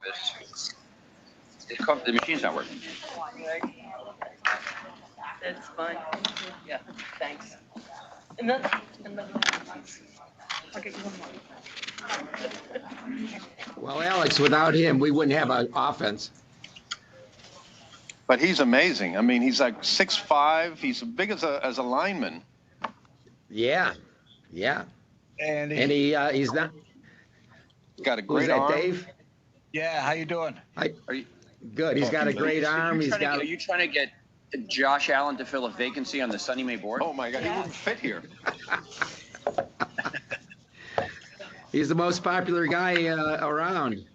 office. The machine's not working. That's fine. Yeah, thanks. Okay, one more. Well, Alex, without him, we wouldn't have an offense. But he's amazing. I mean, he's like 6'5". He's as big as a lineman. Yeah, yeah. And he's not. Got a great Who's that, arm. Dave? Yeah, how you doing? Are you? Good. He's got a great arm. Are you trying to get Josh Allen to fill a vacancy on the SONYMA board? Oh my God, he wouldn't fit here. He's the most popular guy around.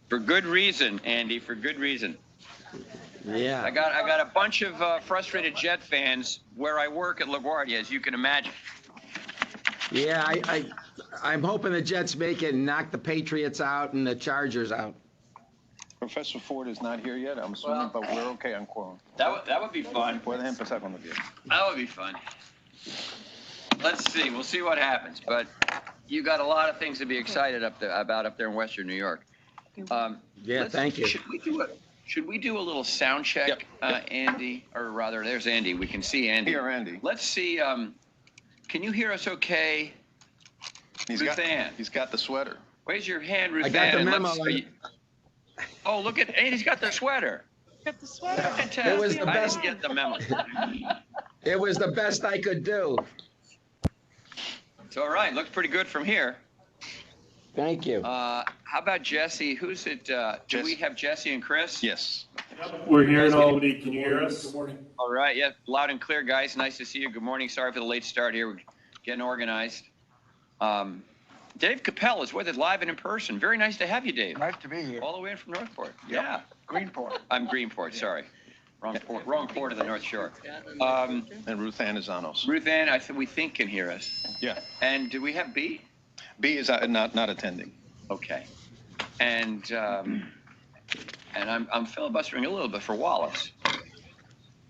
For good reason, Andy. For good reason. Yeah. I got a bunch of frustrated Jet fans where I work at LaGuardia, as you can imagine. Yeah, I'm hoping the Jets make it and knock the Patriots out and the Chargers out. Professor Ford is not here yet, I'm assuming, but we're okay on quorum. That would be fun. Puede empezar cuando quiera. That would be fun. Let's see. We'll see what happens. But you got a lot of things to be excited about up there in Western New York. Yeah, thank you. Should we do a little sound check, Yep. Andy? Or rather, there's Andy. We can see Andy. Here, Andy. Let's see. Can you hear us okay? He's got the sweater. Raise your hand, Ruth I got the Ann, and memo. Oh, look at Andy's got the sweater. Got the sweater. Fantastic. It was the best. I didn't get the memo. It was the best I could do. It's all right. Looks pretty good from here. Thank you. How about Jesse? Who's it? Do we have Jesse and Chris? Yes. We're here in Albany. Can you hear us? Good morning. All right. Yeah, loud and clear, guys. Nice to see you. Good morning. Sorry for the late start here. We're getting organized. Dave Capel is with us live and in person. Very nice to have you, Dave. Nice to be here. All the way in from Northport. Yep. Yeah. Greenport. I'm Greenport. Sorry. Wrong port of the North Shore. And Ruth Ann is on us. Ruth Ann, we think can hear us. Yeah. And do we have B? B is not attending. Okay. And I'm filibustering a little bit for Wallace.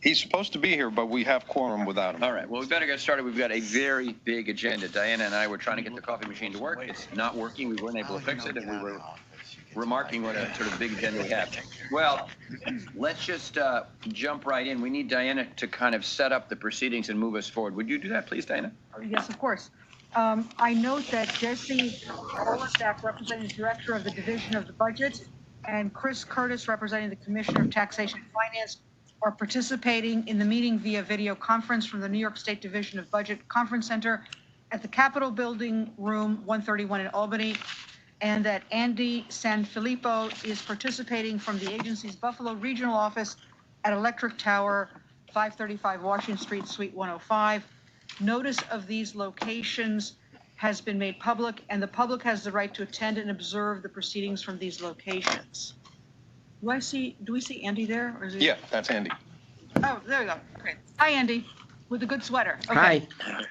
He's supposed to be here, but we have quorum without him. All right. Well, we better get started. We've got a very big agenda. Diana and I were trying to get the coffee machine to work. It's not working. We weren't able to fix it, and we were remarking what a sort of big agenda we have. Well, let's just jump right in. We need Diana to kind of set up the proceedings and move us forward. Would you do that, please, Diana? Yes, of course. I note that Jesse Olastack, representing the Director of the Division of the Budget, and Chris Curtis, representing the Commissioner of Taxation and Finance, are participating in the meeting via video conference from the New York State Division of Budget Conference Center at the Capitol Building, Room 131 in Albany, and that Andy Sanfilippo is participating from the agency's Buffalo Regional Office at Electric Tower, 535 Washington Street, Suite 105. Notice of these locations has been made public, and the public has the right to attend and observe the proceedings from these locations. Do we see Andy there? Or is he... Yeah, that's Andy. Oh, there we go. Great. Hi, Andy, with a good sweater. Okay. Hi.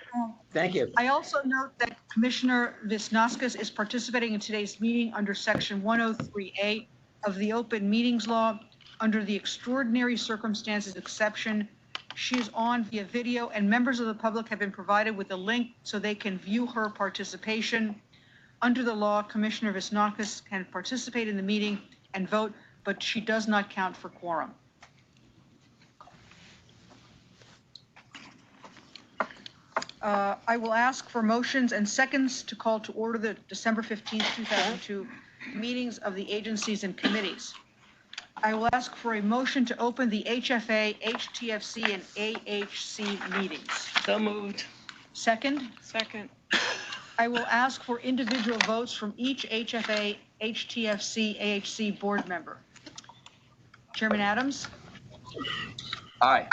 Thank you. I also note that Commissioner Visnauskas is participating in today's meeting under Section 103A of the Open Meetings Law. Under the extraordinary circumstances exception, she is on via video, and members of the public have been provided with a link so they can view her participation. Under the law, Commissioner Visnauskas can participate in the meeting and vote, but she does not count for quorum. I will ask for motions and seconds to call to order the December 15th, 2002 meetings of the agencies and committees. I will ask for a motion to open the HFA, HTFC, and AHC meetings. So moved. Second, Second. I will ask for individual votes from each HFA, HTFC, AHC board member. Chairman Adams, Aye.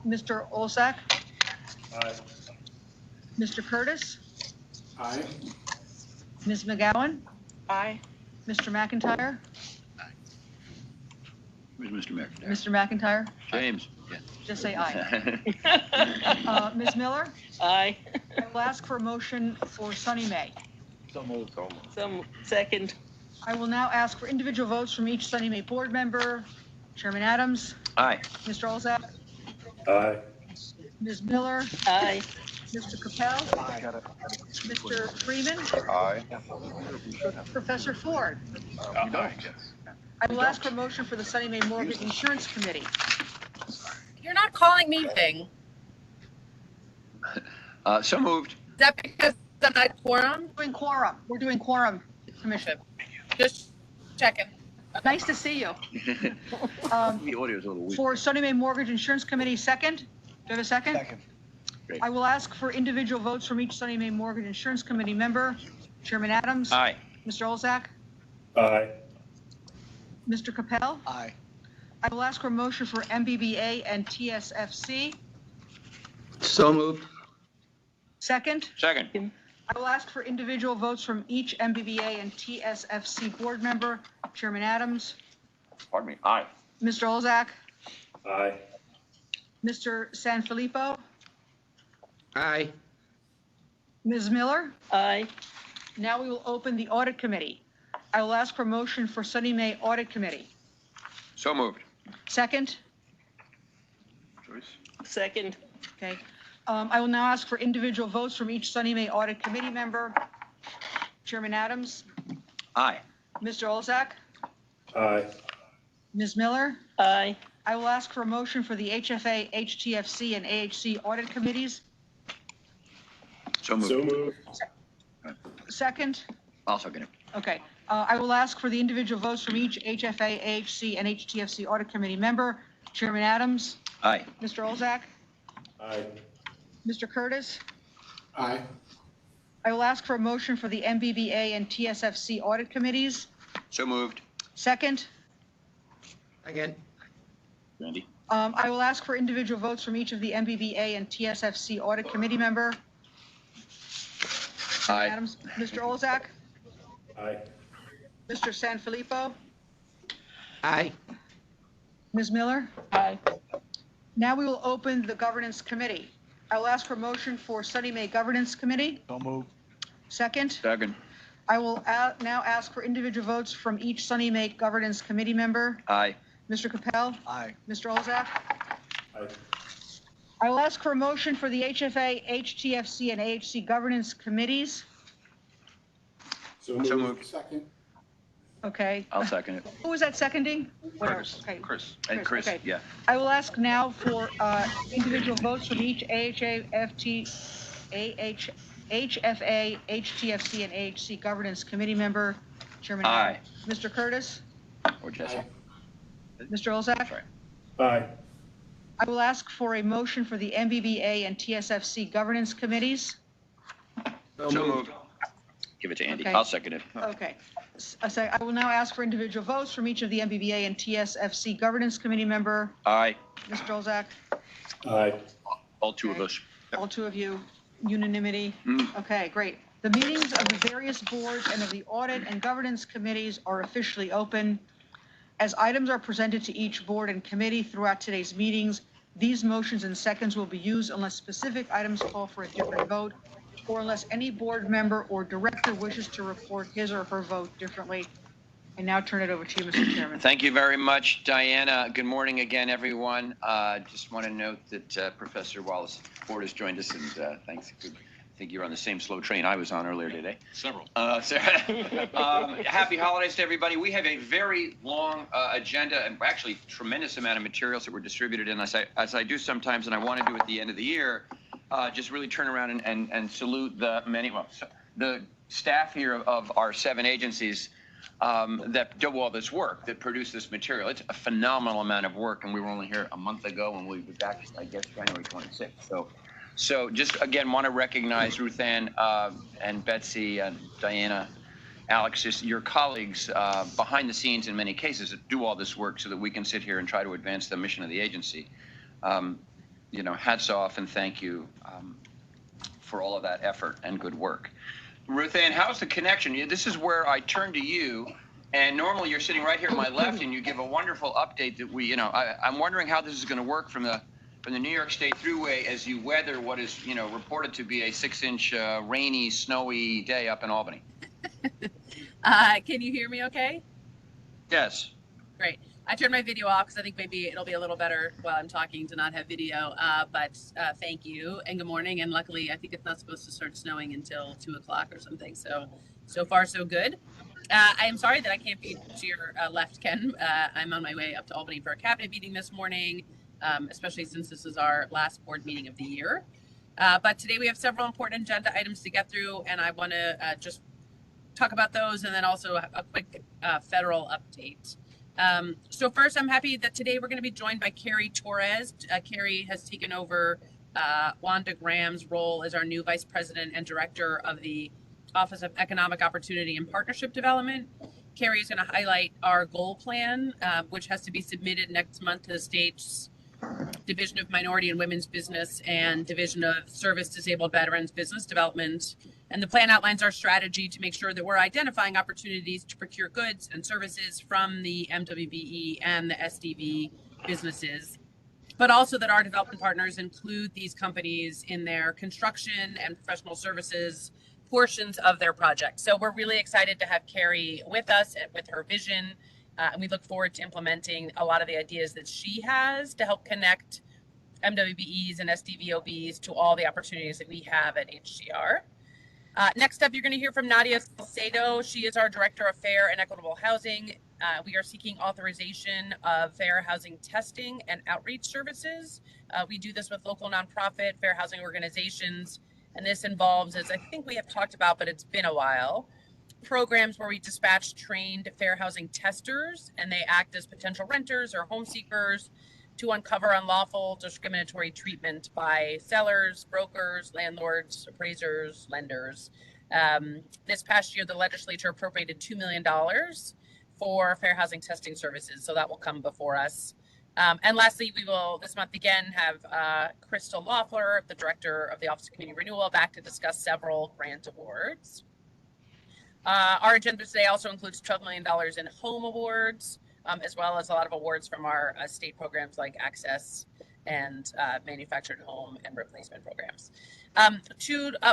Mr. Olsak, Aye. Mr. Curtis, Aye. Ms. McGowan, Aye. Mr. McIntyre, Where's Mr. McIntyre? Mr. McIntyre, James. just say aye. Ms. Miller, Aye. I will ask for a motion for SONYMA. Second. I will now ask for individual votes from each SONYMA board member. Chairman Adams, Aye. Mr. Olsak, Aye. Ms. Miller, Aye. Mr. Capel, Mr. Freeman, Aye. Professor Ford. Aye. I will ask for a motion for the Sunny Mae Mortgage Insurance Committee. You're not calling me thing. So moved. Is that because I'm not quorum? Doing quorum. We're doing quorum, Commissioner. Just checking. Nice to see you. The audio's a little weak. For Sunny Mae Mortgage Insurance Committee, second. Do you have a second? Second. I will ask for individual votes from each Sunny Mae Mortgage Insurance Committee member. Chairman Adams. Aye. Mr. Olzak. Aye. Mr. Capel. Aye. I will ask for a motion for MBBA and TSFC. So moved. Second. Second. I will ask for individual votes from each MBBA and TSFC board member. Chairman Adams. Pardon me. Aye. Mr. Olzak. Aye. Mr. Sanfilippo. Aye. Ms. Miller. Aye. Now we will open the Audit Committee. I will ask for motion for Sunny Mae Audit Committee. So moved. Second. Joyce? Second. Okay. I will now ask for individual votes from each Sunny Mae Audit Committee member. Chairman Adams. Aye. Mr. Olzak. Aye. Ms. Miller. Aye. I will ask for a motion for the HFA, HTFC, and AHC Audit Committees. So moved. So moved. Second. I'll second it. Okay. I will ask for the individual votes from each HFA, AHC, and HTFC Audit Committee member. Chairman Adams. Aye. Mr. Olzak. Aye. Mr. Curtis. Aye. I will ask for a motion for the MBBA and TSFC Audit Committees. So moved. Second. Again. Randy? I will ask for individual votes from each of the MBBA and TSFC Audit Committee member. Aye. Adams. Mr. Olzak. Aye. Mr. Sanfilippo. Aye. Ms. Miller. Aye. Now we will open the Governance Committee. I will ask for a motion for Sunny Mae Governance Committee. So moved. Second. Second. I will now ask for individual votes from each Sunny Mae Governance Committee member. Aye. Mr. Capel. Aye. Mr. Olzak. Aye. I will ask for a motion for the HFA, HTFC, and AHC Governance Committees. So So moved. moved. Second. Okay. I'll second it. Who was that seconding? Chris. Okay. Chris. And Chris, Okay. yeah. I will ask now for individual votes from each HFA, HTFC, and AHC Governance Committee member. Chairman. Aye. Mr. Curtis. Or Jesse. Aye. Mr. Olzak. Sorry. Aye. I will ask for a motion for the MBBA and TSFC Governance Committees. So moved. Give it to Andy. Okay. I'll second it. Okay. I will now ask for individual votes from each of the MBBA and TSFC Governance Committee member. Aye. Mr. Olzak. Aye. All two of us. All two of you, unanimity. Okay, great. The meetings of the various boards and of the audit and governance committees are officially open. As items are presented to each board and committee throughout today's meetings, these motions and seconds will be used unless specific items call for a different vote, or unless any board member or director wishes to report his or her vote differently. I now turn it over to you, Mr. Chairman. Thank you very much, Diana. Good morning again, everyone. Just want to note that Professor Wallace Ford has joined us, and thanks. I think you're on the same slow train I was on earlier today. Several. Happy holidays to everybody. We have a very long agenda and actually tremendous amount of materials that were distributed. And as I do sometimes, and I want to do at the end of the year, just really turn around and salute the staff here of our 7 agencies that do all this work, that produce this material. It's a phenomenal amount of work, and we were only here a month ago, and we'll be back, I guess, January 26th. So just, again, want to recognize Ruth Ann and Betsy and Diana, Alex, just your colleagues behind the scenes in many cases that do all this work so that we can sit here and try to advance the mission of the agency. Hats off and thank you for all of that effort and good work. Ruth Ann, how's the connection? This is where I turn to you, and normally you're sitting right here to my left, and you give a wonderful update that I'm wondering how this is going to work from the New York State Thruway as you weather what is, reported to be a 6-inch rainy, snowy day up in Albany. Can you hear me okay? Yes. Great. I turned my video off because I think maybe it'll be a little better while I'm talking to not have video. But thank you and good morning. And luckily, I think it's not supposed to start snowing until 2 o'clock or something. So far, so good. I am sorry that I can't be to your left, Ken. I'm on my way up to Albany for a cabinet meeting this morning, especially since this is our last board meeting of the year. But today we have several important agenda items to get through, and I want to just talk about those and then also a quick federal update. So first, I'm happy that today we're going to be joined by Carrie Torres. Carrie has taken over Wanda Graham's role as our new Vice President and Director of the Office of Economic Opportunity and Partnership Development. Carrie is going to highlight our goal plan, which has to be submitted next month to the state's Division of Minority and Women's Business and Division of Service Disabled Veterans Business Development. And the plan outlines our strategy to make sure that we're identifying opportunities to procure goods and services from the MWBE and the SDV businesses, but also that our development partners include these companies in their construction and professional services portions of their project. So we're really excited to have Carrie with us and with her vision. And we look forward to implementing a lot of the ideas that she has to help connect MWBEs and SDVOBs to all the opportunities that we have at HCR. Next up, you're going to hear from Nadia Salcedo. She is our Director of Fair and Equitable Housing. We are seeking authorization of fair housing testing and outreach services. We do this with local nonprofit fair housing organizations. And this involves, as I think we have talked about, but it's been a while, programs where we dispatch trained fair housing testers, and they act as potential renters or home seekers to uncover unlawful discriminatory treatment by sellers, brokers, landlords, appraisers, lenders. This past year, the legislature appropriated $2 million for fair housing testing services, so that will come before us. And lastly, we will this month again have Crystal Loeffler, the Director of the Office of Community Renewal, back to discuss several grant awards. Our agenda today also includes $12 million in home awards, as well as a lot of awards from our state programs like Access and Manufactured Home and Replacement programs.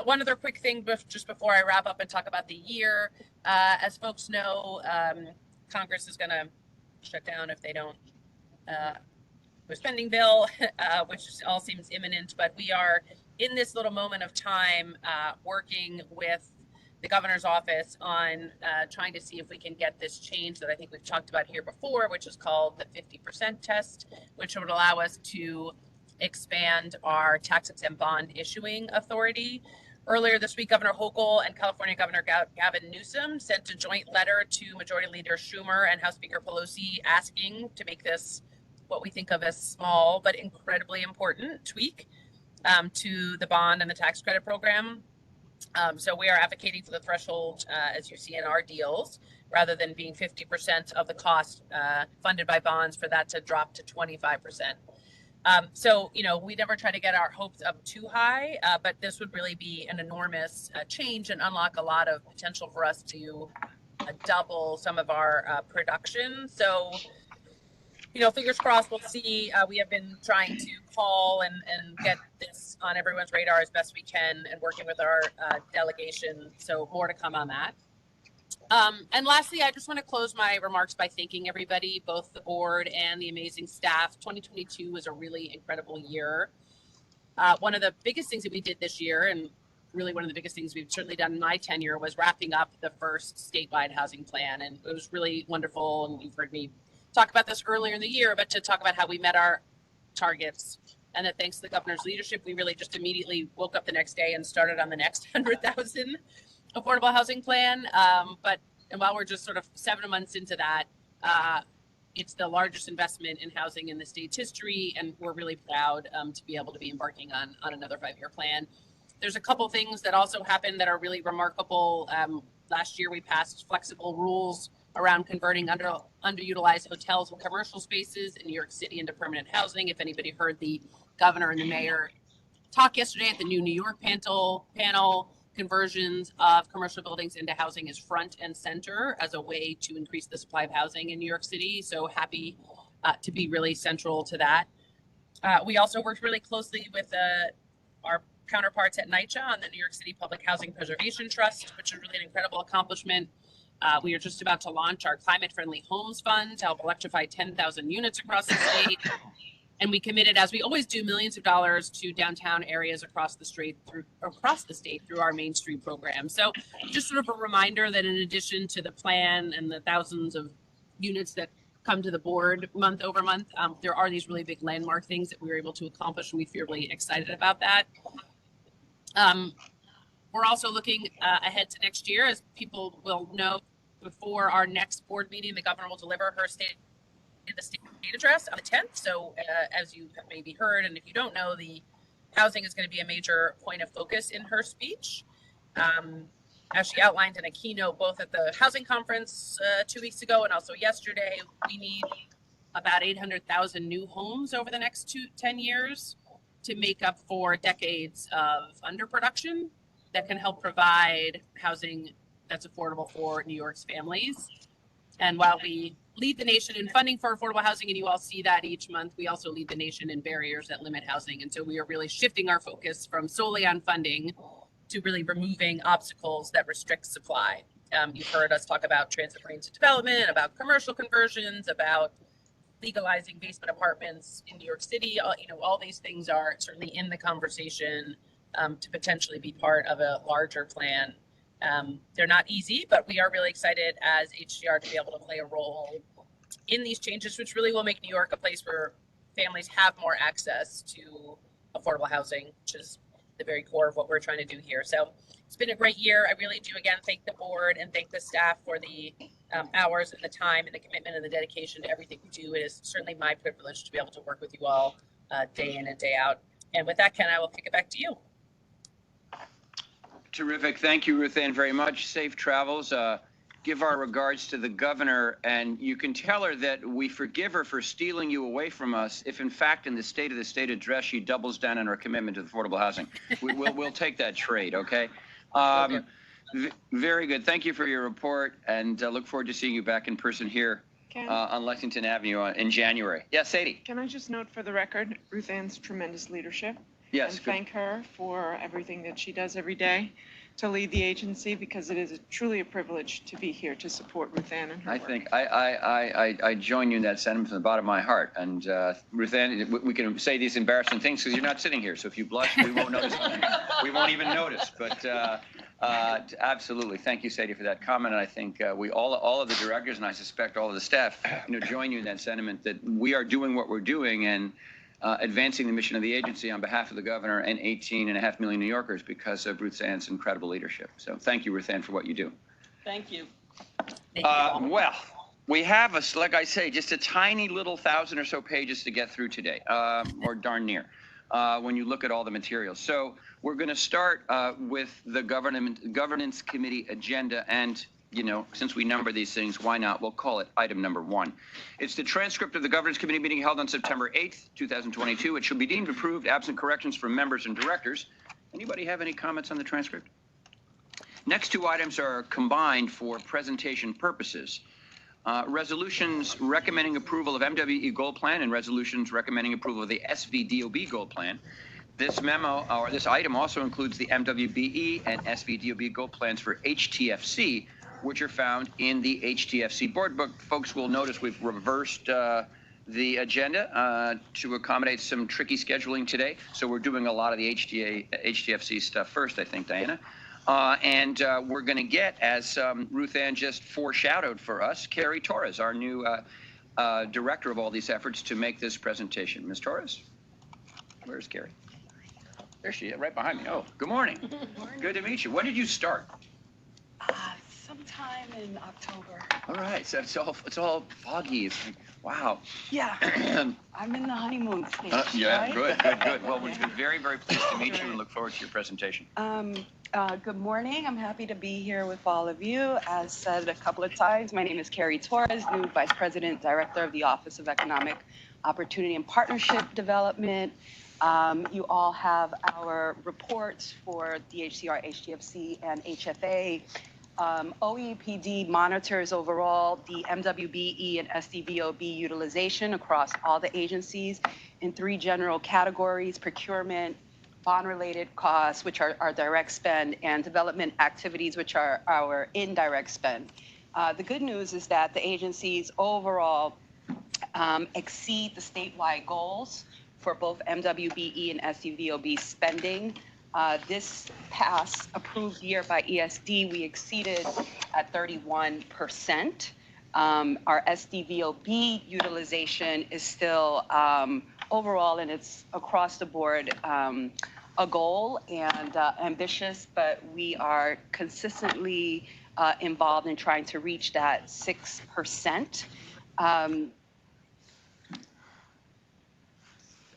One other quick thing just before I wrap up and talk about the year. As folks know, Congress is going to shut down if they don't the spending bill, which all seems imminent, but we are in this little moment of time working with the governor's office on trying to see if we can get this change that I think we've talked about here before, which is called the 50% test, which would allow us to expand our tax-exempt bond issuing authority. Earlier this week, Governor Hochul and California Governor Gavin Newsom sent a joint letter to Majority Leader Schumer and House Speaker Pelosi asking to make this what we think of as small but incredibly important tweak to the bond and the tax credit program. So we are advocating for the threshold, as you see in our deals, rather than being 50% of the cost funded by bonds, for that to drop to 25%. So, we never try to get our hopes up too high, but this would really be an enormous change and unlock a lot of potential for us to double some of our production. So, fingers crossed, we'll see. We have been trying to call and get this on everyone's radar as best we can and working with our delegation. So more to come on that. And lastly, I just want to close my remarks by thanking everybody, both the board and the amazing staff. 2022 was a really incredible year. One of the biggest things that we did this year, and really one of the biggest things we've certainly done in my tenure, was wrapping up the first statewide housing plan. And it was really wonderful. And you've heard me talk about this earlier in the year, but to talk about how we met our targets, and that thanks to the governor's leadership, we really just immediately woke up the next day and started on the next 100,000 affordable housing plan. And while we're just sort of 7 months into that, it's the largest investment in housing in the state's history, and we're really proud to be able to be embarking on another 5-year plan. There's a couple things that also happened that are really remarkable. Last year, we passed flexible rules around converting underutilized hotels and commercial spaces in New York City into permanent housing. If anybody heard the governor and the mayor talk yesterday at the new New York panel, conversions of commercial buildings into housing is front and center as a way to increase the supply of housing in New York City. So happy to be really central to that. We also worked really closely with our counterparts at NYCHA on the New York City Public Housing Preservation Trust, which is really an incredible accomplishment. We are just about to launch our climate-friendly homes fund to help electrify 10,000 units across the state. And we committed, as we always do, millions of dollars to downtown areas across the state through our Main Street program. So just sort of a reminder that in addition to the plan and the thousands of units that come to the board month over month, there are these really big landmark things that we were able to accomplish, and we feel really excited about that. We're also looking ahead to next year. As people will know, before our next board meeting, the governor will deliver her state address on the 10th. So as you have maybe heard, and if you don't know, the housing is going to be a major point of focus in her speech. As she outlined in a keynote, both at the housing conference 2 weeks ago and also yesterday, we need about 800,000 new homes over the next 10 years to make up for decades of underproduction that can help provide housing that's affordable for New York's families. And while we lead the nation in funding for affordable housing, and you all see that each month, we also lead the nation in barriers that limit housing. And so we are really shifting our focus from solely on funding to really removing obstacles that restrict supply. You've heard us talk about transit-oriented development, about commercial conversions, about legalizing basement apartments in New York City. All these things are certainly in the conversation to potentially be part of a larger plan. They're not easy, but we are really excited as HDR to be able to play a role in these changes, which really will make New York a place where families have more access to affordable housing, which is the very core of what we're trying to do here. So it's been a great year. I really do, again, thank the board and thank the staff for the hours and the time and the commitment and the dedication to everything we do. It is certainly my privilege to be able to work with you all day in and day out. And with that, Ken, I will kick it back to you. Terrific. Thank you, Ruth Ann, very much. Safe travels. Give our regards to the governor, and you can tell her that we forgive her for stealing you away from us if, in fact, in the State of the State address, she doubles down on her commitment to affordable housing. We'll take that trade, okay? Very good. Thank you for your report, and look forward to seeing you back in person here on Lexington Avenue in January. Yes, Sadie. Can I just note for the record, Ruth Ann's tremendous leadership? Yes. And thank her for everything that she does every day to lead the agency, because it is truly a privilege to be here to support Ruth Ann and her work. I think I join you in that sentiment from the bottom of my heart. And Ruth Ann, we can say these embarrassing things because you're not sitting here. So if you blush, we won't notice. We won't even notice. But absolutely, thank you, Sadie, for that comment. And I think we all of the directors, and I suspect all of the staff, join you in that sentiment that we are doing what we're doing and advancing the mission of the agency on behalf of the governor and 18.5 million New Yorkers because of Ruth Ann's incredible leadership. So thank you, Ruth Ann, for what you do. Thank you. Well, we have, like I say, just a tiny little 1,000 or so pages to get through today, or darn near, when you look at all the materials. So we're going to start with the governance committee agenda, and since we number these things, why not? We'll call it item number 1. It's the transcript of the Governance Committee meeting held on September 8th, 2022. It shall be deemed approved absent corrections from members and directors. Anybody have any comments on the transcript? Next 2 items are combined for presentation purposes. Resolutions recommending approval of MWE Goal Plan and resolutions recommending approval of the SVDOB Goal Plan. This memo, or this item, also includes the MWBE and SVDOB Goal Plans for HTFC, which are found in the HTFC board book. Folks will notice we've reversed the agenda to accommodate some tricky scheduling today. So we're doing a lot of the HTFC stuff first, I think, Diana. And we're going to get, as Ruth Ann just foreshadowed for us, Carrie Torres, our new director of all these efforts, to make this presentation. Ms. Torres? Where's Carrie? There she is, right behind me. Oh, good morning. Good morning. Good to meet you. When did you start? Sometime in October. All right, so it's all foggy. It's like, wow. Yeah, I'm in the honeymoon stage. Yeah, right? good. Well, we're very, very pleased to meet you and look forward to your presentation. Good morning. I'm happy to be here with all of you. As said a couple of times, my name is Carrie Torres, new Vice President, Director of the Office of Economic Opportunity and Partnership Development. You all have our reports for DHCR, HTFC, and HFA. OEPD monitors overall the MWBE and SDVOB utilization across all the agencies in 3 general categories: procurement, bond-related costs, which are our direct spend, and development activities, which are our indirect spend. The good news is that the agencies overall exceed the statewide goals for both MWBE and SDVOB spending. This past approved year by ESD, we exceeded at 31%. Our SDVOB utilization is still overall, and it's across the board, a goal and ambitious, but we are consistently involved in trying to reach that 6%.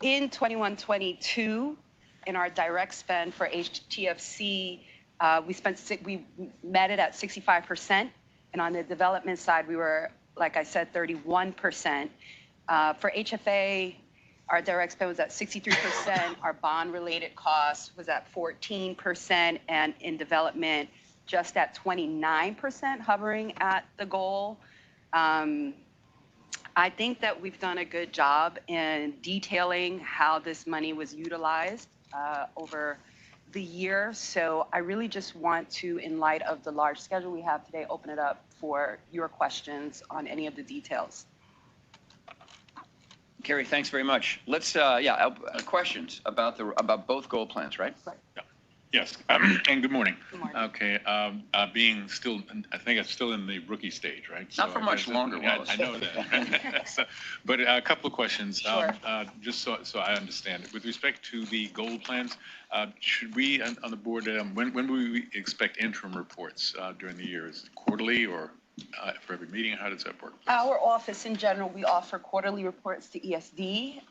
In 21-22, in our direct spend for HTFC, we met it at 65%, and on the development side, we were, like I said, 31%. For HFA, our direct spend was at 63%. Our bond-related cost was at 14%, and in development, just at 29%, hovering at the goal. I think that we've done a good job in detailing how this money was utilized over the year. So I really just want to, in light of the large schedule we have today, open it up for your questions on any of the details. Carrie, thanks very much. Let's, questions about both goal plans, right? Right. Yes, and good morning. Good morning. Okay, being still, I think it's still in the rookie stage, right? Not for much longer, Wallace. I know that. But a couple of questions, Sure. just so I understand. With respect to the goal plans, should we, on the board, when will we expect interim reports during the year? Is it quarterly or for every meeting? How does that work? Our office in general, we offer quarterly reports to ESD,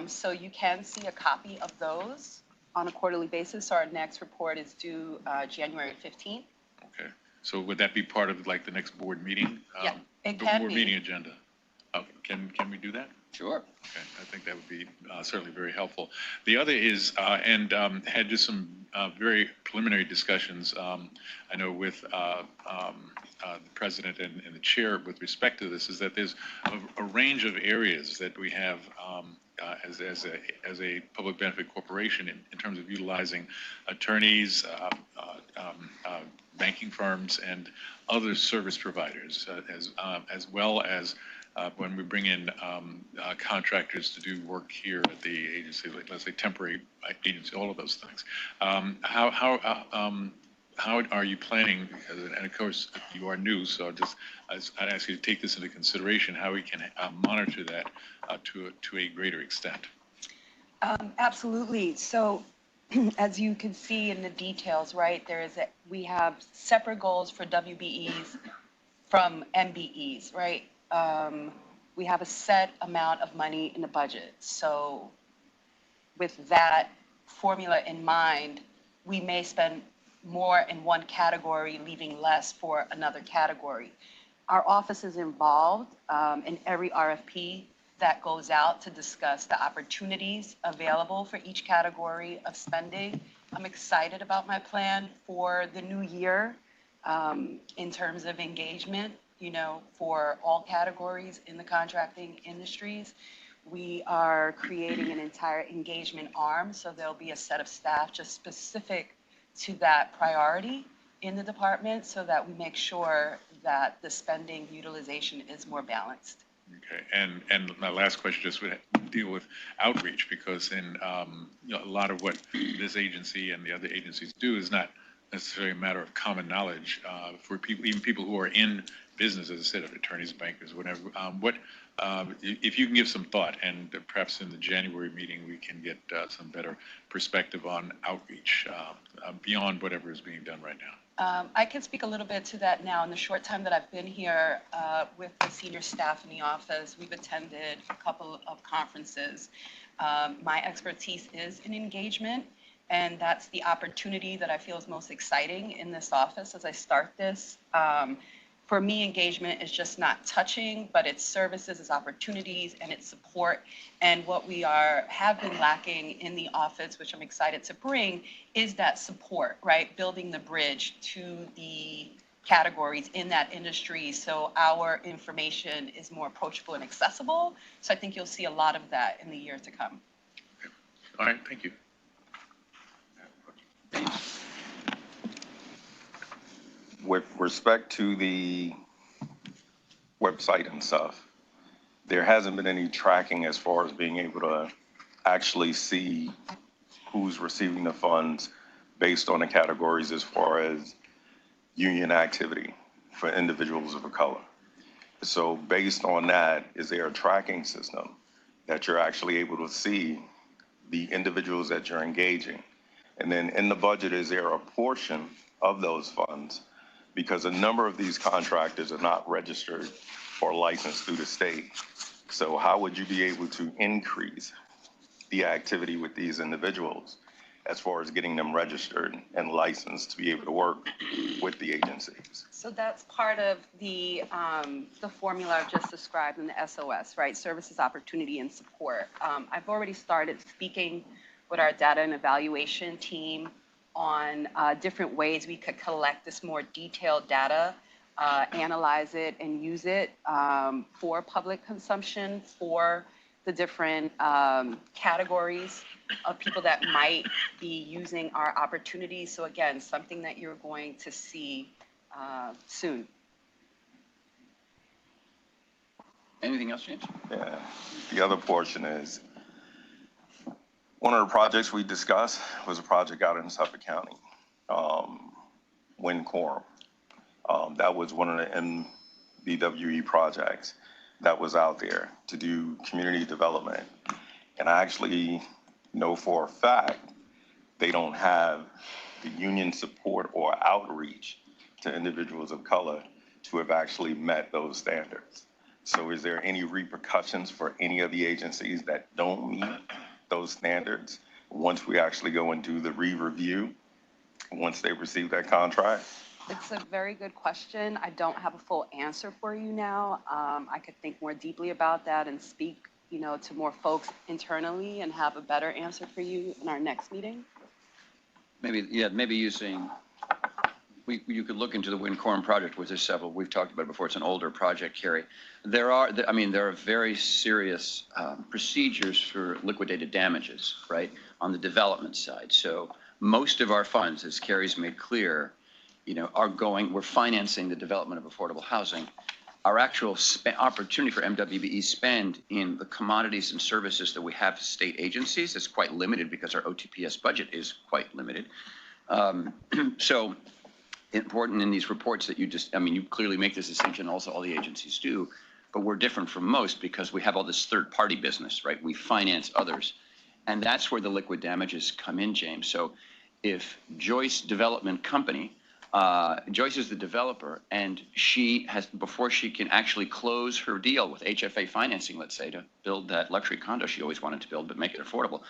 so you can see a copy of those on a quarterly basis. Our next report is due January 15th. Okay, so would that be part of like the next board meeting? Yeah, it the can board be. meeting agenda? Okay, can we do that? Sure. Okay, I think that would be certainly very helpful. The other is, had just some very preliminary discussions, I know with the president and the chair with respect to this, is that there's a range of areas that we have as a public benefit corporation in terms of utilizing attorneys, banking firms, and other service providers, as well as when we bring in contractors to do work here at the agency, like let's say temporary agency, all of those things. How are you planning, and of course you are new, so I'd ask you to take this into consideration, how we can monitor that to a greater extent. Absolutely. So as you can see in the details, right, we have separate goals for WBEs from MBEs, right? We have a set amount of money in the budget. So with that formula in mind, we may spend more in one category, leaving less for another category. Our office is involved in every RFP that goes out to discuss the opportunities available for each category of spending. I'm excited about my plan for the new year in terms of engagement, for all categories in the contracting industries. We are creating an entire engagement arm, so there'll be a set of staff just specific to that priority in the department so that we make sure that the spending utilization is more balanced. Okay, and my last question just would deal with outreach, because in a lot of what this agency and the other agencies do is not necessarily a matter of common knowledge for people, even people who are in business, as I said, of attorneys, bankers, whatever. If you can give some thought, and perhaps in the January meeting we can get some better perspective on outreach beyond whatever is being done right now. I can speak a little bit to that now. In the short time that I've been here with the senior staff in the office, we've attended a couple of conferences. My expertise is in engagement, and that's the opportunity that I feel is most exciting in this office as I start this. For me, engagement is just not touching, but it's services, it's opportunities, and it's support. And what we have been lacking in the office, which I'm excited to bring, is that support, right? Building the bridge to the categories in that industry so our information is more approachable and accessible. So I think you'll see a lot of that in the year to come. Okay. All right, thank you. With respect to the website and stuff, there hasn't been any tracking as far as being able to actually see who's receiving the funds based on the categories as far as union activity for individuals of color. So based on that, is there a tracking system that you're actually able to see the individuals that you're engaging? And then in the budget, is there a portion of those funds? Because a number of these contractors are not registered or licensed through the state. So how would you be able to increase the activity with these individuals as far as getting them registered and licensed to be able to work with the agencies? So that's part of the formula I've just described in the SOS, right? Services, opportunity, and support. I've already started speaking with our data and evaluation team on different ways we could collect this more detailed data, analyze it, and use it for public consumption for the different categories of people that might be using our opportunities. So again, something that you're going to see soon. Anything else, James? Yeah. The other portion is, one of the projects we discussed was a project out in Suffolk County, Wind Quorum. That was one of the MBBA projects that was out there to do community development. And I actually know for a fact they don't have the union support or outreach to individuals of color to have actually met those standards. So is there any repercussions for any of the agencies that don't meet those standards once we actually go and do the re-review, once they receive that contract? It's a very good question. I don't have a full answer for you now. I could think more deeply about that and speak, to more folks internally and have a better answer for you in our next meeting. Maybe using, you could look into the Wind Quorum project, which there's several, we've talked about it before, it's an older project, Carrie. There are very serious procedures for liquidated damages, right, on the development side. So most of our funds, as Carrie's made clear, we're financing the development of affordable housing. Our actual opportunity for MWBE spend in the commodities and services that we have to state agencies is quite limited because our OTPS budget is quite limited. So important in these reports that you clearly make this distinction, also all the agencies do, but we're different from most because we have all this third-party business, right? We finance others, and that's where the liquid damages come in, James. So if Joyce Development Company, Joyce is the developer, and she has, before she can actually close her deal with HFA financing, let's say, to build that luxury condo she always wanted to build but make it affordable,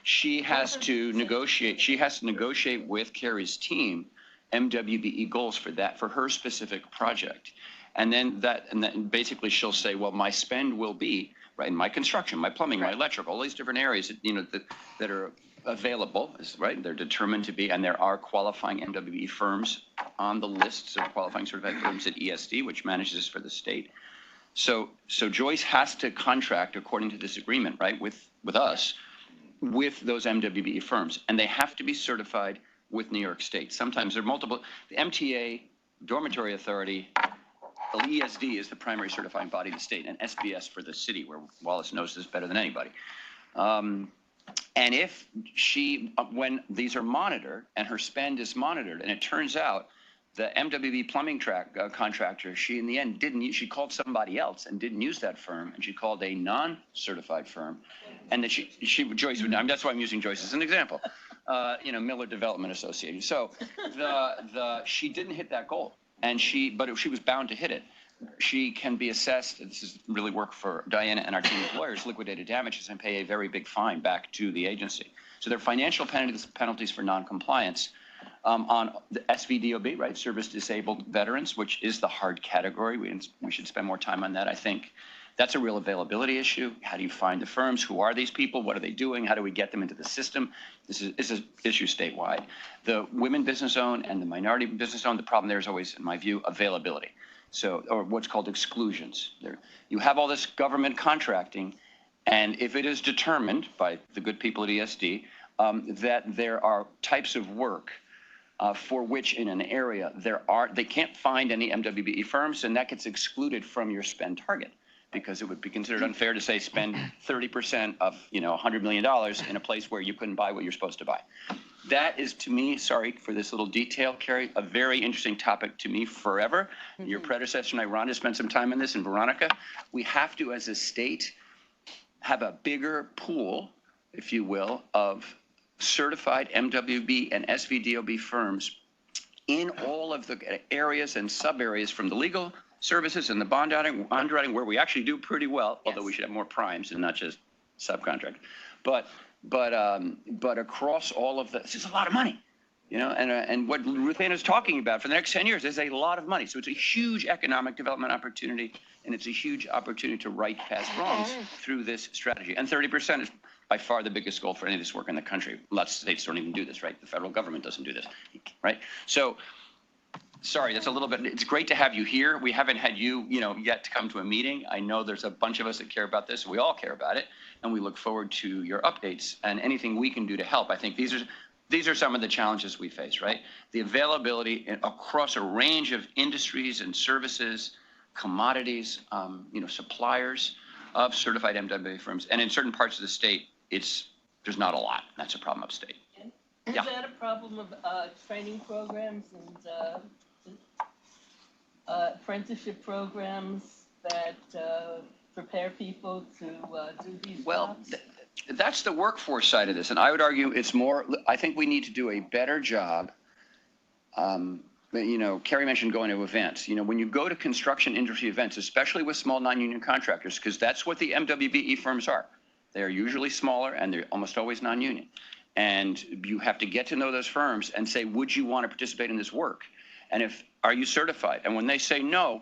she has to negotiate with Carrie's team MWBE goals for her specific project. And then basically she'll say, well, my spend will be, right, in my construction, my plumbing, my electric, all these different areas that are available, right? They're determined to be, and there are qualifying MWBE firms on the lists of qualifying certified firms at ESD, which manages for the state. So Joyce has to contract according to this agreement, right, with us, with those MWBE firms, and they have to be certified with New York State. Sometimes there are multiple. The MTA, Dormitory Authority, the ESD is the primary certifying body of the state, and SBS for the city, where Wallace knows this better than anybody. And if when these are monitored and her spend is monitored, and it turns out the MWB plumbing contractor, in the end she called somebody else and didn't use that firm, and she called a non-certified firm, and that Joyce would, that's why I'm using Joyce as an example, Miller Development Association. So she didn't hit that goal, but if she was bound to hit it, she can be assessed, this is really work for Diana and our team of lawyers, liquidated damages, and pay a very big fine back to the agency. So there are financial penalties for noncompliance on the SVDOB, right, service disabled veterans, which is the hard category. We should spend more time on that, I think. That's a real availability issue. How do you find the firms? Who are these people? What are they doing? How do we get them into the system? This is an issue statewide. The women business owned and the minority business owned, the problem there is always, in my view, availability. So, or what's called exclusions. You have all this government contracting, and if it is determined by the good people at ESD that there are types of work for which in an area they can't find any MWBE firms, and that gets excluded from your spend target, because it would be considered unfair to say spend 30% of $100 million in a place where you couldn't buy what you're supposed to buy. That is, to me, sorry for this little detail, Carrie, a very interesting topic to me forever. Your predecessor and I, Rhonda, spent some time in this, and Veronica. We have to, as a state, have a bigger pool, if you will, of certified MWB and SVDOB firms in all of the areas and sub-areas, from the legal services and the bond underwriting, where we actually do pretty well, although we should have more primes and not just subcontract. But across all of this is a lot of money, and what Ruth Ann is talking about for the next 10 years is a lot of money. So it's a huge economic development opportunity, and it's a huge opportunity to right past wrongs through this strategy. And 30% is by far the biggest goal for any of this work in the country. Lots of states don't even do this, right? The federal government doesn't do this, right? So, sorry, that's a little bit, it's great to have you here. We haven't had you, yet to come to a meeting. I know there's a bunch of us that care about this. We all care about it, and we look forward to your updates and anything we can do to help. I think these are some of the challenges we face, right? The availability across a range of industries and services, commodities, suppliers of certified MWA firms. And in certain parts of the state, there's not a lot. That's a problem upstate. Is that a problem of training programs and apprenticeship programs that prepare people to do these jobs? That's the workforce side of this. And I would argue it's more, I think we need to do a better job. Carrie mentioned going to events. When you go to construction industry events, especially with small non-union contractors, because that's what the MWBE firms are. They are usually smaller, and they're almost always non-union. And you have to get to know those firms and say, would you want to participate in this work? And are you certified? And when they say no,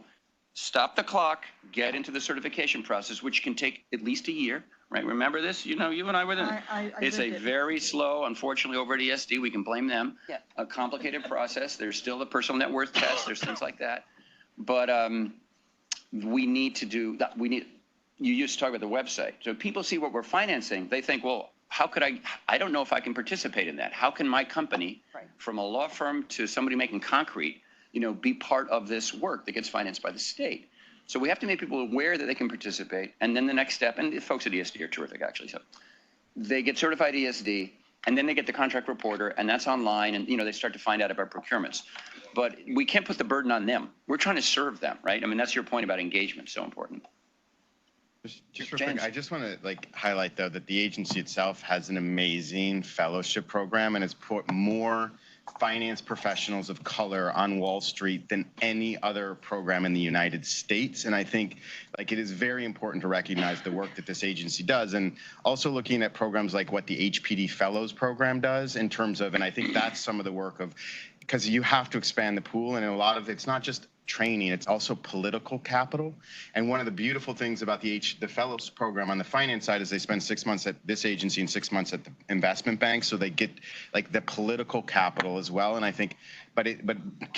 stop the clock, get into the certification process, which can take at least a year, right? Remember this? You and I were there. It's a very slow, unfortunately, over at ESD, we can blame them. Yeah. A complicated process. There's still the personal net worth test. There's things like that. But we need to do that. You used to talk about the website. So people see what we're financing. They think, well, how could I don't know if I can participate in that. How can my company, from a law firm to somebody making concrete, be part of this work that gets financed by the state? So we have to make people aware that they can participate. And then the next step, and the folks at ESD are terrific, actually. So they get certified ESD, and then they get the contract reporter, and that's online, and they start to find out about procurements. But we can't put the burden on them. We're trying to serve them, right? I mean, that's your point about engagement, so important. Just real quick, I just want to highlight, though, that the agency itself has an amazing fellowship program and has put more finance professionals of color on Wall Street than any other program in the United States. And I think it is very important to recognize the work that this agency does, and also looking at programs like what the HPD Fellows program does in terms of, and I think that's some of the work of, because you have to expand the pool, and a lot of it's not just training, it's also political capital. And one of the beautiful things about the Fellows program on the finance side is they spend 6 months at this agency and 6 months at the investment bank, so they get the political capital as well. And I think, but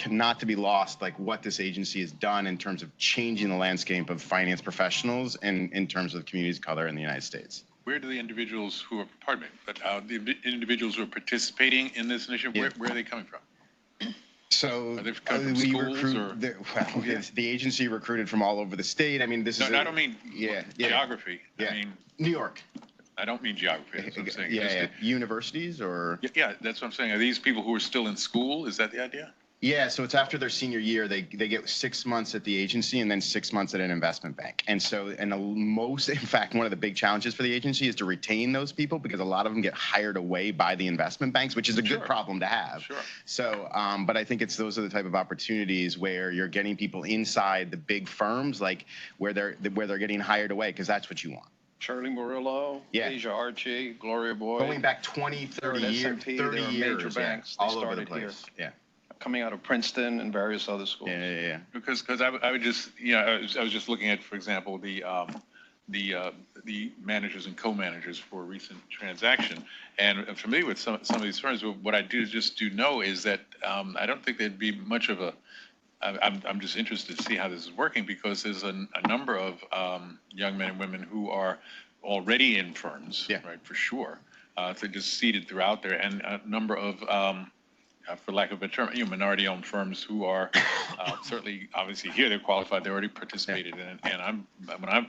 not to be lost, what this agency has done in terms of changing the landscape of finance professionals and in terms of communities of color in the United States. Where do the individuals who are, pardon me, but the individuals who are participating in this initiative, where are they coming from? So we recruit, the agency recruited from all over the state. I mean, this is. I don't mean geography. Yeah. I mean New York. I don't mean geography. That's what I'm saying. Universities or. Yeah, that's what I'm saying. Are these people who are still in school? Is that the idea? Yeah, so it's after their senior year, they get 6 months at the agency and then 6 months at an investment bank. And so, in fact, one of the big challenges for the agency is to retain those people, because a lot of them get hired away by the investment banks, which is a good problem to have. Sure. So, but I think those are the type of opportunities where you're getting people inside the big firms, where they're getting hired away, because that's what you want. Charlie Murillo, Asia Archie, Gloria Boyd. Going back 20, 30 years, 30 years, major banks. all they over started the place. Here. Coming out of Princeton and various other schools. Yeah. Because I would just, I was just looking at, for example, the managers and co-managers for a recent transaction, and I'm familiar with some of these firms. But what I do know is that I don't think there'd be much of a. I'm just interested to see how this is working, because there's a number of young men and women who are already in firms, right, for sure. They're just seated throughout there, and a number of for lack of a term, minority-owned firms who are certainly, obviously, here they're qualified, they already participated in it. And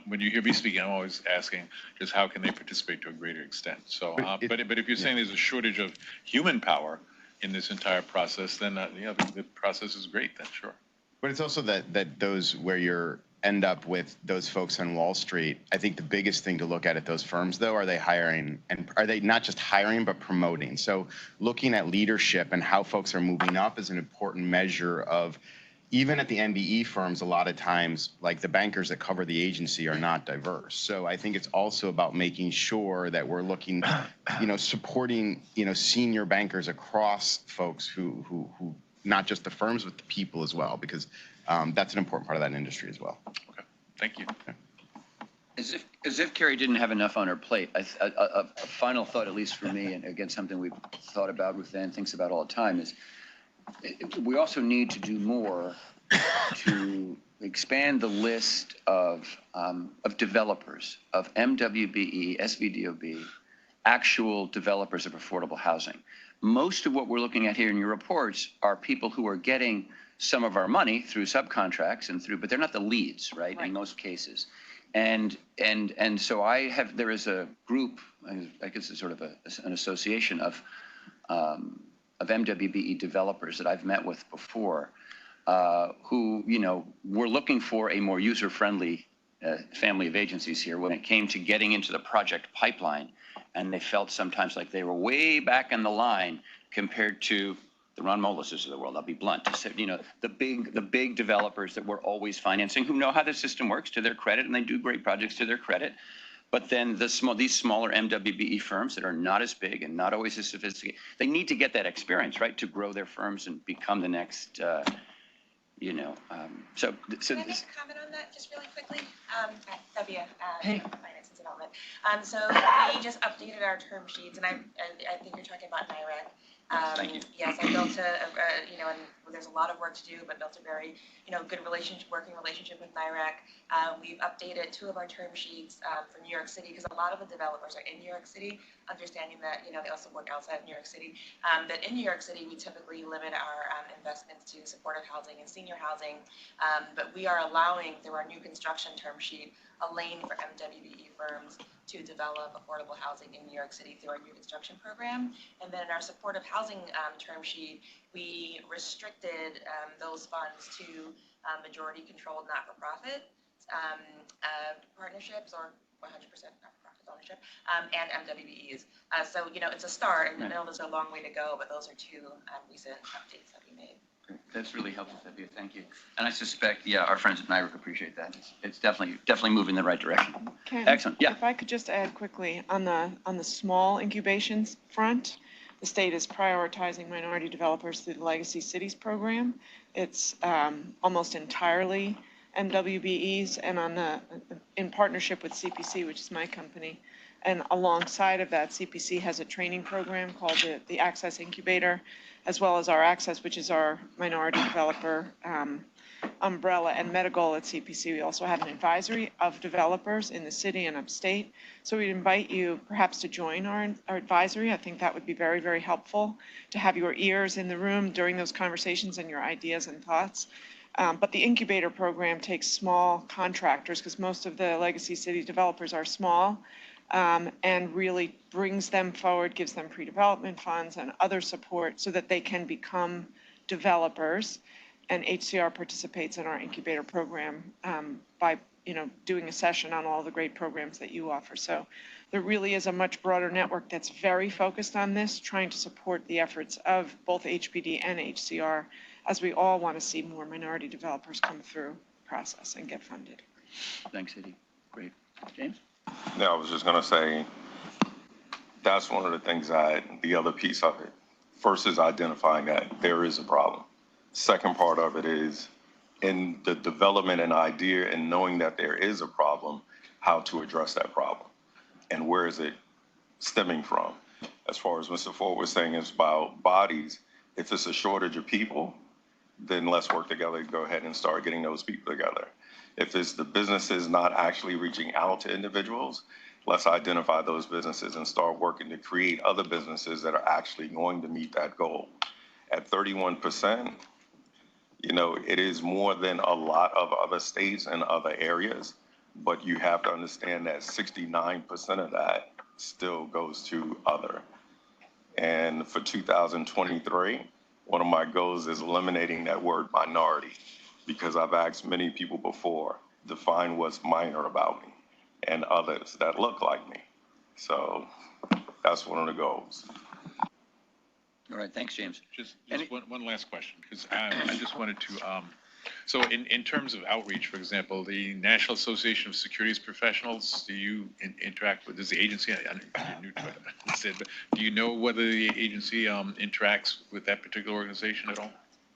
when you hear me speaking, I'm always asking just how can they participate to a greater extent. So, but if you're saying there's a shortage of human power in this entire process, then the process is great. Then sure. But it's also that those where you're end up with those folks on Wall Street. I think the biggest thing to look at those firms, though, are they hiring, and are they not just hiring but promoting? So looking at leadership and how folks are moving up is an important measure of, even at the MBE firms, a lot of times, like the bankers that cover the agency are not diverse. So I think it's also about making sure that we're looking, supporting, senior bankers across folks who not just the firms, but the people as well, because that's an important part of that industry as well. Okay, thank you. Okay. As if Carrie didn't have enough on her plate, a final thought, at least for me, and again, something we've thought about, Ruth Ann thinks about all the time, is we also need to do more to expand the list of developers, of MWBE, SVDOB, actual developers of affordable housing. Most of what we're looking at here in your reports are people who are getting some of our money through subcontracts but they're not the leads, right? In most cases. And so there is a group, I guess it's sort of an association of MWBE developers that I've met with before, who, were looking for a more user-friendly family of agencies here when it came to getting into the project pipeline. And they felt sometimes like they were way back in the line compared to the Ron Moluses of the world. I'll be blunt. The big developers that we're always financing, who know how the system works to their credit, and they do great projects to their credit. But then these smaller MWBE firms that are not as big and not always as sophisticated, they need to get that experience, right, to grow their firms and become the next, Can I make a comment on that just really quickly? Fabia, Finance and Development. So we just updated our term sheets, and I think you're talking about NIREC. Thank you. Yes, I built and there's a lot of work to do, but built a very, good working relationship with NIREC. We've updated 2 of our term sheets for New York City, because a lot of the developers are in New York City, understanding that, they also work outside of New York City. But in New York City, we typically limit our investments to supportive housing and senior housing. But we are allowing, through our new construction term sheet, a lane for MWBE firms to develop affordable housing in New York City through our new construction program. And then in our supportive housing term sheet, we restricted those funds to majority-controlled not-for-profit partnerships, or 100% not-for-profit ownership, and MWBEs. So, it's a start, and I know there's a long way to go, but those are 2 recent updates that we made. That's really helpful, Fabia. Thank you. And I suspect, our friends at NIREC appreciate that. It's definitely moving in the right direction. Excellent. Yeah. If I could just add quickly, on the small incubations front, the state is prioritizing minority developers through the Legacy Cities program. It's almost entirely MWBEs, and in partnership with CPC, which is my company. And alongside of that, CPC has a training program called the Access Incubator, as well as our Access, which is our minority developer umbrella, and Medigoal at CPC. We also have an advisory of developers in the city and upstate. So we'd invite you perhaps to join our advisory. I think that would be very, very helpful to have your ears in the room during those conversations and your ideas and thoughts. But the incubator program takes small contractors, because most of the Legacy City developers are small, and really brings them forward, gives them pre-development funds and other support so that they can become developers. And HCR participates in our incubator program by doing a session on all the great programs that you offer. So there really is a much broader network that's very focused on this, trying to support the efforts of both HPD and HCR, as we all want to see more minority developers come through the process and get funded. Thanks, Eddie. Great. James? Yeah, I was just going to say, that's one of the things the other piece of it. First is identifying that there is a problem. Second part of it is in the development and idea and knowing that there is a problem, how to address that problem and where is it stemming from. As far as Mr. Ford was saying, it's about bodies. If it's a shortage of people, then let's work together and go ahead and start getting those people together. If it's the businesses not actually reaching out to individuals, let's identify those businesses and start working to create other businesses that are actually going to meet that goal. at 31%, you know, it is more than a lot of other states and other areas, but you have to understand that 69% of that still goes to other. And for 2023, one of my goals is eliminating that word minority, because I've asked many people before, define what's minor about me and others that look like me. So that's one of the goals. All right, thanks, James. Just one last question, because I just wanted to, so in terms of outreach, for example, the National Association of Securities Professionals, do you interact with, does the agency, you're new to it, but do you know whether the agency interacts with that particular organization at all?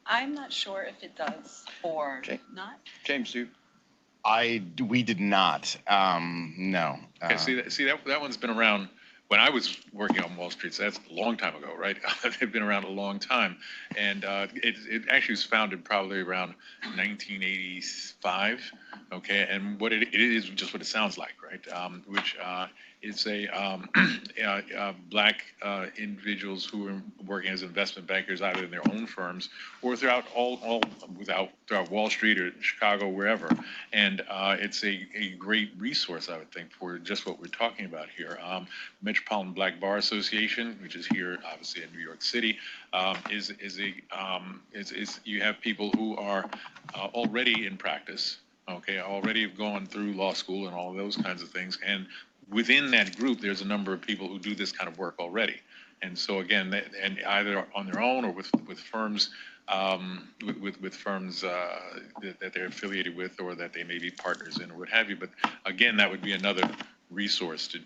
I'm not sure if it does or not. James, do We did not. No. Okay, see that one's been around when I was working on Wall Street, so that's a long time ago, right? They've been around a long time. And it actually was founded probably around 1985, okay? And what it is just what it sounds like, right? Which is black individuals who are working as investment bankers either in their own firms or throughout throughout Wall Street or Chicago, wherever. And it's a great resource, I would think, for just what we're talking about here. Metropolitan Black Bar Association, which is here, obviously, in New York City, you have people who are already in practice, okay, already have gone through law school and all those kinds of things, and within that group, there's a number of people who do this kind of work already. And so again, and either on their own or with firms, with firms that they're affiliated with or that they may be partners in or what have you. But again, that would be another resource to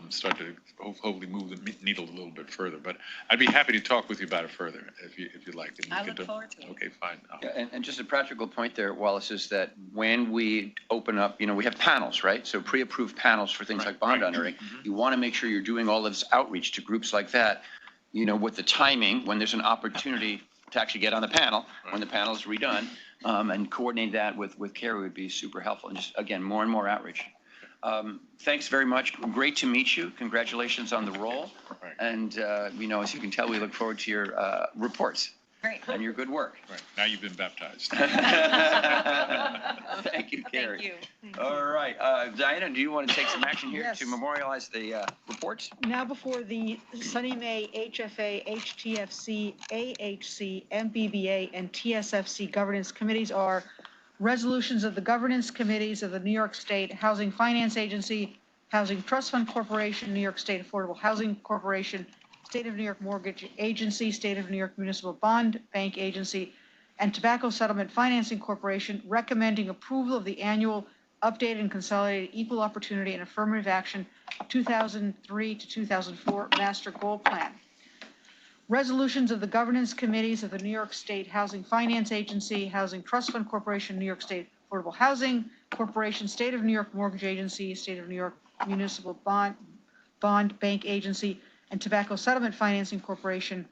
start to hopefully move the needle a little bit further. But I'd be happy to talk with you about it further if you'd like. I look forward to it. Okay, fine. Yeah, and just a practical point there, Wallace, is that when we open up, we have panels, right? So pre-approved panels for things like bond underwriting. You want to make sure you're doing all of this outreach to groups like that, with the timing, when there's an opportunity to actually get on the panel, when the panel is redone, and coordinate that with Carrie would be super helpful. And just, again, more and more outreach. Thanks very much. Great to meet you. Congratulations on the role. And, as you can tell, we look forward to your reports. Great. And your good work. Right. Now you've been baptized. Thank you, Carrie. Thank you. All right. Diana, do you want to take some action here Yes. to memorialize the reports? Now before the SONYMA, HFA, HTFC, AHC, MBBA, and TSFC governance committees are resolutions of the governance committees of the New York State Housing Finance Agency, Housing Trust Fund Corporation, New York State Affordable Housing Corporation, State of New York Mortgage Agency, State of New York Municipal Bond Bank Agency, and Tobacco Settlement Financing Corporation, recommending approval of the annual updated and consolidated equal opportunity and affirmative action 2003 to 2004 Master Goal Plan. Resolutions of the governance committees of the New York State Housing Finance Agency, Housing Trust Fund Corporation, New York State Affordable Housing Corporation, State of New York Mortgage Agency, State of New York Municipal Bond Bank Agency, and Tobacco Settlement Financing Corporation,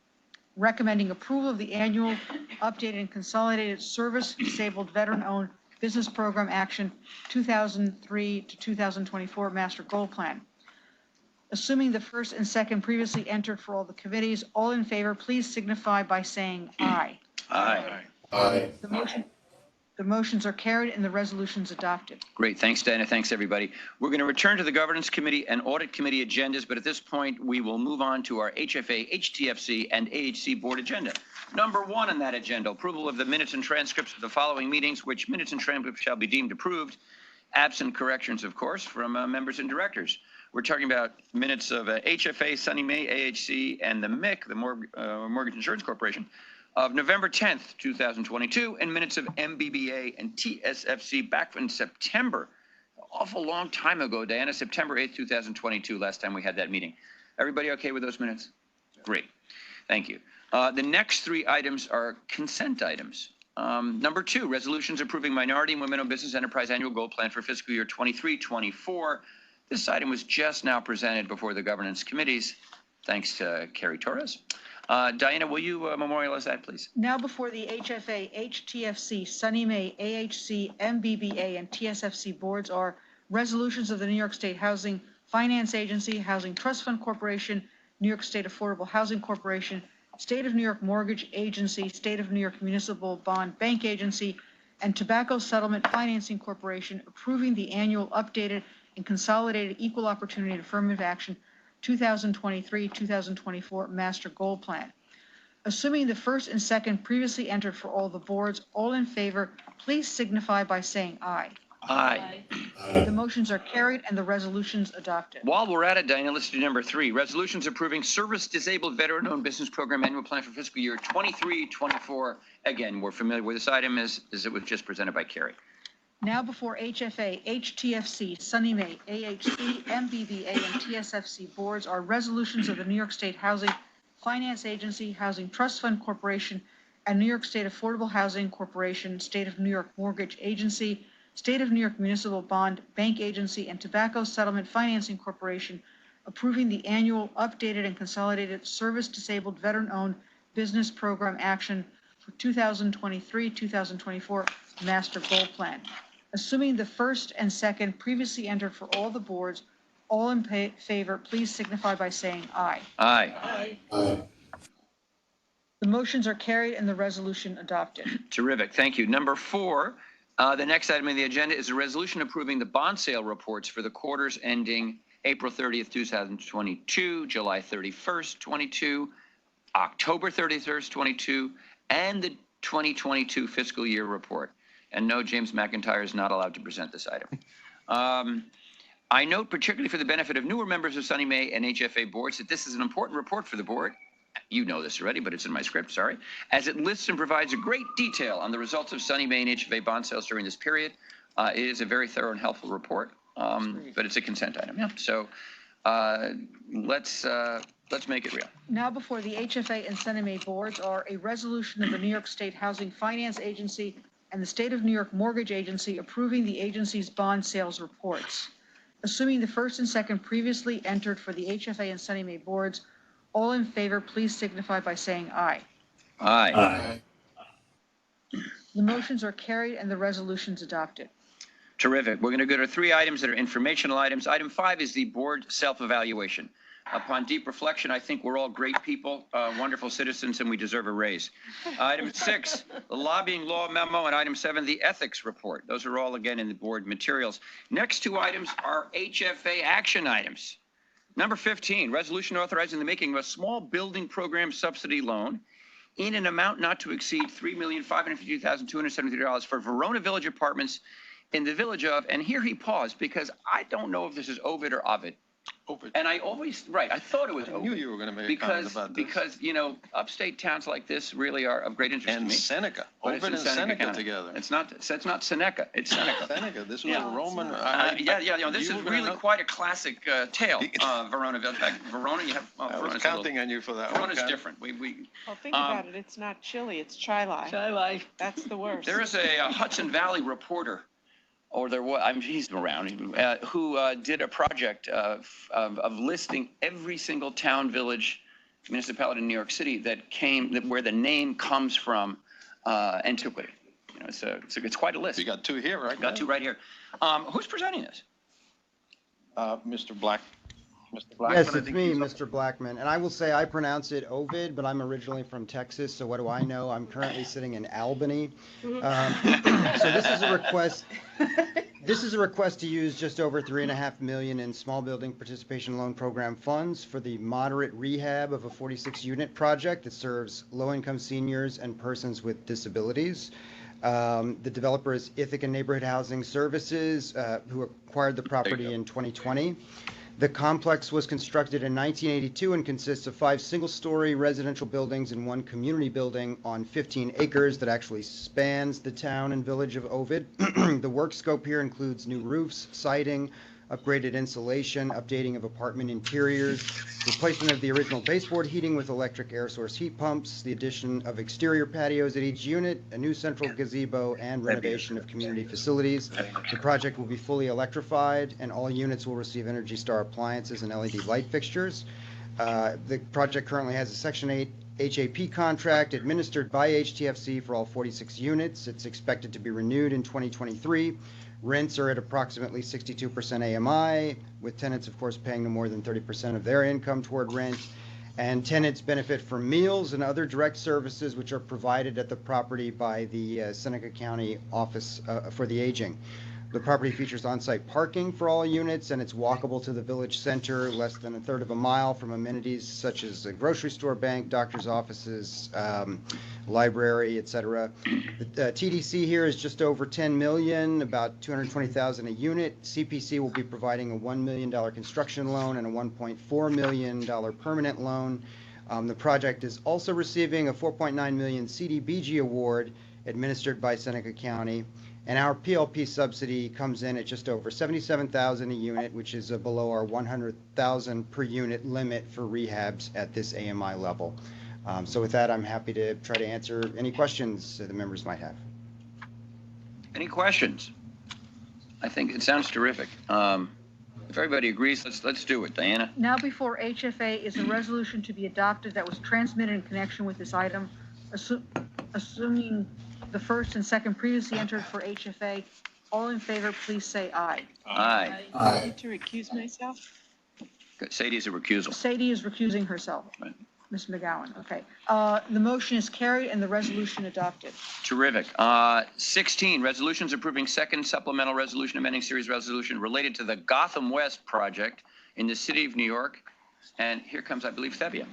recommending approval of the annual updated and consolidated service disabled veteran-owned business program action 2003 to 2024 Master Goal Plan. Assuming the first and second previously entered for all the committees, all in favor, please signify by saying aye. Aye. Aye. The motions are carried and the resolutions adopted. Great. Thanks, Diana. Thanks, everybody. We're going to return to the Governance Committee and Audit Committee agendas, but at this point, we will move on to our HFA, HTFC, and AHC board agenda. Number 1 on that agenda, approval of the minutes and transcripts of the following meetings, which minutes and transcripts shall be deemed approved, absent corrections, of course, from members and directors. We're talking about minutes of HFA, SONYMA, AHC, and the MIC, the Mortgage Insurance Corporation, of November 10th, 2022, and minutes of MBBA and TSFC back in September. Awful long time ago, Diana, September 8th, 2022, last time we had that meeting. Everybody okay with those minutes? Great. Thank you. The next 3 items are consent items. Number 2, resolutions approving minority and women-owned business enterprise annual goal plan for fiscal year 23-24. This item was just now presented before the governance committees, thanks to Carrie Torres. Diana, will you memorialize that, please? Now before the HFA, HTFC, SONYMA, AHC, MBBA, and TSFC boards are resolutions of the New York State Housing Finance Agency, Housing Trust Fund Corporation, New York State Affordable Housing Corporation, State of New York Mortgage Agency, State of New York Municipal Bond Bank Agency, and Tobacco Settlement Financing Corporation approving the annual updated and consolidated Equal Opportunity and Affirmative Action 2023-2024 Master Goal Plan. Assuming the first and second previously entered for all the boards, all in favor, please signify by saying aye. Aye. The motions are carried and the resolutions adopted. While we're at it, Diana, let's do number 3. Resolutions approving Service Disabled Veteran-Owned Business Program Annual Plan for fiscal year 23-24. Again, we're familiar with this item as it was just presented by Carrie. Now before HFA, HTFC, SONYMA, AHC, MBBA, and TSFC boards are resolutions of the New York State Housing Finance Agency, Housing Trust Fund Corporation, and New York State Affordable Housing Corporation, State of New York Mortgage Agency, State of New York Municipal Bond Bank Agency, and Tobacco Settlement Financing Corporation approving the annual updated and consolidated Service Disabled Veteran-Owned Business Program Action for 2023-2024 Master Goal Plan. Assuming the first and second previously entered for all the boards, all in favor, please signify by saying aye. Aye. Aye. The motions are carried and the resolution adopted. Terrific. Thank you. Number 4, the next item on the agenda is a resolution approving the bond sale reports for the quarters ending April 30th, 2022, July 31st, 22, October 31st, 22, and the 2022 fiscal year report. And no, James McIntyre is not allowed to present this item. I note, particularly for the benefit of newer members of SONYMA and HFA boards, that this is an important report for the board. You know this already, but it's in my script, sorry, as it lists and provides a great detail on the results of SONYMA and HFA bond sales during this period. It is a very thorough and helpful report, but it's a consent item. Yeah. So let's make it real. Now before the HFA and SONYMA boards are a resolution of the New York State Housing Finance Agency and the State of New York Mortgage Agency approving the agency's bond sales reports. Assuming the first and second previously entered for the HFA and SONYMA boards, all in favor, please signify by saying aye. Aye. Aye. The motions are carried and the resolutions adopted. Terrific. We're going to go to 3 items that are informational items. Item 5 is the board self-evaluation. Upon deep reflection, I think we're all great people, wonderful citizens, and we deserve a raise. Item 6, the lobbying law memo, and item 7, the ethics report. Those are all, again, in the board materials. Next 2 items are HFA action items. Number 15, resolution authorizing the making of a small building program subsidy loan in an amount not to exceed $3,550,273 for Verona Village Apartments in the village of, and here he paused because I don't know if this is Ovid or Ovid. Ovid. And I always, right, I thought it was I Ovid. knew you were going to make a comment about this. Because, you know, upstate towns like this really are of great interest to And me. Seneca. But it's Ovid in and Seneca County. together. It's not Seneca, it's Seneca. Seneca, this was Yeah. a Roman. This is really quite a classic tale, Verona. In fact, Verona, you have, I was Verona's counting on you for that one. Verona's Kat. different. Well, think about it. It's not chili, it's chai-lai. Chai-lai. That's the worst. There is a Hudson Valley reporter, or there was, he's around, who did a project of listing every single town, village, municipality in New York City where the name comes from antiquity. You know, it's quite a list. You got 2 here, right? Got 2 right here. Who's presenting this? Mr. Black. Mr. Blackman. Yes, it's me, Mr. Blackman. And I will say I pronounce it Ovid, but I'm originally from Texas, so what do I know? I'm currently sitting in Albany. So this is a request. This is a request to use just over $3.5 million in small building participation loan program funds for the moderate rehab of a 46-unit project that serves low-income seniors and persons with disabilities. The developer is Ithaca Neighborhood Housing Services, who acquired the property in 2020. The complex was constructed in 1982 and consists of 5 single-story residential buildings and 1 community building on 15 acres that actually spans the town and village of Ovid. The work scope here includes new roofs, siding, upgraded insulation, updating of apartment interiors, replacement of the original baseboard heating with electric air source heat pumps, the addition of exterior patios at each unit, a new central gazebo, and renovation of community facilities. The project will be fully electrified, and all units will receive Energy Star appliances and LED light fixtures. The project currently has a Section 8 HAP contract administered by HTFC for all 46 units. It's expected to be renewed in 2023. Rents are at approximately 62% AMI, with tenants, of course, paying no more than 30% of their income toward rent. And tenants benefit from meals and other direct services which are provided at the property by the Seneca County Office for the Aging. The property features on-site parking for all units, and it's walkable to the village center, less than a third of a mile from amenities such as a grocery store, bank, doctor's offices, library, etc. The TDC here is just over 10 million, about 220,000 a unit. CPC will be providing a $1 million construction loan and a $1.4 million permanent loan. The project is also receiving a 4.9 million CDBG award administered by Seneca County. And our PLP subsidy comes in at just over 77,000 a unit, which is below our 100,000 per unit limit for rehabs at this AMI level. So with that, I'm happy to try to answer any questions the members might have. Any questions? I think it sounds terrific. If everybody agrees, let's do it. Diana? Now before HFA is a resolution to be adopted that was transmitted in connection with this item, assuming the first and second previously entered for HFA. All in favor, please say aye. Aye. I need to recuse myself. Sadie's a recusal. Sadie is recusing herself. Right. Ms. McGowan, okay. The motion is carried and the resolution adopted. Terrific. 16, resolutions approving second supplemental resolution amending series resolution related to the Gotham West project in the city of New York. And here comes, I believe, Thebia.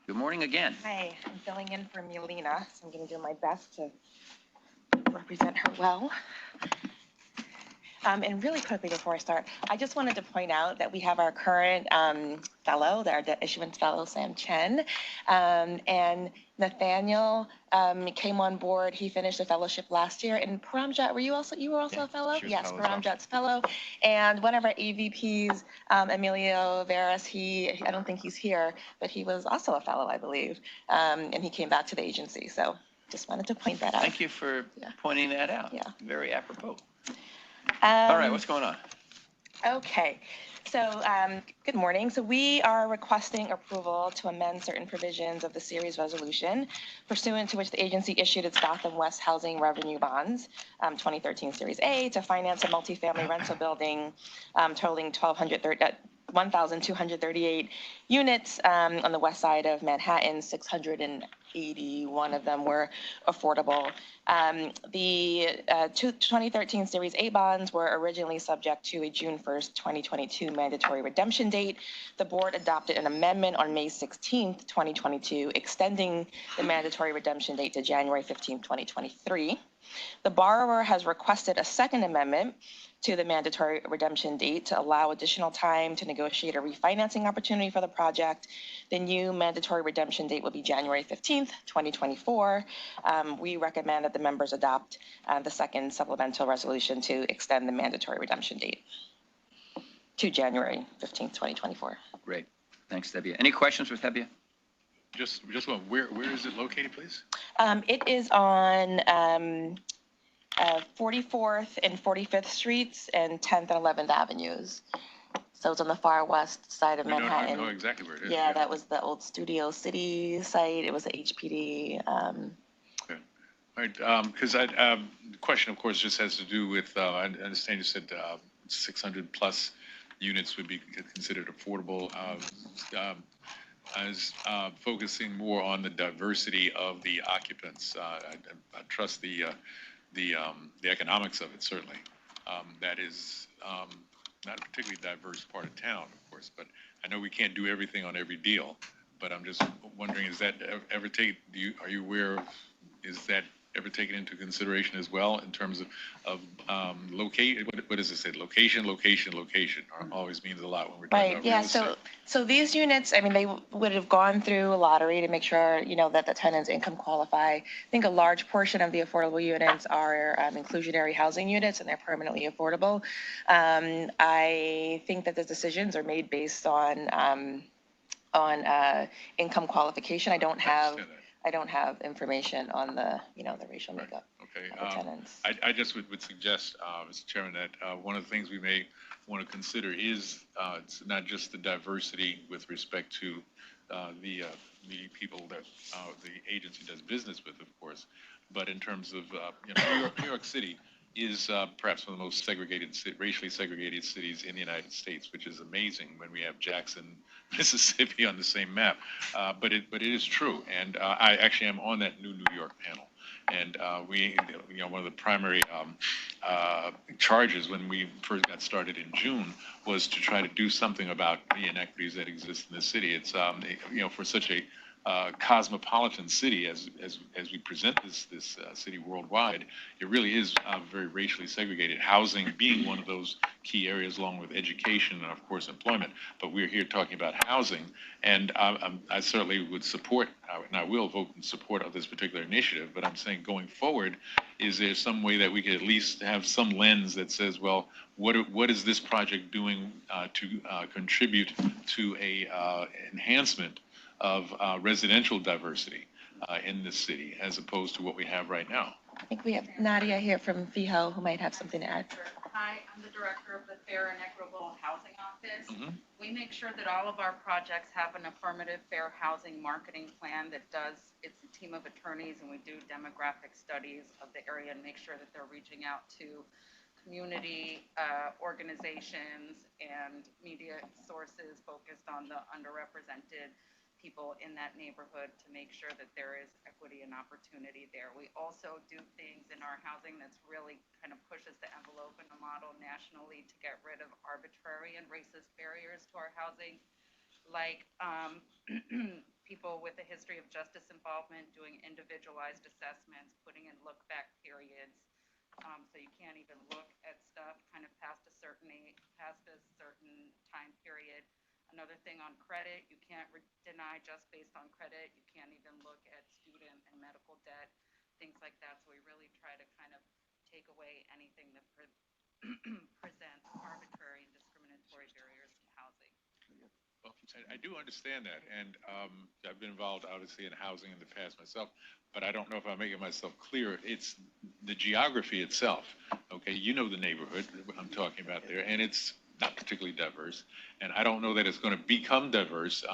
Good morning again. Hi, I'm filling in for Melina, so I'm going to do my best to represent her well. And really quickly before I start, I just wanted to point out that we have our current fellow, our debt issuance fellow, Sam Chen, and Nathaniel came on board. He finished a fellowship last year. And Paramjot, you were also a fellow? Yes, Paramjot's fellow. And one of our AVPs, Emilio Veras, I don't think he's here, but he was also a fellow, I believe. And he came back to the agency. So just wanted to point that out. Thank you for pointing that out. Yeah. Very apropos. All right, what's going on? Okay, so good morning. So we are requesting approval to amend certain provisions of the series resolution pursuant to which the agency issued its Gotham West Housing Revenue Bonds, 2013 Series A, to finance a multifamily rental building totaling 1,238 units on the west side of Manhattan. 681 of them were affordable. The 2013 Series A bonds were originally subject to a June 1st, 2022 mandatory redemption date. The board adopted an amendment on May 16th, 2022, extending the mandatory redemption date to January 15th, 2023. The borrower has requested a second amendment to the mandatory redemption date to allow additional time to negotiate a refinancing opportunity for the project. The new mandatory redemption date will be January 15th, 2024. We recommend that the members adopt the second supplemental resolution to extend the mandatory redemption date to January 15th, 2024. Great. Thanks, Thebia. Any questions for Thebia? Just one, where is it located, please? It is on 44th and 45th Streets and 10th and 11th Avenues. So it's on the far west side of Manhattan. I know exactly where it is. Yeah, that was the old Studio City site. It was a HPD. Okay. All right, because the question, of course, just has to do with, I understand you said 600 plus units would be considered affordable. As focusing more on the diversity of the occupants. I trust the economics of it, certainly. That is not a particularly diverse part of town, of course, but I know we can't do everything on every deal. But I'm just wondering, is that ever are you aware of, is that ever taken into consideration as well in terms of locate? What does it say? Location always means a lot when we're talking about real estate. So these units, I mean, they would have gone through a lottery to make sure, that the tenants income qualify. I think a large portion of the affordable units are inclusionary housing units, and they're permanently affordable. I think that the decisions are made based on income qualification. I don't have information on the racial makeup of the tenants. I just would suggest, Mr. Chairman, that one of the things we may want to consider is it's not just the diversity with respect to the people that the agency does business with, of course, but in terms of New York City is perhaps one of the most racially segregated cities in the United States, which is amazing when we have Jackson, Mississippi on the same map. But it is true, and I actually am on that New York panel. And one of the primary charges when we first got started in June was to try to do something about the inequities that exist in the city. It's for such a cosmopolitan city as we present this city worldwide, it really is very racially segregated. Housing being one of those key areas, along with education and of course employment. But we're here talking about housing, and I certainly would support, and I will vote in support of this particular initiative. But I'm saying going forward, is there some way that we could at least have some lens that says, well, what is this project doing to contribute to a enhancement of residential diversity in this city, as opposed to what we have right now? I think we have Nadia here from VHO who might have something to add. Hi, I'm the director of the Fair and Equitable Housing Office. Mm-hmm. We make sure that all of our projects have an affirmative fair housing marketing plan that it's a team of attorneys, and we do demographic studies of the area and make sure that they're reaching out to community organizations and media sources focused on the underrepresented people in that neighborhood to make sure that there is equity and opportunity there. We also do things in our housing that's really kind of pushes the envelope in a model nationally to get rid of arbitrary and racist barriers to our housing, like people with a history of justice involvement doing individualized assessments, putting in look-back periods, so you can't even look at stuff kind of past a certain time period. Another thing on credit, you can't deny just based on credit. You can't even look at student and medical debt, things like that. So we really try to kind of take away anything that presents arbitrary and discriminatory barriers to housing. Well, I do understand that, and I've been involved obviously in housing in the past myself, but I don't know if I'm making myself clear. It's the geography itself. Okay, you know the neighborhood I'm talking about there, and it's not particularly diverse, and I don't know that it's going to become diverse,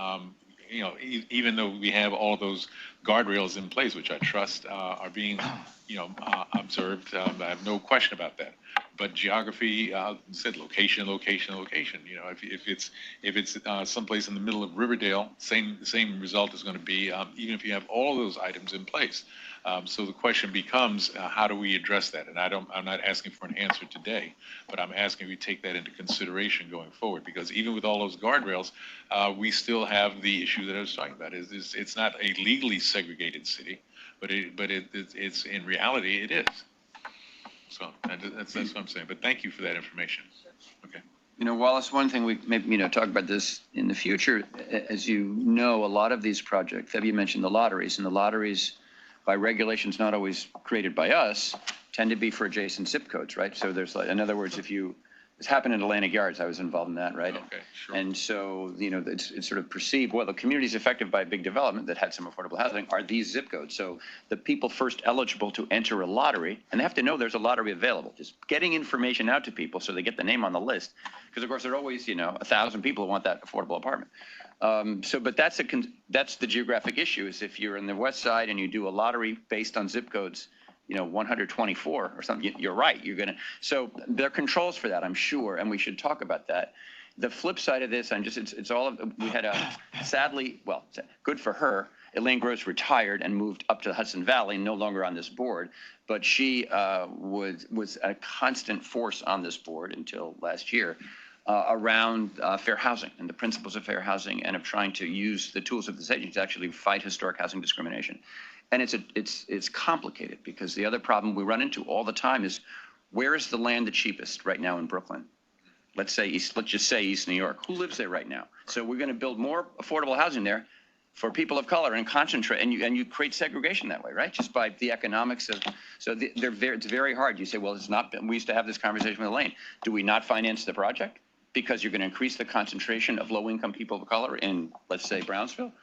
even though we have all those guardrails in place, which I trust are being, observed. I have no question about that. But geography said location. If it's someplace in the middle of Riverdale, the same result is going to be, even if you have all those items in place. So the question becomes, how do we address that? And I'm not asking for an answer today, but I'm asking we take that into consideration going forward, because even with all those guardrails, we still have the issue that I was talking about. It's not a legally segregated city, but it's in reality it is. So that's what I'm saying. But thank you for that information. Okay. Wallace, one thing we maybe talk about this in the future. As you know, a lot of these projects, Febby mentioned the lotteries, and the lotteries, by regulations not always created by us, tend to be for adjacent zip codes, right? So there's in other words, this happened in Atlantic Yards, I was involved in that, right? Okay, sure. And so, it's sort of perceived, well, the communities affected by big development that had some affordable housing are these zip codes. So the people first eligible to enter a lottery, and they have to know there's a lottery available, just getting information out to people so they get the name on the list. Because of course there are always, 1,000 people who want that affordable apartment. But that's the geographic issue, is if you're in the west side and you do a lottery based on zip codes, 124 or something, you're right. So there are controls for that, I'm sure, and we should talk about that. The flip side of this, we had sadly, well, good for her, Elaine Gross retired and moved up to the Hudson Valley, no longer on this board, but she was a constant force on this board until last year around fair housing and the principles of fair housing, and of trying to use the tools of this agency to actually fight historic housing discrimination. And it's complicated, because the other problem we run into all the time is, where is the land the cheapest right now in Brooklyn? Let's just say East New York. Who lives there right now? So we're going to build more affordable housing there for people of color and concentrate, and you create segregation that way, right? Just by the economics of, it's very hard. You say, well, it's not. We used to have this conversation with Elaine. Do we not finance the project because you're going to increase the concentration of low-income people of color in, let's say, Brownsville?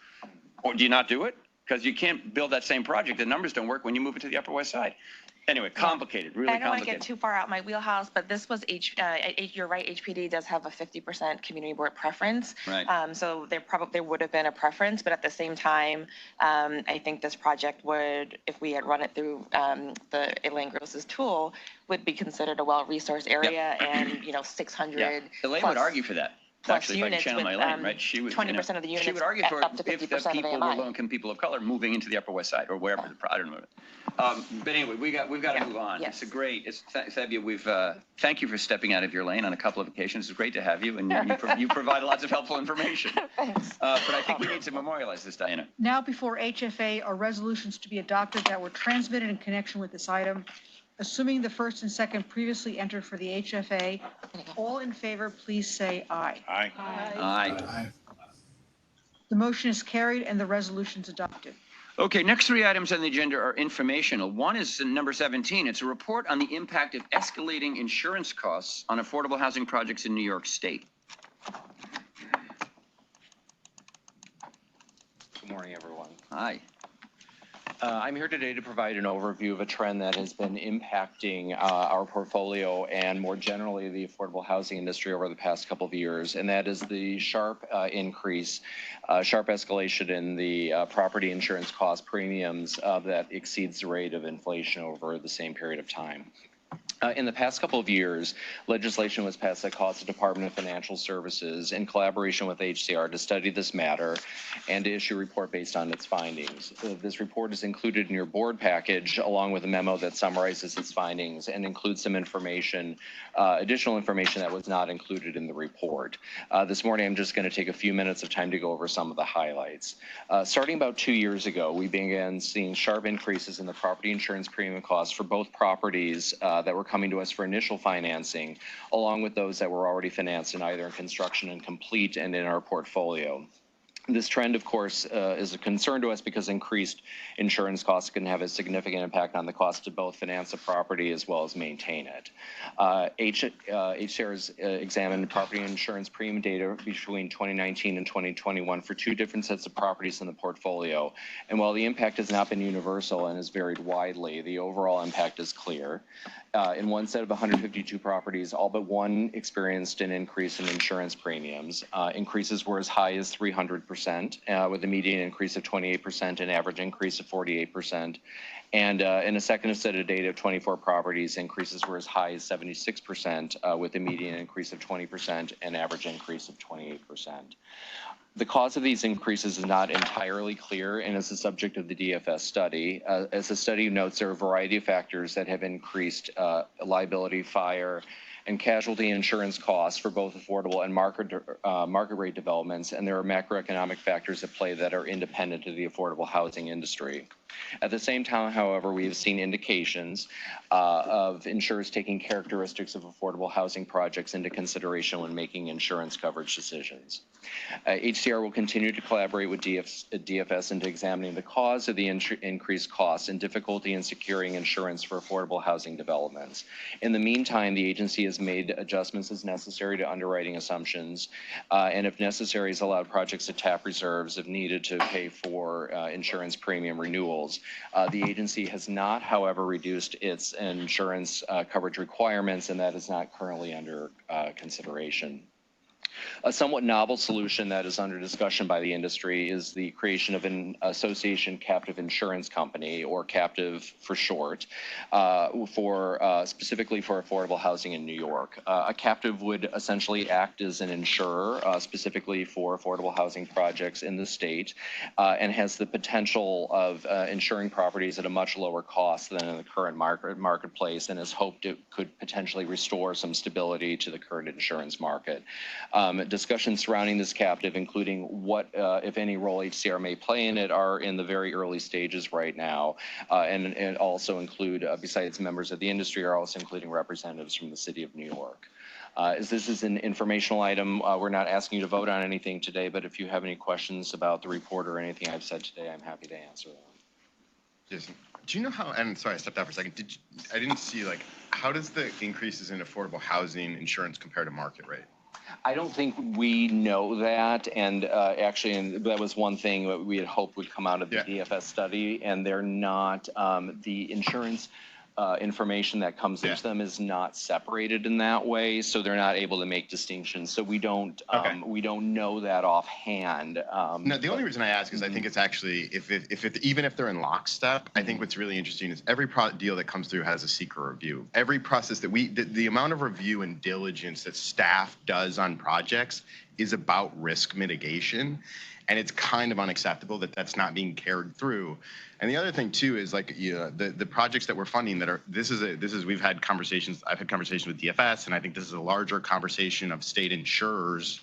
Or do you not do it? because you can't build that same project. The numbers don't work when you move it to the Upper West Side. Anyway, complicated, really I don't want to complicated. get too far out my wheelhouse, but this was you're right, HPD does have a 50% community board preference. Right. So there would have been a preference, but at the same time, I think this project would, if we had run it through the Elaine Gross's tool, would be considered a well-resourced area and, 600 Yeah, Elaine would argue for that. Actually, if I can channel my Elaine, right? She would, 20% of the units she would argue for up to if the 50% of people were AMI. low-income people of color moving into the Upper West Side or wherever. I don't know. But anyway, we've got to move on. Yes. It's a great. Sabia, thank you for stepping out of your lane on a couple of occasions. It's great to have you, and you provide lots of helpful information. Thanks. But I think we need to memorialize this, Diana. Now before HFA are resolutions to be adopted that were transmitted in connection with this item. Assuming the first and second previously entered for the HFA, all in favor, please say aye. Aye. Aye. The motion is carried and the resolution is adopted. Okay, next three items on the agenda are informational. One is number 17. It's a report on the impact of escalating insurance costs on affordable housing projects in New York State. Good morning, everyone. Hi. I'm here today to provide an overview of a trend that has been impacting our portfolio and more generally the affordable housing industry over the past couple of years, and that is the sharp escalation in the property insurance cost premiums that exceeds the rate of inflation over the same period of time. In the past couple of years, legislation was passed that caused the Department of Financial Services, in collaboration with HCR, to study this matter and to issue a report based on its findings. This report is included in your board package, along with a memo that summarizes its findings and includes some information, additional information that was not included in the report. This morning, I'm just going to take a few minutes of time to go over some of the highlights. Starting about 2 years ago, we began seeing sharp increases in the property insurance premium costs for both properties that were coming to us for initial financing, along with those that were already financed in either in construction and complete and in our portfolio. This trend, of course, is a concern to us because increased insurance costs can have a significant impact on the cost to both finance a property as well as maintain it. HCR has examined property insurance premium data between 2019 and 2021 for two different sets of properties in the portfolio. And while the impact has not been universal and has varied widely, the overall impact is clear. In one set of 152 properties, all but one experienced an increase in insurance premiums. Increases were as high as 300%, with a median increase of 28% and average increase of 48%. And in a second set of data of 24 properties, increases were as high as 76%, with a median increase of 20% and average increase of 28%. The cause of these increases is not entirely clear and is the subject of the DFS study. As the study notes, there are a variety of factors that have increased liability, fire, and casualty insurance costs for both affordable and market rate developments, and there are macroeconomic factors at play that are independent of the affordable housing industry. At the same time, however, we have seen indications of insurers taking characteristics of affordable housing projects into consideration when making insurance coverage decisions. HCR will continue to collaborate with DFS into examining the cause of the increased costs and difficulty in securing insurance for affordable housing developments. In the meantime, the agency has made adjustments as necessary to underwriting assumptions, and if necessary, has allowed projects to tap reserves if needed to pay for insurance premium renewals. The agency has not, however, reduced its insurance coverage requirements, and that is not currently under consideration. A somewhat novel solution that is under discussion by the industry is the creation of an association captive insurance company, or captive for short, specifically for affordable housing in New York. A captive would essentially act as an insurer specifically for affordable housing projects in the state, and has the potential of insuring properties at a much lower cost than in the current marketplace, and is hoped it could potentially restore some stability to the current insurance market. Discussions surrounding this captive, including what, if any, role HCR may play in it, are in the very early stages right now, and also include, besides members of the industry, are also including representatives from the city of New York. As this is an informational item, we're not asking you to vote on anything today, but if you have any questions about the report or anything I've said today, I'm happy to answer them. Jason, do you know how, and sorry, I stepped out for a second, I didn't see, like, how does the increases in affordable housing insurance compare to market rate? I don't think we know that, and actually, and that was one thing that we had hoped would come out of the DFS study, and they're not, the insurance information that comes into them is not separated in that way, so they're not able to make distinctions. So we don't know that offhand. No, the only reason I ask is I think it's actually even if they're in lockstep, I think what's really interesting is every deal that comes through has a secret review. Every process that the amount of review and diligence that staff does on projects is about risk mitigation. And it's kind of unacceptable that that's not being carried through. And the other thing too is like the projects that we're funding that are we've had conversations. I've had conversations with DFS, and I think this is a larger conversation of state insurers.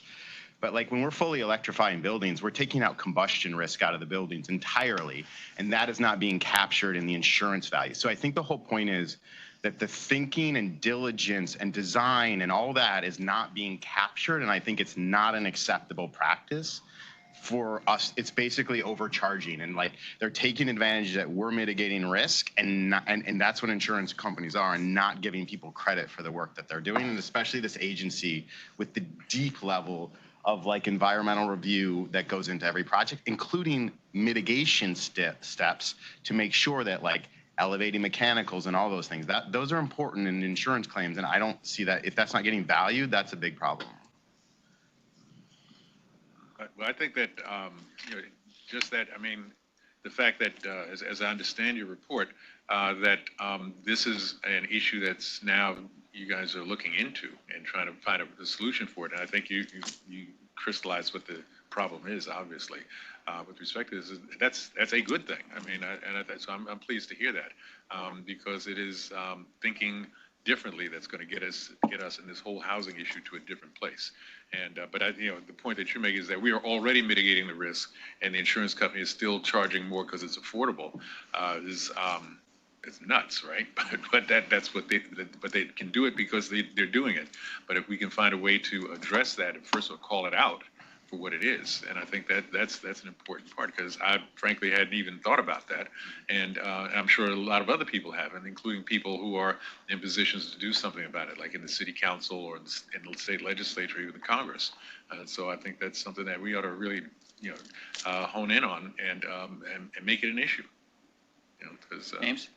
But like when we're fully electrifying buildings, we're taking out combustion risk out of the buildings entirely, and that is not being captured in the insurance value. So I think the whole point is that the thinking and diligence and design and all that is not being captured, and I think it's not an acceptable practice. For us, it's basically overcharging, and like they're taking advantage that we're mitigating risk, and that's what insurance companies are, and not giving people credit for the work that they're doing, and especially this agency with the deep level of like environmental review that goes into every project, including mitigation steps to make sure that like elevating mechanicals and all those things, those are important in insurance claims, and I don't see that if that's not getting valued, that's a big problem. Well, I think that, just that, I mean, the fact that, as I understand your report, that this is an issue that's now you guys are looking into and trying to find a solution for it. And I think you crystallized what the problem is, obviously, with respect to this. That's a good thing. I mean, so I'm pleased to hear that, because it is thinking differently that's going to get us in this whole housing issue to a different place. And but the point that you're making is that we are already mitigating the risk, and the insurance company is still charging more because it's affordable. It's nuts, right? But that's what they can do it because they're doing it. But if we can find a way to address that and first of all call it out for what it is, and I think that's an important part, because I frankly hadn't even thought about that, and I'm sure a lot of other people haven't, including people who are in positions to do something about it, like in the city council or in the state legislature, even the Congress. So I think that's something that we ought to really hone in on and make it an issue. James?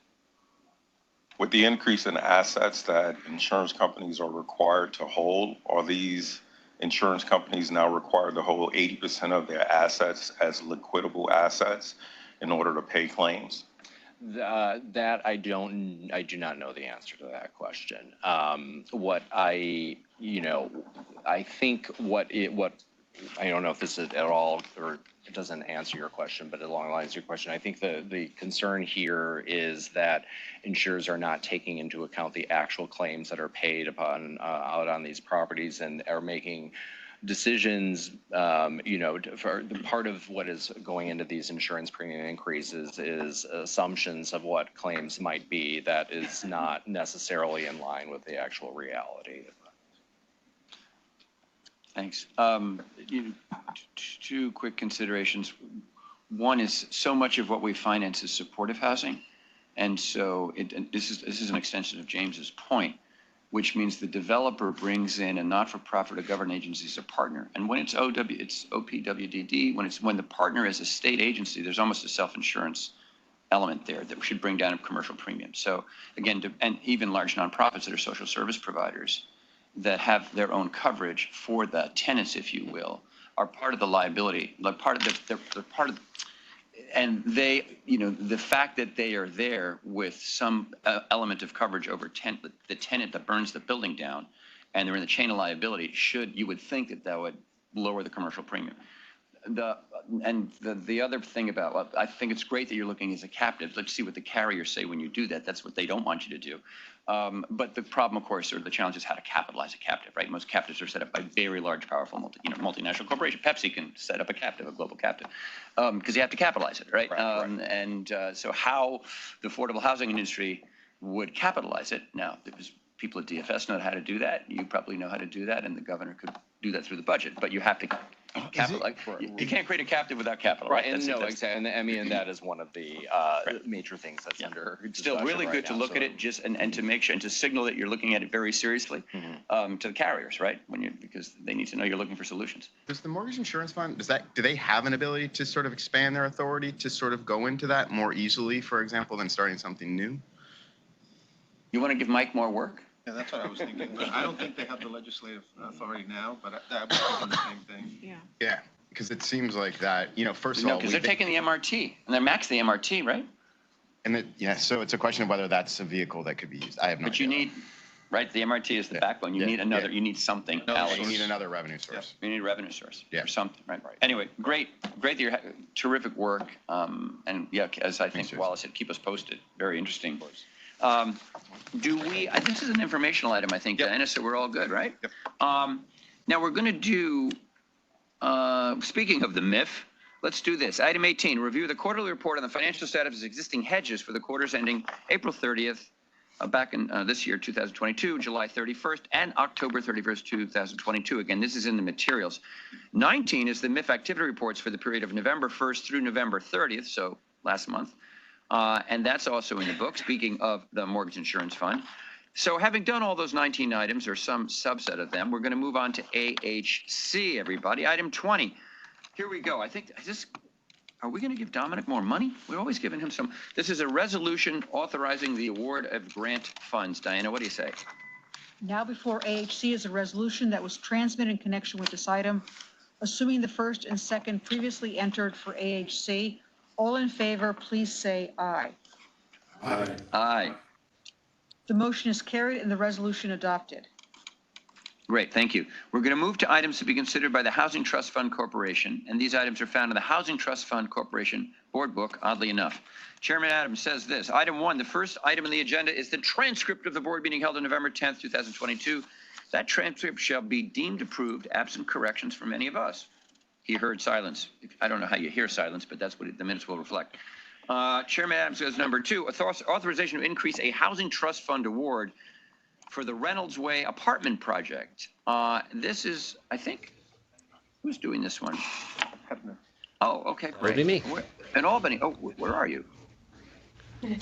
With the increase in assets that insurance companies are required to hold, are these insurance companies now required to hold 80% of their assets as liquidable assets in order to pay claims? That I do not know the answer to that question. What I think I don't know if this is at all, or it doesn't answer your question, but along the lines of your question, I think the concern here is that insurers are not taking into account the actual claims that are paid upon out on these properties, and are making decisions, for the part of what is going into these insurance premium increases is assumptions of what claims might be that is not necessarily in line with the actual reality. Thanks. Two quick considerations. One is so much of what we finance is supportive housing. And so this is an extension of James's point, which means the developer brings in a not-for-profit or government agency as a partner. And when it's it's OPWDD, when the partner is a state agency, there's almost a self-insurance element there that should bring down a commercial premium. So again, and even large nonprofits that are social service providers that have their own coverage for the tenants, if you will, are part of the liability, like they're part of, and they, the fact that they are there with some element of coverage over the tenant that burns the building down, and they're in the chain of liability, you would think that would lower the commercial premium. The other thing about, I think it's great that you're looking as a captive. Let's see what the carriers say when you do that. That's what they don't want you to do. But the problem, of course, or the challenge is how to capitalize a captive, right? Most captives are set up by very large, powerful, multinational corporations. Pepsi can set up a captive, a global captive, because you have to capitalize it, right? So how the affordable housing industry would capitalize it now, because people at DFS know how to do that. You probably know how to do that, and the governor could do that through the budget. But you have to capital, like, you can't create a captive without capital, right? Right, and That's- no, exactly, and that is one of the major things that's under Still discussion really right good to now, look so- at it just, and to make sure, and to signal that you're looking at it very seriously to the carriers, right? Because they need to know you're looking for solutions. Does the mortgage insurance fund, do they have an ability to sort of expand their authority to sort of go into that more easily, for example, than starting something new? You want to give Mike more work? Yeah, that's what I was thinking. I don't think they have the legislative authority now, but I was thinking the same thing. Yeah. Yeah, because it seems like that, first of No, all. because they're taking the MRT, and they're maxing the MRT, right? And so it's a question of whether that's a vehicle that could be used. I have no idea. But you need, right, the MRT is the backbone. You need another, you need something, Alex. You need another revenue source. You need a revenue source. Yeah. Or something, right? Anyway, great that you're, terrific work. And yeah, as I think Wallace said, keep us posted. Very interesting. This is an informational item, I think, Diana, so we're all good, right? Yep. Now we're going to do, speaking of the MIF, let's do this. Item 18, review the quarterly report on the financial status of existing hedges for the quarters ending April 30th, back in this year, 2022, July 31st, and October 31st, 2022. Again, this is in the materials. 19 is the MIF activity reports for the period of November 1st through November 30th, so last month. And that's also in the book, speaking of the Mortgage Insurance Fund. So having done all those 19 items, or some subset of them, we're going to move on to AHC, everybody. Item 20. Here we go. I think are we going to give Dominic more money? We're always giving him some. This is a resolution authorizing the award of grant funds. Diana, what do you say? Now before AHC is a resolution that was transmitted in connection with this item, assuming the first and second previously entered for AHC. All in favor, please say aye. Aye. Aye. The motion is carried and the resolution adopted. Great, thank you. We're going to move to items to be considered by the Housing Trust Fund Corporation, and these items are found in the Housing Trust Fund Corporation Board Book, oddly enough. Chairman Adams says this. Item 1, the first item on the agenda is the transcript of the board meeting held on November 10th, 2022. That transcript shall be deemed approved, absent corrections from any of us. He heard silence. I don't know how you hear silence, but that's what the minutes will reflect. Chairman Adams says number 2, authorization to increase a Housing Trust Fund award for the Reynolds Way apartment project. This is, I think, who's doing this one? Oh, okay, great. That'd be me. In Albany. Oh, where are you? I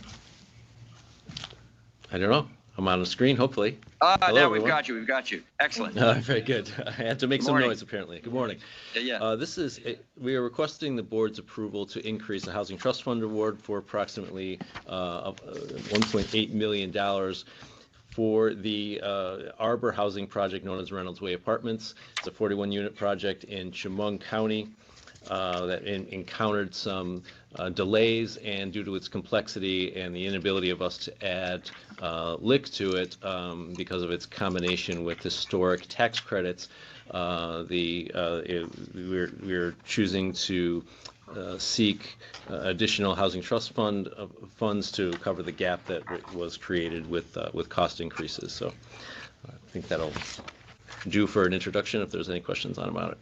don't know. I'm on the screen, hopefully. Now Hello, we've everyone. got you. We've got you. Excellent. Very good. I had to make some morning. noise, apparently. Good morning. Yeah. We are requesting the board's approval to increase the Housing Trust Fund award for approximately $1.8 million for the Arbor housing project known as Reynolds Way Apartments. It's a 41-unit project in Chemung County that encountered some delays, and due to its complexity and the inability of us to add LIC to it because of its combination with historic tax credits, we're choosing to seek additional Housing Trust Fund funds to cover the gap that was created with cost increases. So I think that'll do for an introduction if there's any questions about it.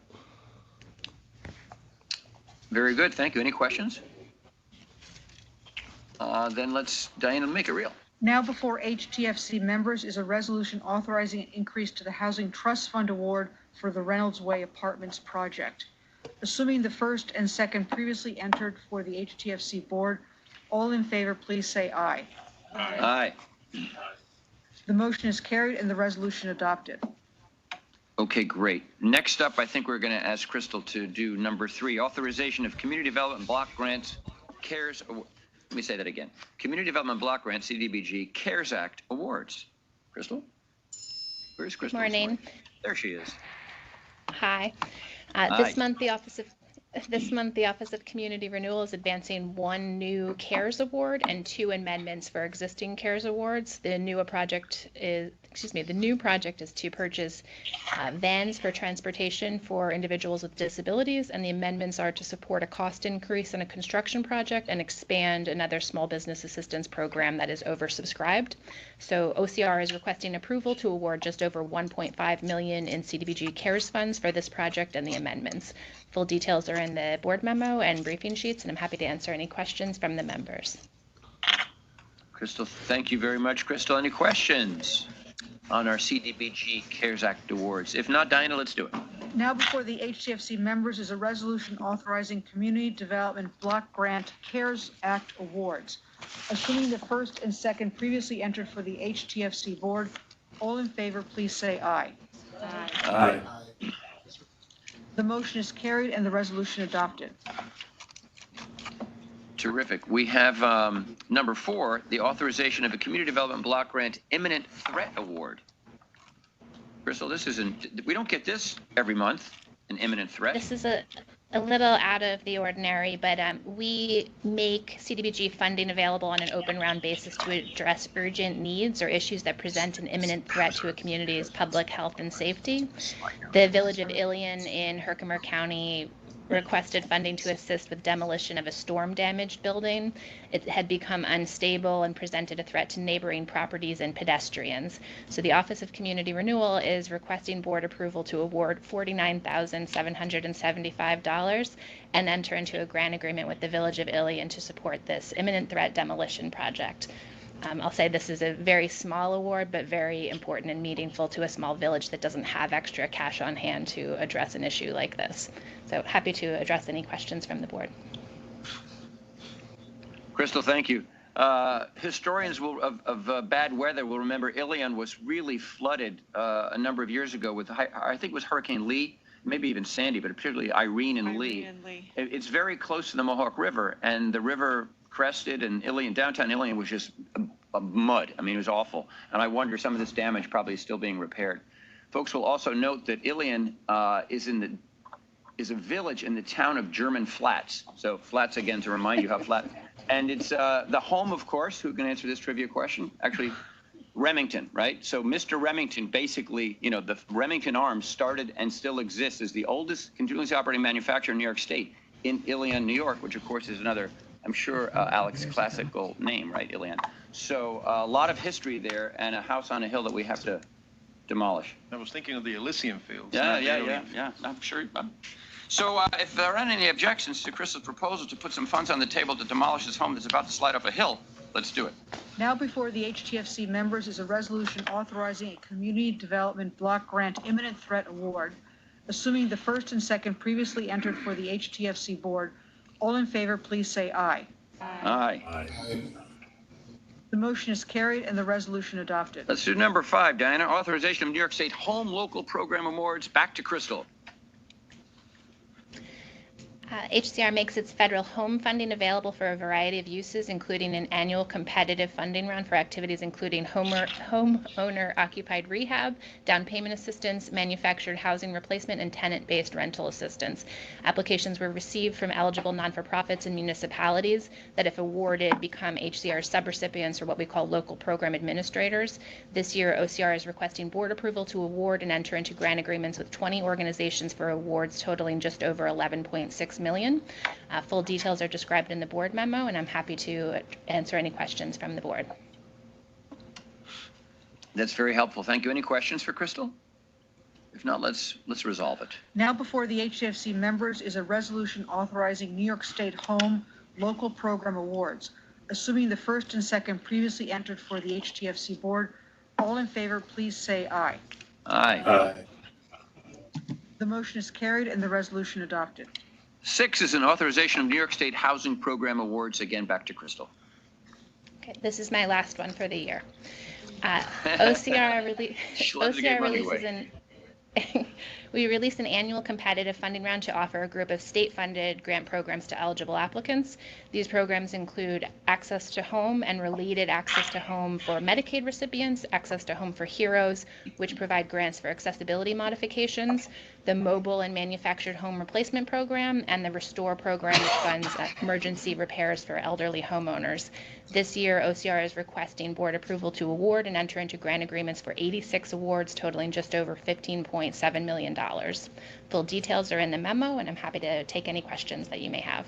Very good. Thank you. Any questions? Then let's, Diana, make it real. Now before HTFC members is a resolution authorizing an increase to the Housing Trust Fund award for the Reynolds Way Apartments project. Assuming the first and second previously entered for the HTFC board, all in favor, please say aye. Aye. The motion is carried and the resolution adopted. Okay, great. Next up, I think we're going to ask Crystal to do number 3, authorization of community development block grants, CARES. Let me say that again. Community Development Block Grant, CDBG, CARES Act awards. Crystal? Where's Crystal? Morning. There she is. Hi. This month, the Office of Community Renewal is advancing 1 new CARES award and 2 amendments for existing CARES awards. The new project is to purchase vans for transportation for individuals with disabilities, and the amendments are to support a cost increase in a construction project and expand another small business assistance program that is oversubscribed. So OCR is requesting approval to award just over $1.5 million in CDBG CARES funds for this project and the amendments. Full details are in the board memo and briefing sheets, and I'm happy to answer any questions from the members. Crystal, thank you very much. Crystal, any questions on our CDBG CARES Act awards? If not, Diana, let's do it. Now before the HTFC members is a resolution authorizing Community Development Block Grant CARES Act awards. Assuming the first and second previously entered for the HTFC board, all in favor, please say aye. Aye. The motion is carried and the resolution adopted. Terrific. We have number 4, the authorization of a Community Development Block Grant Imminent Threat Award. Crystal, this isn't, we don't get this every month, an imminent threat. This is a little out of the ordinary, but we make CDBG funding available on an open round basis to address urgent needs or issues that present an imminent threat to a community's public health and safety. The Village of Ilion in Herkimer County requested funding to assist with demolition of a storm-damaged building. It had become unstable and presented a threat to neighboring properties and pedestrians. So the Office of Community Renewal is requesting board approval to award $49,775 and enter into a grant agreement with the Village of Ilion to support this imminent threat demolition project. I'll say this is a very small award, but very important and meaningful to a small village that doesn't have extra cash on hand to address an issue like this. So happy to address any questions from the board. Crystal, thank you. Historians of bad weather will remember Ilion was really flooded a number of years ago with, I think it was Hurricane Lee, maybe even Sandy, but particularly Irene and Lee. It's very close to the Mohawk River, and the river crested, and Ilion, downtown Ilion was just a mud. I mean, it was awful. And I wonder some of this damage probably is still being repaired. Folks will also note that Ilion is a village in the town of German Flats. So Flats, again, to remind you how flat. And it's the home, of course, who can answer this trivia question? Actually, Remington, right? So Mr. Remington, basically, you know, the Remington Arms started and still exists as the oldest continuously operating manufacturer in New York State in Ilion, New York, which, of course, is another, I'm sure, Alex, classical name, right, Ilion? So a lot of history there and a house on a hill that we have to demolish. I was thinking of the Elysium Fields. Yeah. I'm sure. So if there aren't any objections to Chris's proposal to put some funds on the table to demolish this home that's about to slide off a hill, let's do it. Now before the HTFC members is a resolution authorizing a Community Development Block Grant Imminent Threat Award. Assuming the first and second previously entered for the HTFC board, all in favor, please say aye. Aye. The motion is carried and the resolution adopted. Let's do number 5, Diana. Authorization of New York State Home Local Program Awards. Back to Crystal. HCR makes its federal home funding available for a variety of uses, including an annual competitive funding round for activities including homeowner-occupied rehab, down payment assistance, manufactured housing replacement, and tenant-based rental assistance. Applications were received from eligible non-for-profits and municipalities that, if awarded, become HCR's subrecipients, or what we call local program administrators. This year, OCR is requesting board approval to award and enter into grant agreements with 20 organizations for awards totaling just over $11.6 million. Full details are described in the board memo, and I'm happy to answer any questions from the board. That's very helpful. Thank you. Any questions for Crystal? If not, let's resolve it. Now before the HTFC members is a resolution authorizing New York State Home Local Program Awards. Assuming the first and second previously entered for the HTFC board, all in favor, please say aye. Aye. The motion is carried and the resolution adopted. 6 is an authorization of New York State Housing Program Awards. Again, back to Crystal. Okay, this is my last one for the year. OCR releases we release an annual competitive funding round to offer a group of state-funded grant programs to eligible applicants. These programs include Access to Home and related Access to Home for Medicaid recipients, Access to Home for Heroes, which provide grants for accessibility modifications, the Mobile and Manufactured Home Replacement Program, and the Restore Program, which funds emergency repairs for elderly homeowners. This year, OCR is requesting board approval to award and enter into grant agreements for 86 awards totaling just over $15.7 million. Full details are in the memo, and I'm happy to take any questions that you may have.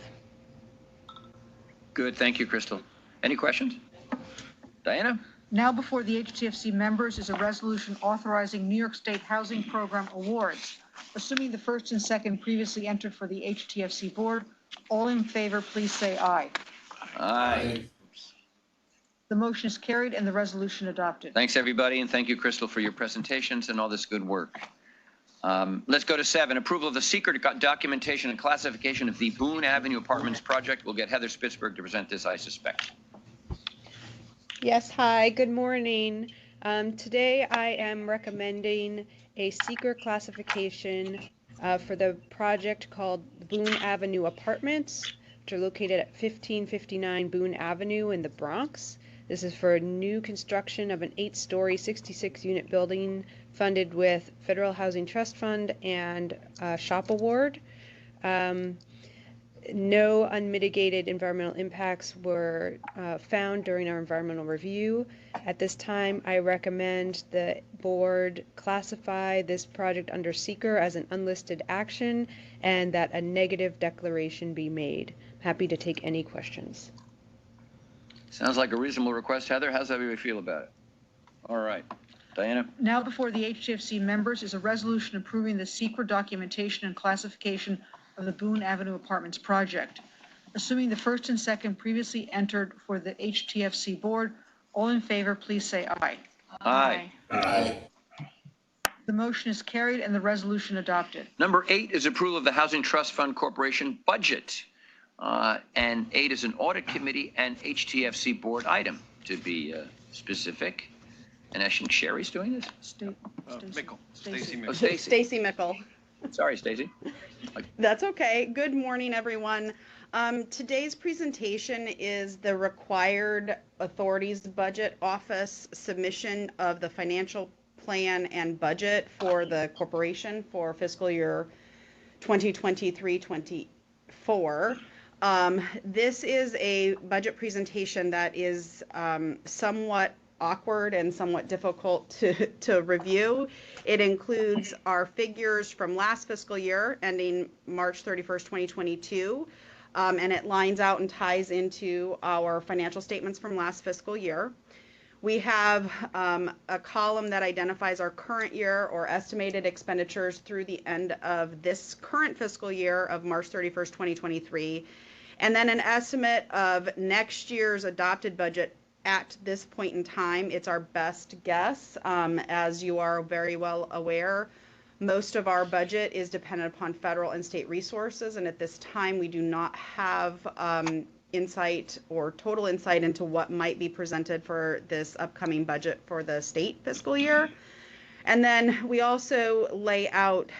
Good. Thank you, Crystal. Any questions? Diana? Now before the HTFC members is a resolution authorizing New York State Housing Program Awards. Assuming the first and second previously entered for the HTFC board, all in favor, please say aye. Aye. The motion is carried and the resolution adopted. Thanks, everybody, and thank you, Crystal, for your presentations and all this good work. Let's go to 7, approval of the secret documentation and classification of the Boone Avenue Apartments project. We'll get Heather Spitzberg to present this, I suspect. Yes, hi, good morning. Today I am recommending a secret classification for the project called Boone Avenue Apartments, which are located at 1559 Boone Avenue in the Bronx. This is for new construction of an 8-story, 66-unit building funded with Federal Housing Trust Fund and SHOP Award. No unmitigated environmental impacts were found during our environmental review. At this time, I recommend the board classify this project under seeker as an unlisted action and that a negative declaration be made. I'm happy to take any questions. Sounds like a reasonable request. Heather, how's everybody feel about it? All right. Diana? Now before the HTFC members is a resolution approving the secret documentation and classification of the Boone Avenue Apartments project. Assuming the first and second previously entered for the HTFC board, all in favor, please say aye. Aye. Aye. The motion is carried and the resolution adopted. Number 8 is approval of the Housing Trust Fund Corporation budget. And 8 is an audit committee and HTFC board item, to be specific. And I think Sherry's doing this? Mickle. Stacy Oh, Mickle. Stacy. Stacy Mickle. Sorry, Stacy. That's okay. Good morning, everyone. Today's presentation is the required authorities budget office submission of the financial plan and budget for the corporation for fiscal year 2023-24. This is a budget presentation that is somewhat awkward and somewhat difficult to review. It includes our figures from last fiscal year ending March 31st, 2022, and it lines out and ties into our financial statements from last fiscal year. We have a column that identifies our current year or estimated expenditures through the end of this current fiscal year of March 31st, 2023, and then an estimate of next year's adopted budget. At this point in time, it's our best guess. As you are very well aware, most of our budget is dependent upon federal and state resources, and at this time we do not have insight or total insight into what might be presented for this upcoming budget for the state fiscal year. And then we also lay out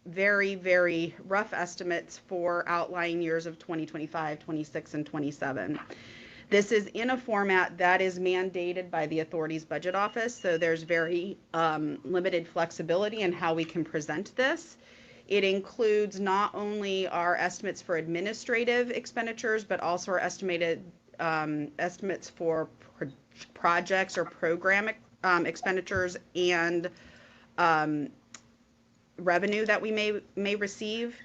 very, very rough estimates for outlying years of 2025, 26, and 27. This is in a format that is mandated by the authorities budget office, so there's very limited flexibility in how we can present this. It includes not only our estimates for administrative expenditures, but also our estimated estimates for projects or program expenditures and revenue that we may receive.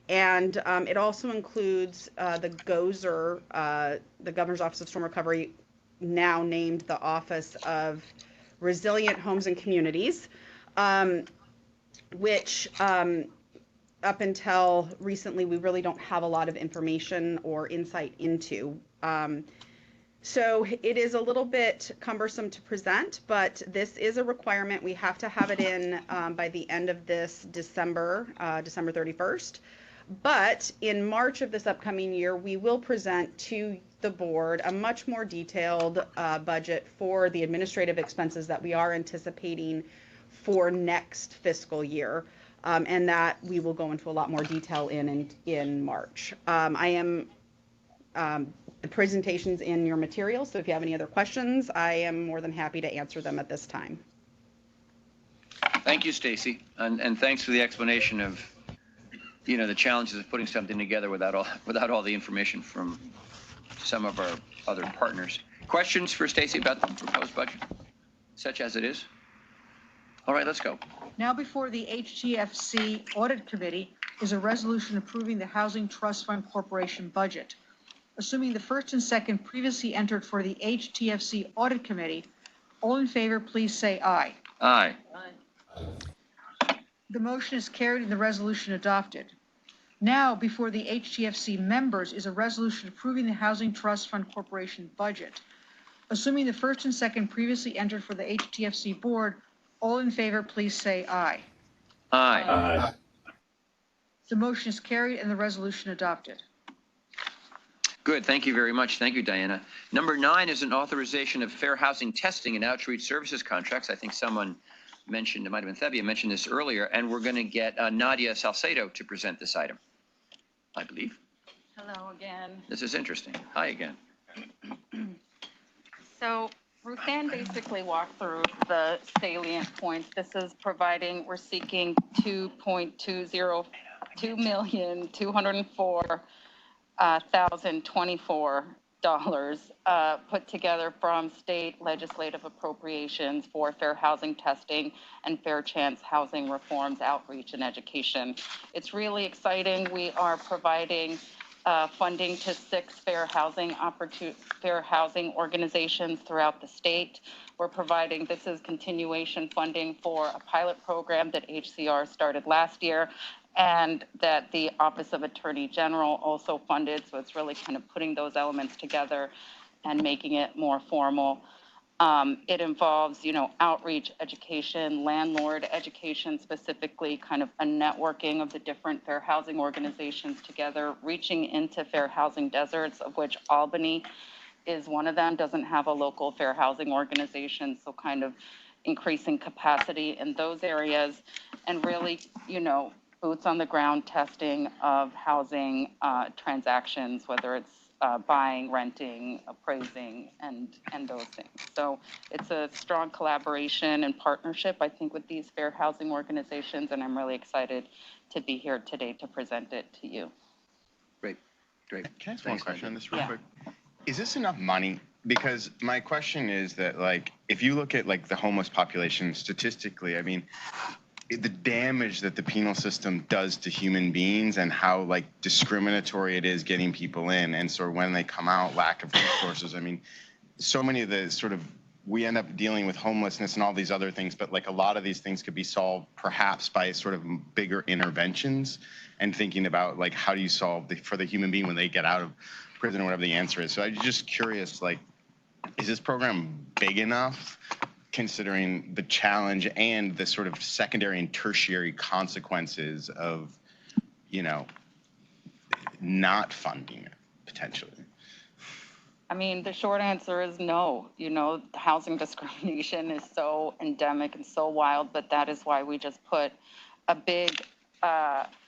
And it also includes the GOSR, the Governor's Office of Storm Recovery, now named the Office of Resilient Homes and Communities, which up until recently, we really don't have a lot of information or insight into. So it is a little bit cumbersome to present, but this is a requirement. We have to have it in by the end of this December 31st. But in March of this upcoming year, we will present to the board a much more detailed budget for the administrative expenses that we are anticipating for next fiscal year, and that we will go into a lot more detail in March. The presentation's in your materials, so if you have any other questions, I am more than happy to answer them at this time. Thank you, Stacy, and thanks for the explanation of the challenges of putting something together without all the information from some of our other partners. Questions for Stacy about the proposed budget, such as it is? All right, let's go. Now before the HTFC Audit Committee is a resolution approving the Housing Trust Fund Corporation budget. Assuming the first and second previously entered for the HTFC Audit Committee, all in favor, please say aye. Aye. The motion is carried and the resolution adopted. Now, before the HTFC members is a resolution approving the Housing Trust Fund Corporation budget. Assuming the first and second previously entered for the HTFC board, all in favor, please say aye. Aye. Aye. The motion is carried and the resolution adopted. Good, thank you very much. Thank you, Diana. Number 9 is an authorization of fair housing testing and outreach services contracts. I think someone mentioned, it might have been Thebia, mentioned this earlier, and we're going to get Nadia Salcedo to present this item, I believe. Hello again. This is interesting. Hi again. So Ruth Ann basically walked through the salient points. This is providing, we're seeking $2.204,024 put together from state legislative appropriations for fair housing testing and fair chance housing reforms, outreach, and education. It's really exciting. We are providing funding to 6 fair housing organizations throughout the state. We're providing, this is continuation funding for a pilot program that HCR started last year and that the Office of Attorney General also funded. So it's really kind of putting those elements together and making it more formal. It involves, outreach, education, landlord education, specifically kind of a networking of the different fair housing organizations together, reaching into fair housing deserts, of which Albany is one of them, doesn't have a local fair housing organization, so kind of increasing capacity in those areas, and really, boots on the ground testing of housing transactions, whether it's buying, renting, appraising, and those things. So it's a strong collaboration and partnership, I think, with these fair housing organizations, and I'm really excited to be here today to present it to you. Great. Can I ask one question on this real Yeah. quick? Is this enough money? Because my question is that, if you look at, the homeless population statistically, I mean, the damage that the penal system does to human beings and how discriminatory it is getting people in, and sort of when they come out, lack of resources. I mean, so many of the we end up dealing with homelessness and all these other things, but a lot of these things could be solved perhaps by sort of bigger interventions and thinking about how do you solve for the human being when they get out of prison or whatever the answer is. So I'm just curious, is this program big enough, considering the challenge and the sort of secondary and tertiary consequences of, not funding it, potentially? I mean, the short answer is no. Housing discrimination is so endemic and so wild, but that is why we just put a big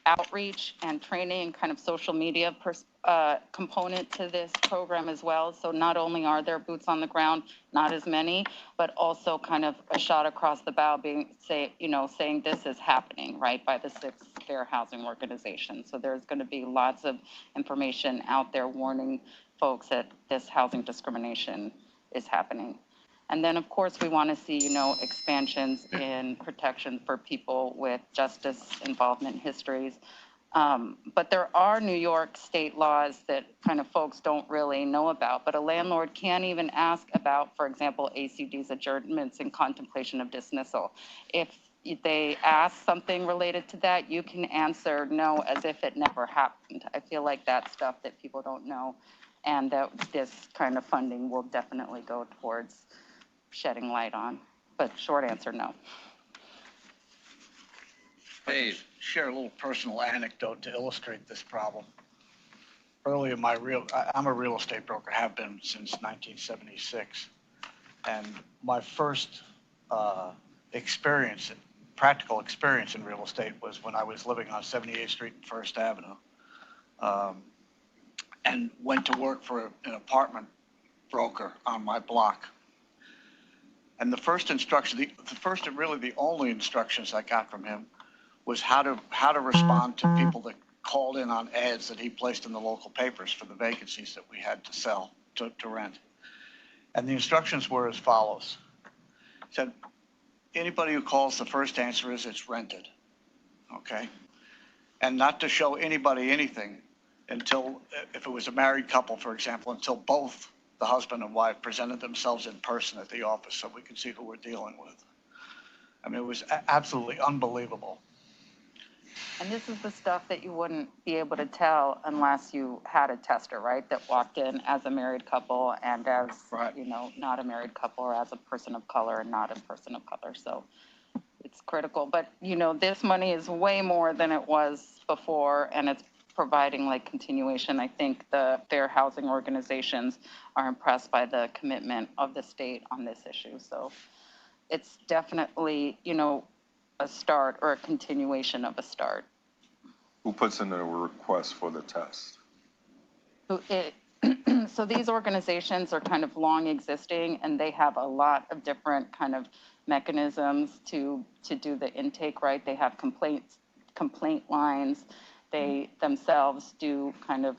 outreach and training and kind of social media component to this program as well. So not only are there boots on the ground, not as many, but also kind of a shot across the bow saying this is happening, right, by the 6 fair housing organizations. So there's going to be lots of information out there warning folks that this housing discrimination is happening. And then, of course, we want to see, expansions in protection for people with justice involvement histories. But there are New York state laws that kind of folks don't really know about. But a landlord can't even ask about, for example, ACD's adjournments in contemplation of dismissal. If they ask something related to that, you can answer no as if it never happened. I feel like that's stuff that people don't know, and that this kind of funding will definitely go towards shedding light on. But short answer, no. Dave. Share a little personal anecdote to illustrate this problem. Early in I'm a real estate broker, have been since 1976. And my first practical experience in real estate was when I was living on 78th Street and First Avenue, and went to work for an apartment broker on my block. And the first instruction, and really the only instructions I got from him, was how to respond to people that called in on ads that he placed in the local papers for the vacancies that we had to sell, to rent. And the instructions were as follows. He said, anybody who calls, the first answer is it's rented, okay? And not to show anybody anything until, if it was a married couple, for example, until both the husband and wife presented themselves in person at the office so we could see who we're dealing with. I mean, it was absolutely unbelievable. And this is the stuff that you wouldn't be able to tell unless you had a tester, right, that walked in as a married couple and as, not a married couple, or as a person of color and not a person of color. So it's critical. But, you know, this money is way more than it was before, and it's providing like continuation. I think the fair housing organizations are impressed by the commitment of the state on this issue. So it's definitely, you know, a start or a continuation of a start. Who puts in a request for the test? So these organizations are kind of long existing, and they have a lot of different kind of mechanisms to do the intake, right? They have complaint lines. They themselves do kind of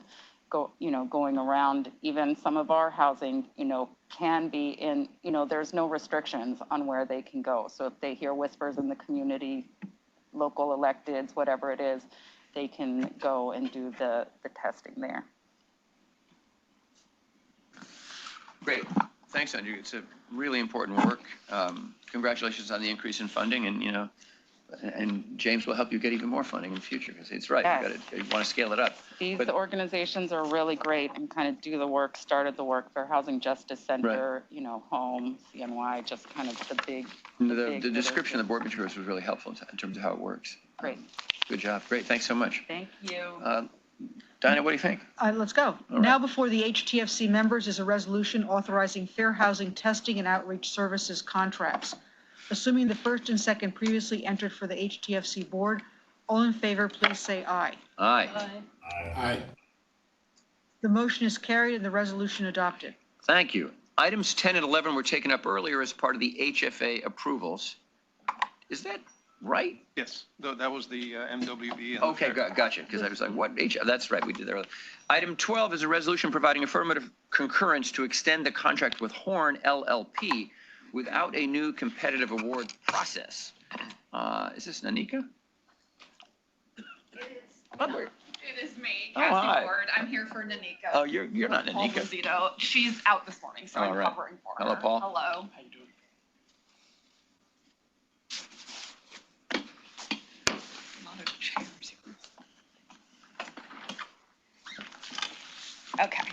going around. Even some of our housing, you know, can be in, you know, there's no restrictions on where they can go. So if they hear whispers in the community, local electeds, whatever it is, they can go and do the testing there. Great. Thanks, Andrew. It's a really important work. Congratulations on the increase in funding, and, you know, and James will help you get even more funding in the future, because it's right. Yes. You want to scale it up. These organizations are really great and kind of do the work, started the work. Fair Housing Justice Center, you know, Home, CNY, just kind of the big. The description of the board materials was really helpful in terms of how it works. Great. Good job. Great. Thanks so much. Thank you. Dinah, what do you think? Let's go. Now before the HTFC members is a resolution authorizing fair housing testing and outreach services contracts. Assuming the first and second previously entered for the HTFC board, all in favor, please say aye. Aye. Aye. The motion is carried and the resolution adopted. Thank you. Items 10 and 11 were taken up earlier as part of the HFA approvals. Is that right? Yes, that was the MWB. And Okay, gotcha, because I was like, what? That's right, we did that earlier. Item 12 is a resolution providing affirmative concurrence to extend the contract with Horn LLP without a new competitive award process. Is this Nanika? It is me, Oh, Cassie hi. Ward. I'm here for Nanika. Oh, you're not Paul Nanika. Zito. She's out this morning, so All I'm right. covering for her. Hello, Paul. Hello. How you doing? A lot of chairs here. Okay.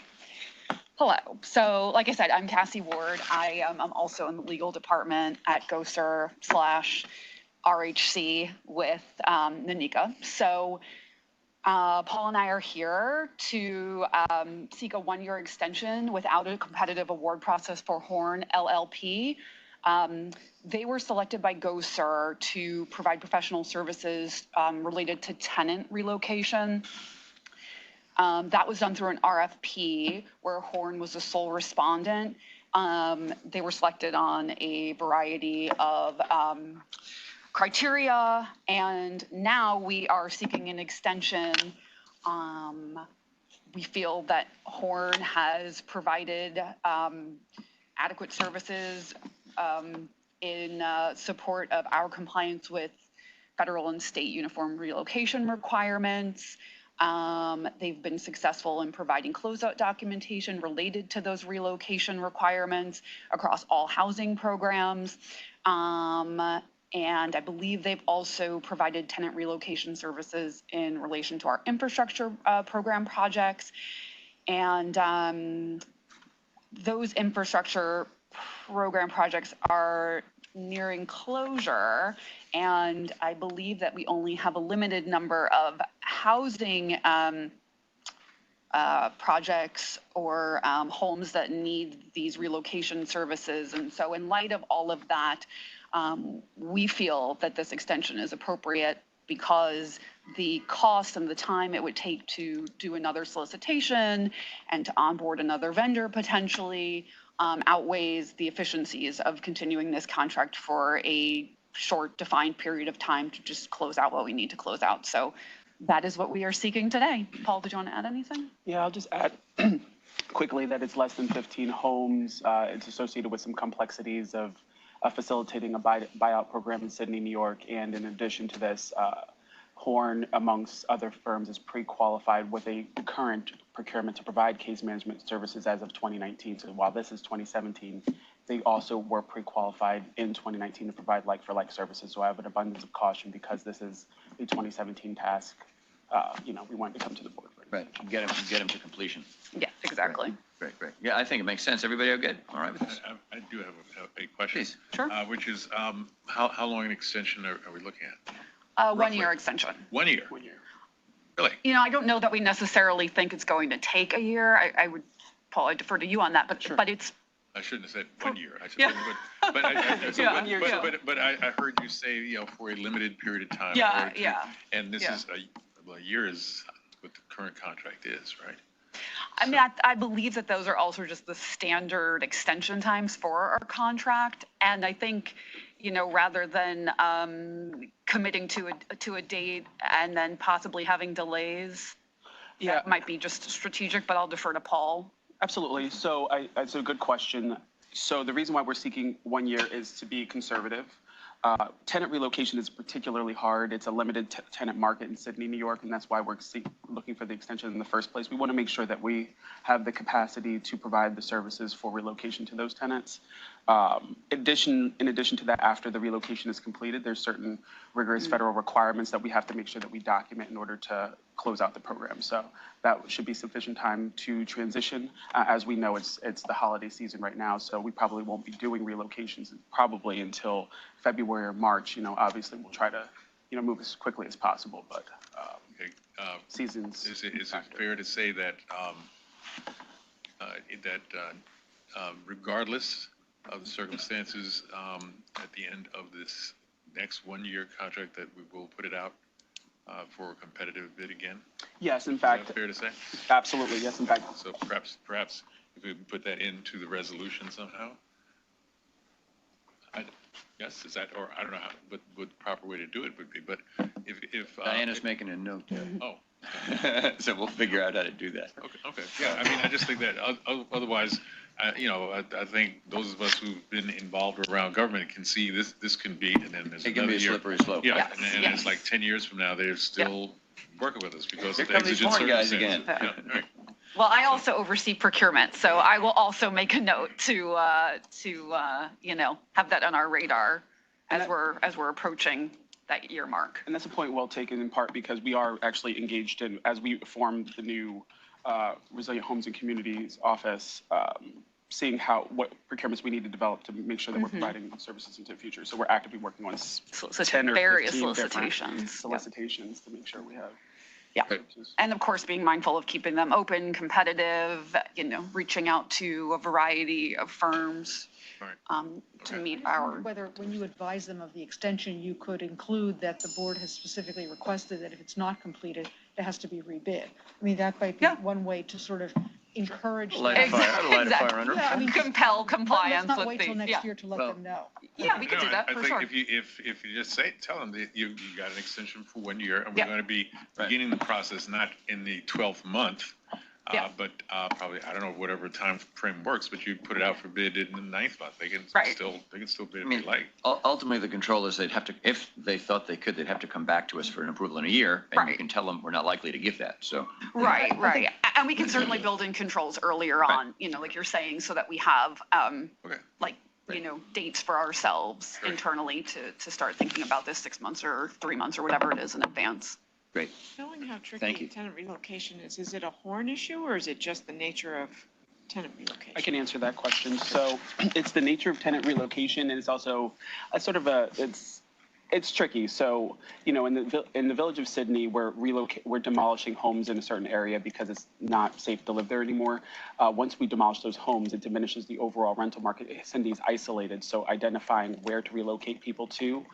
Hello. So, like I said, I'm Cassie Ward. I'm also in the legal department at GOSER/RHC with Nanika. So, Paul and I are here to seek a one-year extension without a competitive award process for Horn LLP. They were selected by GOSER to provide professional services related to tenant relocation. That was done through an RFP where Horn was the sole respondent. They were selected on a variety of criteria, and now we are seeking an extension. We feel that Horn has provided adequate services in support of our compliance with federal and state uniform relocation requirements. They've been successful in providing closeout documentation related to those relocation requirements across all housing programs. And I believe they've also provided tenant relocation services in relation to our infrastructure program projects. And those infrastructure program projects are nearing closure, and I believe that we only have a limited number of housing projects or homes that need these relocation services. And so in light of all of that, we feel that this extension is appropriate because the cost and the time it would take to do another solicitation and to onboard another vendor potentially outweighs the efficiencies of continuing this contract for a short defined period of time to just close out what we need to close out. So that is what we are seeking today. Paul, did you want to add anything? Yeah, I'll just add quickly that it's less than 15 homes. It's associated with some complexities of facilitating a buyout program in Sydney, New York. And in addition to this, Horn, amongst other firms, is pre-qualified with a current procurement to provide case management services as of 2019. So while this is 2017, they also were pre-qualified in 2019 to provide like-for-like services. So I have an abundance of caution because this is a 2017 task. We wanted to come to the board for it. Right, get them to completion. Yes. Exactly. Great. Yeah, I think it makes sense. Everybody are good? All right with this? I do have a question. Please. Sure. Which is, how long an extension are we looking at? 1 year extension. 1 year? 1 year. Really? You know, I don't know that we necessarily think it's going to take a year. I would, Paul, I defer to you on that, but it's. I shouldn't have said 1 year. I should, Yeah. but Yeah, 1 year, yeah. but I heard you say, for a limited period of time. Yeah, or yeah. And this Yeah. is a year is what the current contract is, right? I mean, I believe that those are also just the standard extension times for our contract. And I think, rather than committing to a date and then possibly having delays, that might be just strategic, but I'll defer to Paul. Absolutely. So it's a good question. So the reason why we're seeking 1 year is to be conservative. Tenant relocation is particularly hard. It's a limited tenant market in Sydney, New York, and that's why we're looking for the extension in the first place. We want to make sure that we have the capacity to provide the services for relocation to those tenants. In addition to that, after the relocation is completed, there's certain rigorous federal requirements that we have to make sure that we document in order to close out the program. So that should be sufficient time to transition. As we know, it's the holiday season right now, so we probably won't be doing relocations probably until February or March. Obviously we'll try to, move as quickly as possible, but seasons. Is it fair to say that regardless of the circumstances, at the end of this next 1 year contract, that we will put it out for a competitive bid again? Yes, in fact. Is that fair to say? Absolutely, yes, in fact. So perhaps if we put that into the resolution somehow? Yes, is that, or I don't know what the proper way to do it would be, but if Diana's making a note there. Oh. So we'll figure out how to do that. Okay. Yeah, I mean, I just think that otherwise, I think those of us who've been involved around government can see this can be, and then there's It can another be a year. slippery slope. Yeah, Yes. and it's like 10 years from now, they're still working with us because Here of come these exigent foreign guys again. circumstances. Yeah, right. Well, I also oversee procurement, so I will also make a note to have that on our radar as we're approaching that year mark. And that's a point well taken in part because we are actually engaged in, as we formed the new Resilient Homes and Communities office, seeing what procurements we need to develop to make sure that we're providing services into the future. So we're actively working on 10 or various 15 solicitations to make sure we have. Yeah, and of course, being mindful of keeping them open, competitive, reaching out to a variety of firms to meet our. Whether, when you advise them of the extension, you could include that the board has specifically requested that if it's not completed, it has to be rebid. I mean, that might be one way to sort of encourage. Light a fire under. Yeah, I mean, compel compliance. Let's not wait till next year to let them know. Yeah, we could do that I for think sure. if you just tell them that you got an extension for 1 year, and we're going to be beginning the process not in the 12th month, but probably, I don't know, whatever time frame works, but you put it out for bid in the 9th month. They can still bid if they like. Ultimately, the controllers, they'd have to, if they thought they could, they'd have to come back to us for an approval in a year, and you can tell them we're not likely to give that. So Right. And we can certainly build in controls earlier on, like you're saying, so that we have dates for ourselves internally to start thinking about this 6 months or 3 months or whatever it is in advance. Great. Knowing how Thank tricky you. tenant relocation is it a Horn issue or is it just the nature of tenant relocation? I can answer that question. So it's the nature of tenant relocation, and it's also a sort of it's tricky. So, in the village of Sydney, we're demolishing homes in a certain area because it's not safe to live there anymore. Once we demolish those homes, it diminishes the overall rental market. Sydney is isolated, so identifying where to relocate people to,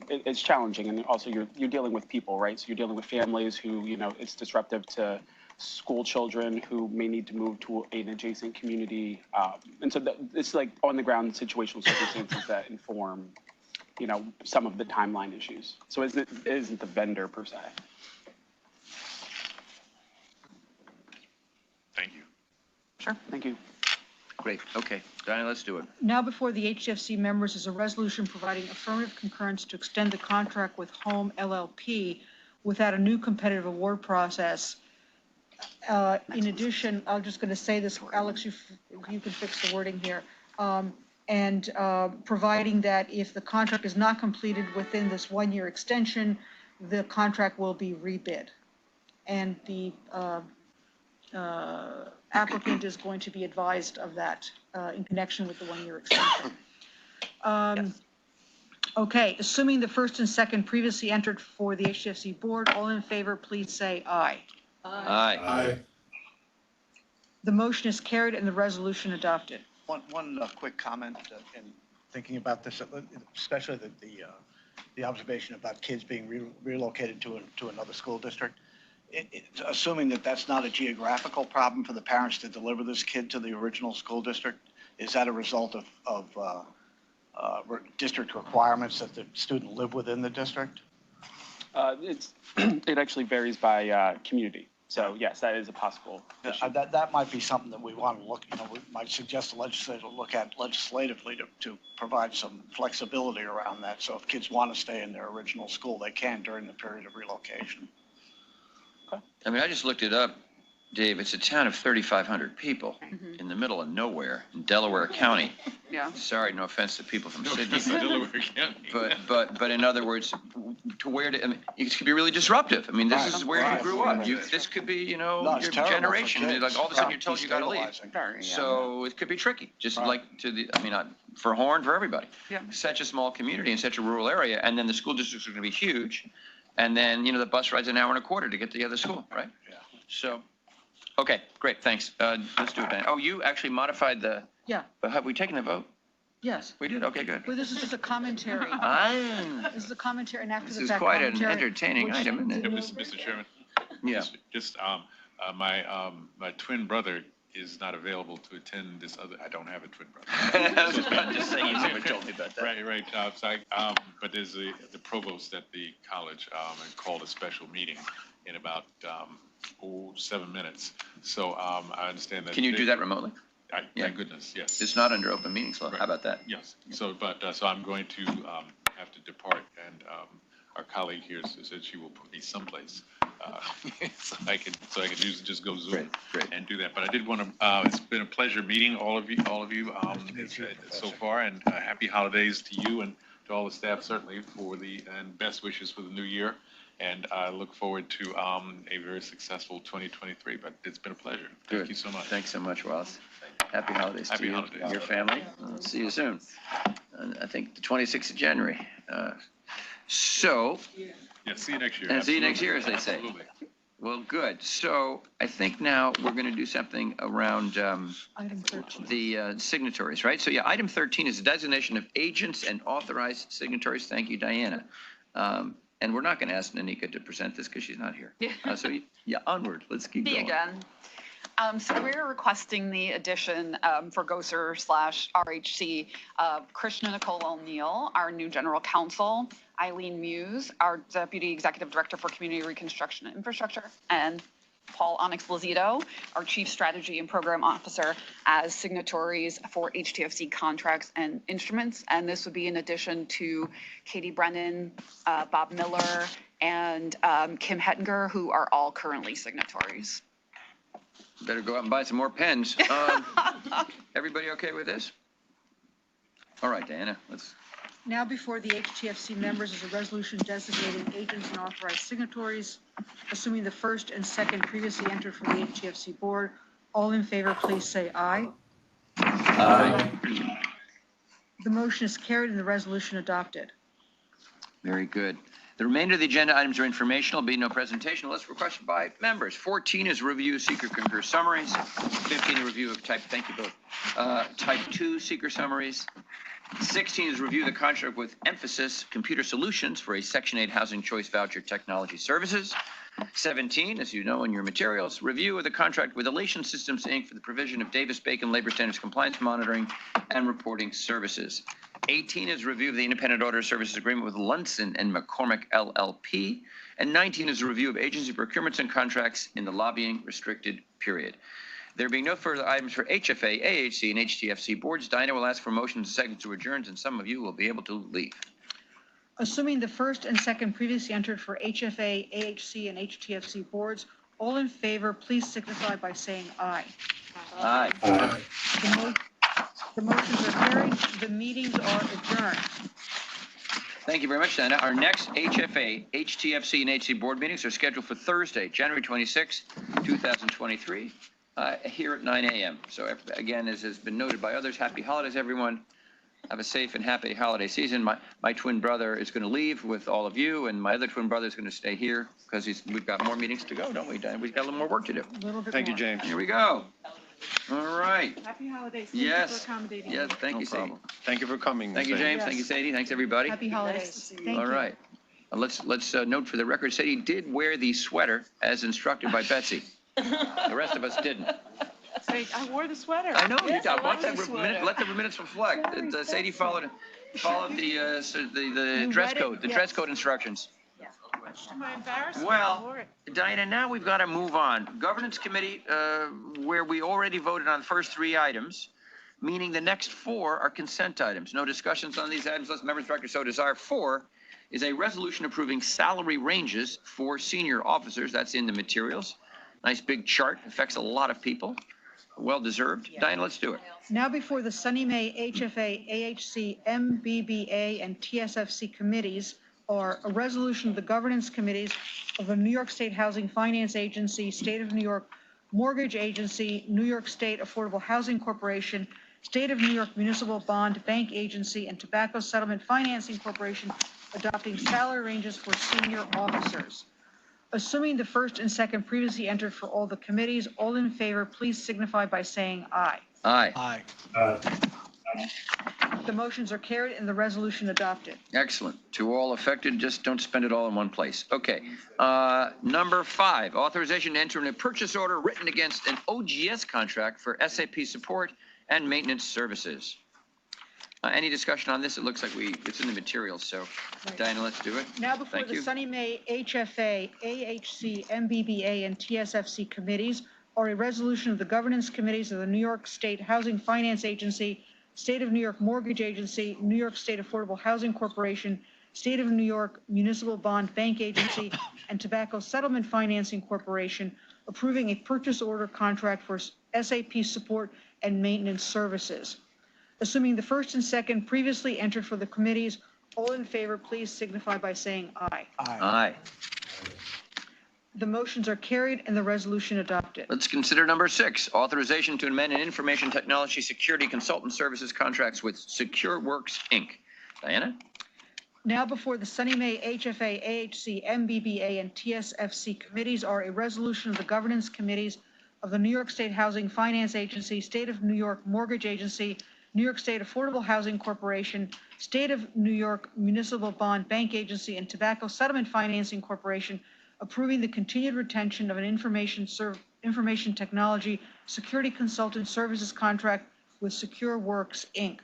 it's challenging. And also you're dealing with people, right? So you're dealing with families who, it's disruptive to school children who may need to move to an adjacent community. And so it's like on the ground situational circumstances that inform some of the timeline issues. So it isn't the vendor per se. Thank you. Sure. Thank you. Great. Okay. Diana, let's do it. Now before the HTFC members is a resolution providing affirmative concurrence to extend the contract with Home LLP without a new competitive award process. In addition, I'm just going to say this, Alex, you can fix the wording here. And providing that if the contract is not completed within this 1 year extension, the contract will be rebid. And the applicant is going to be advised of that in connection with the one-year extension. Okay, assuming the first and second previously entered for the HTFC board, all in favor, please say aye. Aye. Aye. The motion is carried and the resolution adopted. One quick comment in thinking about this, especially the observation about kids being relocated to another school district. Assuming that that's not a geographical problem for the parents to deliver this kid to the original school district, is that a result of district requirements that the student live within the district? It actually varies by community. So yes, that is a possible issue. That might be something that we want to look, we might suggest the legislature look at legislatively to provide some flexibility around that. So if kids want to stay in their original school, they can during the period of relocation. I mean, I just looked it up, Dave. It's a town of 3,500 people in the middle of nowhere in Delaware County. Yeah. Sorry, no offense to people from Sydney, Delaware County. but in other words, to where I mean, it could be really disruptive. I mean, this is where you grew up. This could be, your generation. Like all of a sudden you're told you got to leave. So it could be tricky. Just like for Horn, for everybody. Yeah. Such a small community in such a rural area, and then the school districts are going to be huge, and then the bus ride's an hour and a quarter to get to the other school, right? Yeah. So. Okay, great, thanks. Let's do it, Dan. Oh, you actually modified the. Yeah. But have we taken the vote? Yes. We did, okay, good. Well, this is just a commentary. This is a commentary, and after the This is fact quite an commentary, entertaining which- item, isn't it? Mr. Chairman? Yeah. Just, my twin brother is not available to attend this other, I don't have a twin brother. I was just about to say, you never told me about that. Right. But there's the provost at the college called a special meeting in about 7 minutes. So I understand that. Can you do that remotely? Thank goodness, yes. It's not under open meetings law. Right. How about that? Yes. So I'm going to have to depart, and our colleague here said she will put me someplace so I can just go Zoom and do that. But I did want to. It's been a pleasure meeting all of you so far, and happy holidays to you and to all the staff certainly and best wishes for the new year. And I look forward to a very successful 2023. But it's been a pleasure. Thank you so much. Thanks so much, Wallace. Happy holidays to you and your family. See you soon. I think the 26th of January. So. Yeah, see you next year. And see you next year, as they say. Absolutely. Well, good. So I think now we're going to do something around Item 13. the signatories, right? So yeah, item 13 is the designation of agents and authorized signatories. Thank you, Diana. And we're not going to ask Nanika to present this because she's not here. So yeah, onward. Let's keep going. Me again. So we're requesting the addition for GOSER/RHC of Krishna Nicole O'Neill, our new general counsel, Eileen Muse, our deputy executive director for community reconstruction and infrastructure, and Paul Onyx Lozito, our chief strategy and program officer, as signatories for HTFC contracts and instruments. And this would be in addition to Katie Brennan, Bob Miller, and Kim Hettinger, who are all currently signatories. Better go out and buy some more pens. Everybody okay with this? All right, Diana, let's. Now before the HTFC members is a resolution designating agents and authorized signatories, assuming the first and second previously entered for the HTFC board. All in favor, please say aye. Aye. The motion is carried and the resolution adopted. Very good. The remainder of the agenda items are informational, be no presentation unless requested by members. 14 is review seeker concur summaries. 15 is review of type 2 seeker summaries. 16 is review the contract with Emphasis Computer Solutions for a Section 8 Housing Choice Voucher Technology Services. 17, as you know in your materials, review of the contract with Elation Systems, Inc. for the provision of Davis-Bacon Labor Standards Compliance Monitoring and Reporting Services. 18 is review of the Independent Auditor Services Agreement with Lunson and McCormick LLP. And 19 is a review of agency procurements and contracts in the lobbying restricted period. There being no further items for HFA, AHC, and HTFC boards, Dinah will ask for motions and seconds to adjourn, and some of you will be able to leave. Assuming the first and second previously entered for HFA, AHC, and HTFC boards, all in favor, please signify by saying aye. Aye. The motions are carried. The meetings are adjourned. Thank you very much, Diana. Our next HFA, HTFC, and HC board meetings are scheduled for Thursday, January 26, 2023, here at 9 a.m. So again, as has been noted by others, happy holidays, everyone. Have a safe and happy holiday season. My twin brother is going to leave with all of you, and my other twin brother is going to stay here because we've got more meetings to go, don't we, Diane? We've got a little more work to do. Thank you, James. Here we go. All right. Happy holidays. Thank Yes. you for accommodating. Yes, thank you, Sadie. problem. Thank you for coming. Thank you, Sadie. James. Yes. Thank you, Sadie. Thanks, everybody. Happy holidays. Thank All you. right. Let's note for the record, Sadie did wear the sweater as instructed by Betsy. The rest of us didn't. Say, I wore the sweater. I know Yes, you I did. love the sweater. Let the minutes reflect. that Sadie followed the dress code, dress code instructions. Much to my embarrassment, I Well, wore it. Diana, now we've got to move on. Governance Committee, where we already voted on the first 3 items, meaning the next 4 are consent items. No discussions on these items unless members directors so desire. 4 is a resolution approving salary ranges for senior officers. That's in the materials. Nice big chart. Affects a lot of people. Well deserved. Diana, let's do it. Now before the SONYMA, HFA, AHC, MBBA, and TSFC committees are a resolution of the governance committees of the New York State Housing Finance Agency, State of New York Mortgage Agency, New York State Affordable Housing Corporation, State of New York Municipal Bond Bank Agency, and Tobacco Settlement Financing Corporation adopting salary ranges for senior officers. Assuming the first and second previously entered for all the committees, all in favor, please signify by saying aye. Aye. The motions are carried and the resolution adopted. Excellent. To all affected, just don't spend it all in one place. Okay. Number 5, authorization to enter in a purchase order written against an OGS contract for SAP support and maintenance services. Any discussion on this? It looks like it's in the materials. So, Diana, let's do it. Now before Thank the you. SONYMA, HFA, AHC, MBBA, and TSFC committees are a resolution of the governance committees of the New York State Housing Finance Agency, State of New York Mortgage Agency, New York State Affordable Housing Corporation, State of New York Municipal Bond Bank Agency, and Tobacco Settlement Financing Corporation, approving a purchase order contract for SAP support and maintenance services. Assuming the first and second previously entered for the committees, all in favor, please signify by saying aye. Aye. The motions are carried and the resolution adopted. Let's consider number 6, authorization to amend an information technology security consultant services contracts with SecureWorks, Inc. Diana? Now before the SONYMA, HFA, AHC, MBBA, and TSFC committees are a resolution of the governance committees of the New York State Housing Finance Agency, State of New York Mortgage Agency, New York State Affordable Housing Corporation, State of New York Municipal Bond Bank Agency, and Tobacco Settlement Financing Corporation, approving the continued retention of an information technology security consultant services contract with SecureWorks, Inc.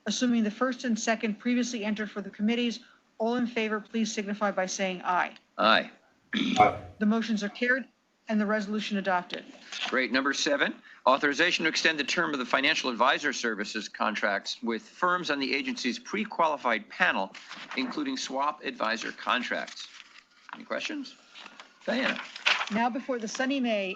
Assuming the first and second previously entered for the committees, all in favor, please signify by saying aye. Aye. The motions are carried and the resolution adopted. Great. Number 7, authorization to extend the term of the financial advisor services contracts with firms on the agency's pre-qualified panel, including swap advisor contracts. Any questions? Diana? Now before the SONYMA,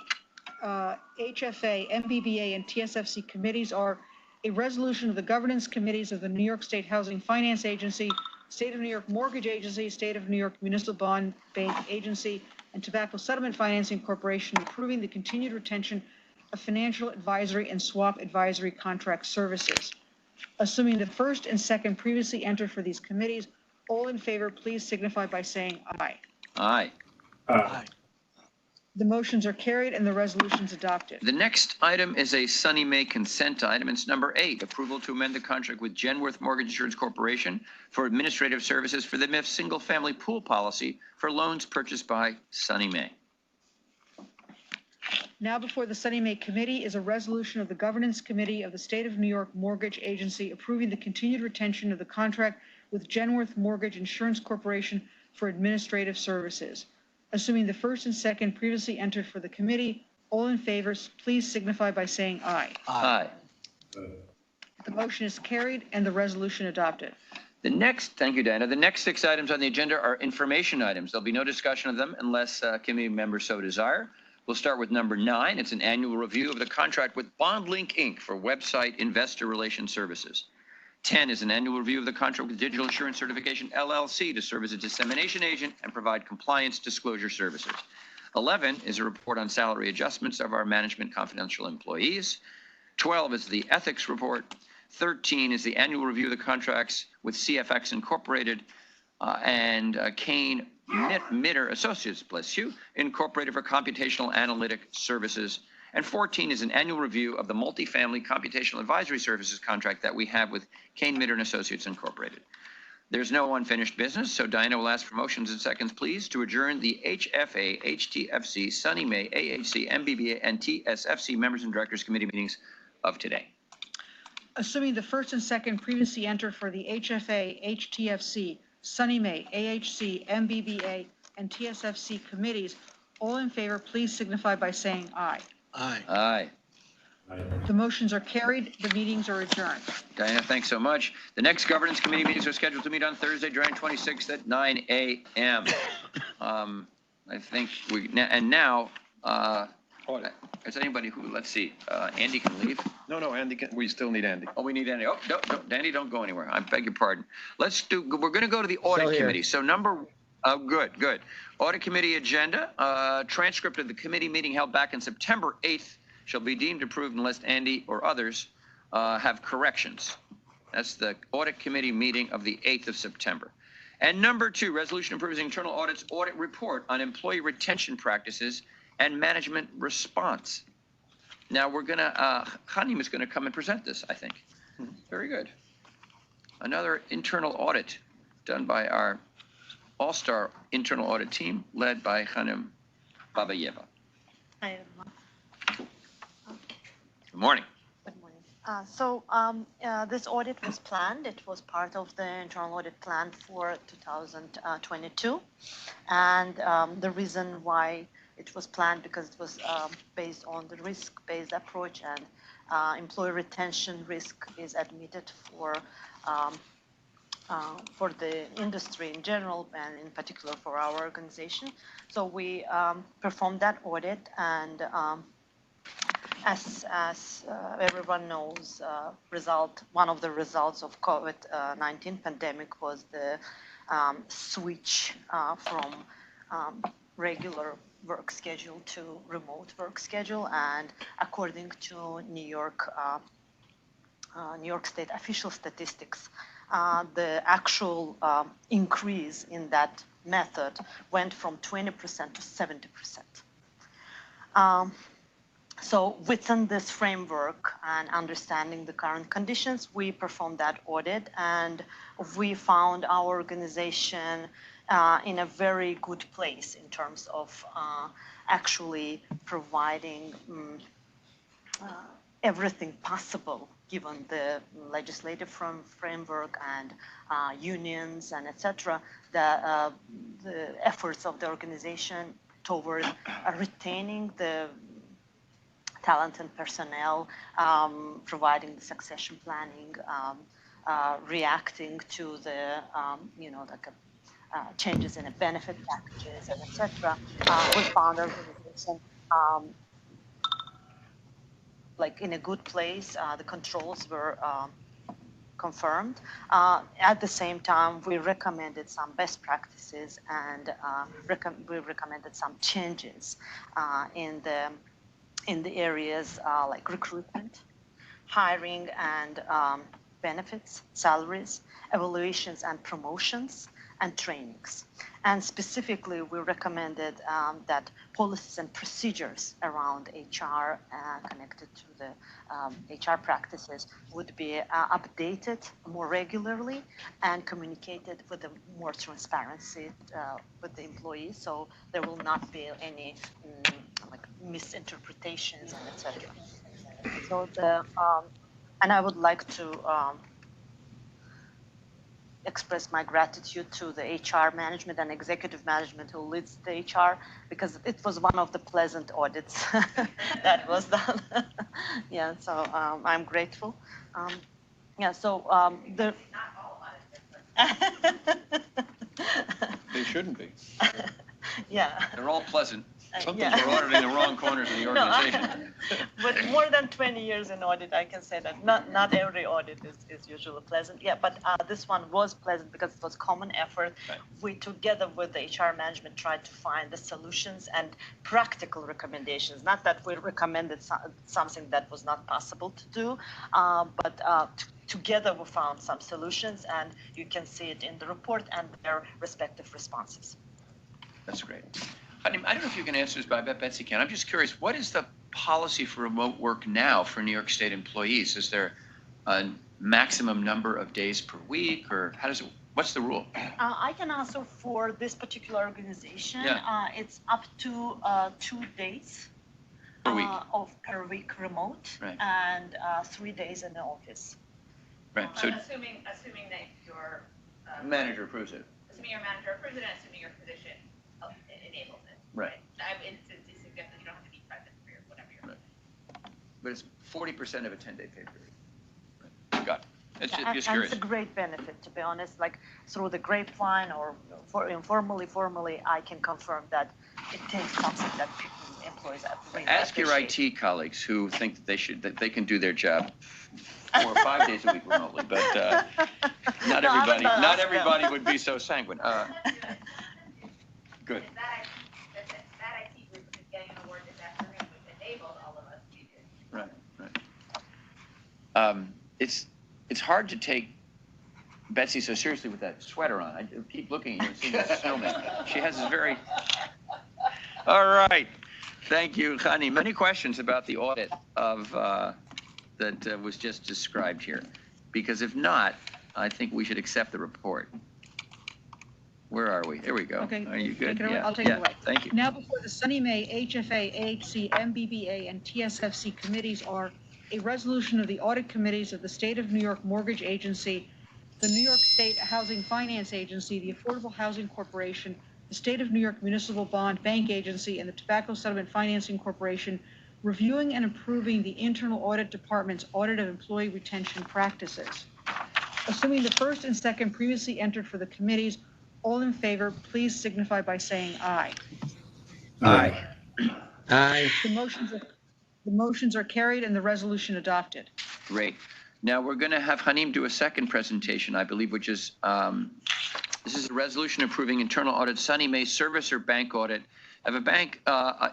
HFA, MBBA, and TSFC committees are a resolution of the governance committees of the New York State Housing Finance Agency, State of New York Mortgage Agency, State of New York Municipal Bond Bank Agency, and Tobacco Settlement Financing Corporation, approving the continued retention of financial advisory and swap advisory contract services. Assuming the first and second previously entered for these committees, all in favor, please signify by saying aye. Aye. The motions are carried and the resolutions adopted. The next item is a SONYMA consent item. It's number 8, approval to amend the contract with Genworth Mortgage Insurance Corporation for administrative services for the MIF single-family pool policy for loans purchased by SONYMA. Now before the SONYMA committee is a resolution of the governance committee of the State of New York Mortgage Agency approving the continued retention of the contract with Genworth Mortgage Insurance Corporation for administrative services. Assuming the first and second previously entered for the committee, all in favor, please signify by saying aye. Aye. The motion is carried and the resolution adopted. Thank you, Diana. The next 6 items on the agenda are information items. There'll be no discussion of them unless committee members so desire. We'll start with number 9. It's an annual review of the contract with BondLink, Inc. for website investor relations services. 10 is an annual review of the contract with Digital Insurance Certification LLC to serve as a dissemination agent and provide compliance disclosure services. 11 is a report on salary adjustments of our management confidential employees. 12 is the ethics report. 13 is the annual review of the contracts with CFX Incorporated and Kane Mitter Associates, bless you, Incorporated for computational analytic services. And 14 is an annual review of the multifamily computational advisory services contract that we have with Kane Mitter and Associates Incorporated. There's no unfinished business, so Diana will ask for motions and seconds, please, to adjourn the HFA, HTFC, SONYMA, AHC, MBBA, and TSFC members and directors committee meetings of today. Assuming the first and second previously entered for the HFA, HTFC, SONYMA, AHC, MBBA, and TSFC committees, all in favor, please signify by saying aye. Aye. Aye. The motions are carried. The meetings are adjourned. Diana, thanks so much. The next governance committee meetings are scheduled to meet on Thursday, January 26th at 9 a.m. I think now, is anybody who, let's see, Andy can leave? No, Andy, we still need Andy. Oh, we need Andy. Oh, no, Andy, don't go anywhere. I beg your pardon. We're going to go to the audit committee. So good. Audit committee agenda, transcript of the committee meeting held back on September 8th shall be deemed approved unless Andy or others have corrections. That's the audit committee meeting of the 8th of September. And number 2, resolution approving internal audit's audit report on employee retention practices and management response. Now we're gonna, Hanim is gonna come and present this, I think. Very good. Another internal audit done by our all-star internal audit team led by Hanim Babayeva. Hi, everyone. Good morning. Good morning. This audit was planned. It was part of the internal audit plan for 2022. And the reason why it was planned because it was based on the risk-based approach, and employee retention risk is admitted for the industry in general and in particular for our organization. So we performed that audit, and as everyone knows, one of the results of COVID-19 pandemic was the switch from regular work schedule to remote work schedule. And according to New York State official statistics, the actual increase in that method went from 20% to 70%. So within this framework and understanding the current conditions, we performed that audit, and we found our organization in a very good place in terms of actually providing everything possible given the legislative framework and unions and etc. The efforts of the organization toward retaining the talented personnel, providing the succession planning, reacting to the changes in the benefit packages and etc. We found our organization in a good place. The controls were confirmed. At the same time, we recommended some best practices, and we recommended some changes in the areas like recruitment, hiring and benefits, salaries, evaluations and promotions, and trainings. And specifically, we recommended that policies and procedures around HR connected to the HR practices would be updated more regularly and communicated with more transparency with the employees, so there will not be any misinterpretations and etc. So and I would like to express my gratitude to the HR management and executive management who leads the HR, because it was one of the pleasant audits that was done. Yeah, so I'm grateful. They shouldn't be. Yeah. They're all pleasant. Sometimes we're auditing the wrong corners of the organization. With more than 20 years in audit, I can say that not every audit is usually pleasant. Yeah, but this one was pleasant because it was common effort. Right. We, together with the HR management, tried to find the solutions and practical recommendations. Not that we recommended something that was not possible to do, but together we found some solutions, and you can see it in the report and their respective responses. That's great. I don't know if you can answer this, but I bet Betsy can. I'm just curious, what is the policy for remote work now for New York State employees? Is there a maximum number of days per week, or how does it, what's the rule? I can answer for this particular organization. Yeah. It's up to 2 days Per week. Per week remote, Right. and 3 days in the office. Right. So Assuming that your manager approves it. assuming your manager approves it, and assuming your position enables it. Right. It's suggested you don't have to be present for your whatever you're. Right. But it's 40% of a 10-day pay period. Right. Got it. It's Yeah, just and curious. it's a great benefit, to be honest. Like through the grapevine or formally, I can confirm that it takes something that employees really Ask your appreciate. IT colleagues who think that they can do their job 4 or 5 days a week remotely, but not No, I would everybody. not Not ask everybody them. would be so sanguine. Good. That IT group is getting an award this afternoon, which enabled all of us to do this. Right. Right. It's hard to take Betsy so seriously with that sweater on. I keep looking at you and seeing the snowman. She has this very. All right. Thank you, Khani. Many questions about the audit of that was just described here, because if not, I think we should accept the report. Where are we? Here we go. Okay. Are you good? Take it away. Yeah. I'll take it Yeah. away. Thank you. Now before the SONYMA, HFA, AHC, MBBA, and TSFC committees are a resolution of the audit committees of the State of New York Mortgage Agency, the New York State Housing Finance Agency, the Affordable Housing Corporation, the State of New York Municipal Bond Bank Agency, and the Tobacco Settlement Financing Corporation, reviewing and approving the Internal Audit Department's audit of employee retention practices. Assuming the first and second previously entered for the committees, all in favor, please signify by saying aye. Aye. Aye. The motions are carried and the resolution adopted. Great. Now we're going to have Hanim do a second presentation, I believe, which is this is a resolution approving internal audit, SONYMA service or bank audit of a bank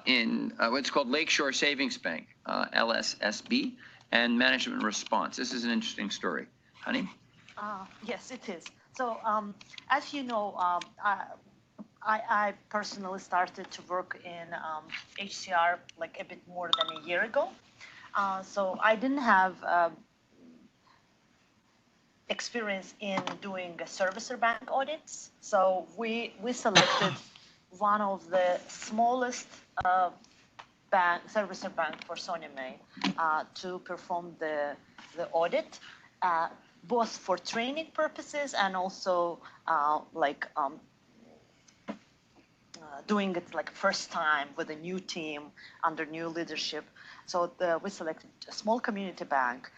in what's called Lakeshore Savings Bank, LSSB, and management response. This is an interesting story. Hanim? Yes, it is. So as you know, I personally started to work in HCR like a bit more than a year ago. So I didn't have experience in doing servicer bank audits. So we selected one of the smallest servicer bank for SONYMA to perform the audit, both for training purposes and also doing it like first time with a new team under new leadership. So we selected a small community bank.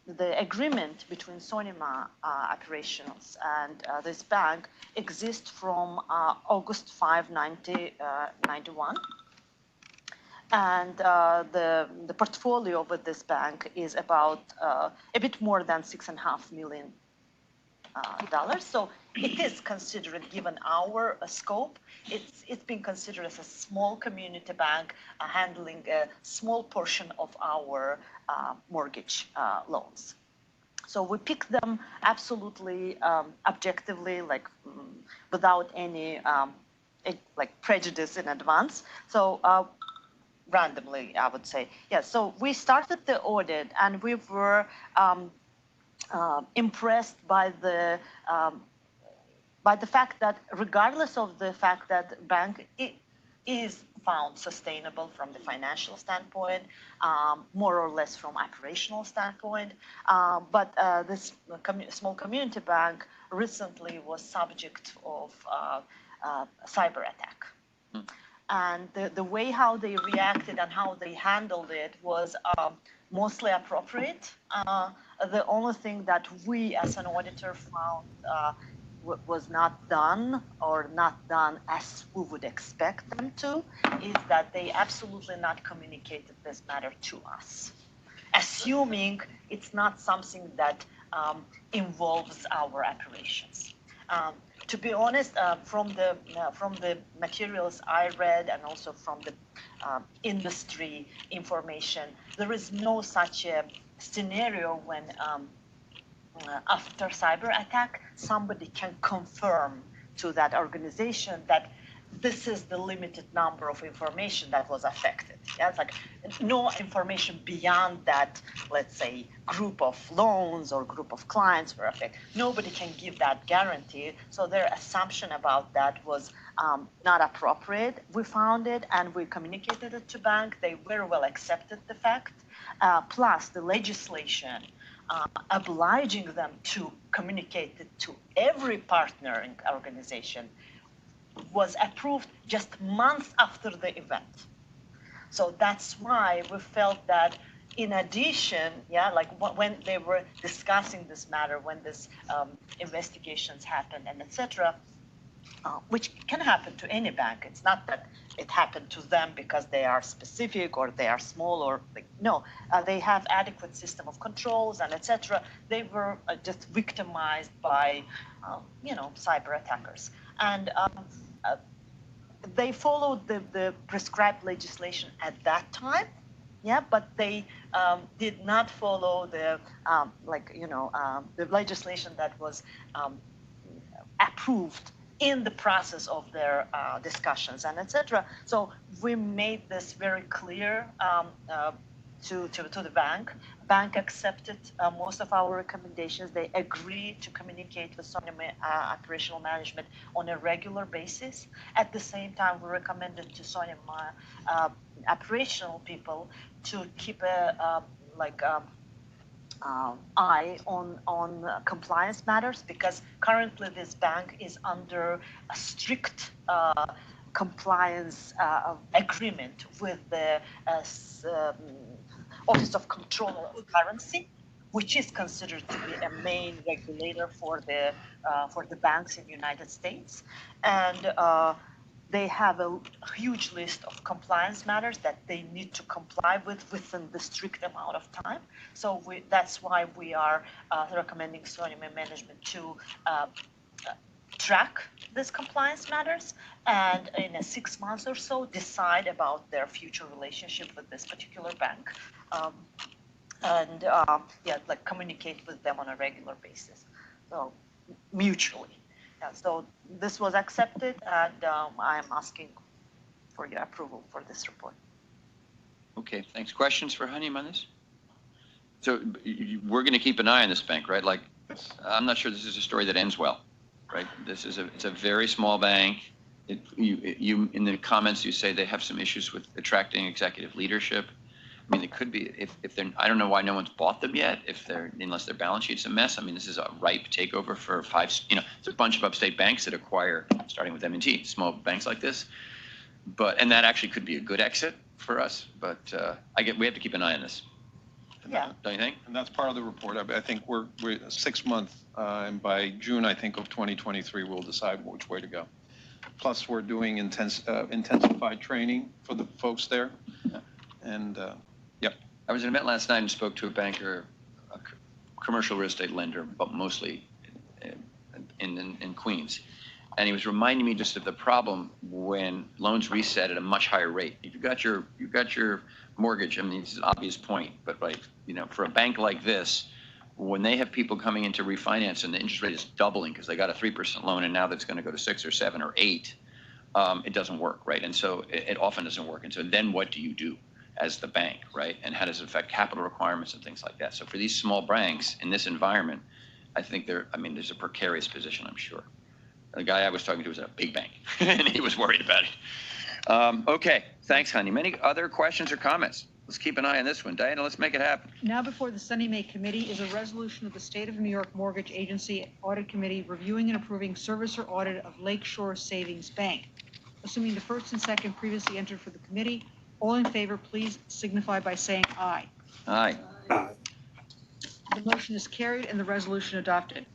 The agreement between SONYMA operations and this bank exists from August 5, 1991. And the portfolio with this bank is about a bit more than $6.5 million. So it is considered, given our scope, it's been considered as a small community bank handling a small portion of our mortgage loans. So we picked them absolutely objectively, like without any like prejudice in advance. So randomly, I would say. Yeah, so we started the audit and we were impressed by the fact that regardless of the fact that bank is found sustainable from the financial standpoint, more or less from operational standpoint, but this small community bank recently was subject of cyber attack. And the way how they reacted and how they handled it was mostly appropriate. The only thing that we as an auditor found was not done or not done as we would expect them to is that they absolutely not communicated this matter to us, assuming it's not something that involves our operations. To be honest, from the materials I read and also from the industry information, there is no such a scenario when after cyber attack, somebody can confirm to that organization that this is the limited number of information that was affected. Yeah, it's like no information beyond that, let's say, group of loans or group of clients were affected. Nobody can give that guarantee. So their assumption about that was not appropriate. We found it and we communicated it to bank. They very well accepted the fact. Plus the legislation obliging them to communicate it to every partnering organization was approved just months after the event. So that's why we felt that in addition, yeah, like when they were discussing this matter, when this investigations happened and etc., which can happen to any bank. It's not that it happened to them because they are specific or they are small or like, no, they have adequate system of controls and etc. They were just victimized by, cyber attackers. And they followed the prescribed legislation at that time, yeah, but they did not follow the the legislation that was approved in the process of their discussions and etc. So we made this very clear to the bank. Bank accepted most of our recommendations. They agreed to communicate with SONYMA operational management on a regular basis. At the same time, we recommended to SONYMA operational people to keep a eye on compliance matters, because currently this bank is under a strict compliance agreement with the Office of Controller of Currency, which is considered to be a main regulator for the banks in the United States. And they have a huge list of compliance matters that they need to comply with within the strict amount of time. So that's why we are recommending SONYMA management to track these compliance matters and in 6 months or so decide about their future relationship with this particular bank. Communicate with them on a regular basis, so mutually. Yeah, so this was accepted, and I am asking for your approval for this report. Okay, thanks. Questions for Hanim on this? So we're going to keep an eye on this bank, right? Like, I'm not sure this is a story that ends well, right? It's a very small bank. You in the comments you say they have some issues with attracting executive leadership. I mean, it could be if they're. I don't know why no one's bought them yet. Unless their balance sheet's a mess. I mean, this is a ripe takeover for five. It's a bunch of upstate banks that acquire, starting with M&T, small banks like this. And that actually could be a good exit for us. But we have to keep an eye on this. Yeah. Don't you think? And that's part of the report. I think we're 6 months, and by June, I think, of 2023, we'll decide which way to go. Plus, we're doing intensified training for the folks there. Yeah. And I was at an event last night and spoke to a banker, a commercial real estate lender, but mostly in Queens. And he was reminding me just of the problem when loans reset at a much higher rate. If you've got your mortgage, I mean, it's an obvious point, but for a bank like this, when they have people coming in to refinance and the interest rate is doubling because they got a 3% loan and now that's going to go to 6 or 7 or 8, it doesn't work, right? And so it often doesn't work. And so then what do you do as the bank, right? And how does it affect capital requirements and things like that? So for these small banks in this environment, I think there's a precarious position, I'm sure. The guy I was talking to was at a big bank, and he was worried about it. Okay, thanks, honey. Any other questions or comments? Let's keep an eye on this one. Diana, let's make it happen. Now before the SONYMA committee is a resolution of the State of New York Mortgage Agency Audit Committee reviewing and approving servicer audit of Lakeshore Savings Bank. Assuming the first and second previously entered for the committee, all in favor, please signify by saying aye. Aye. The motion is carried and the resolution adopted.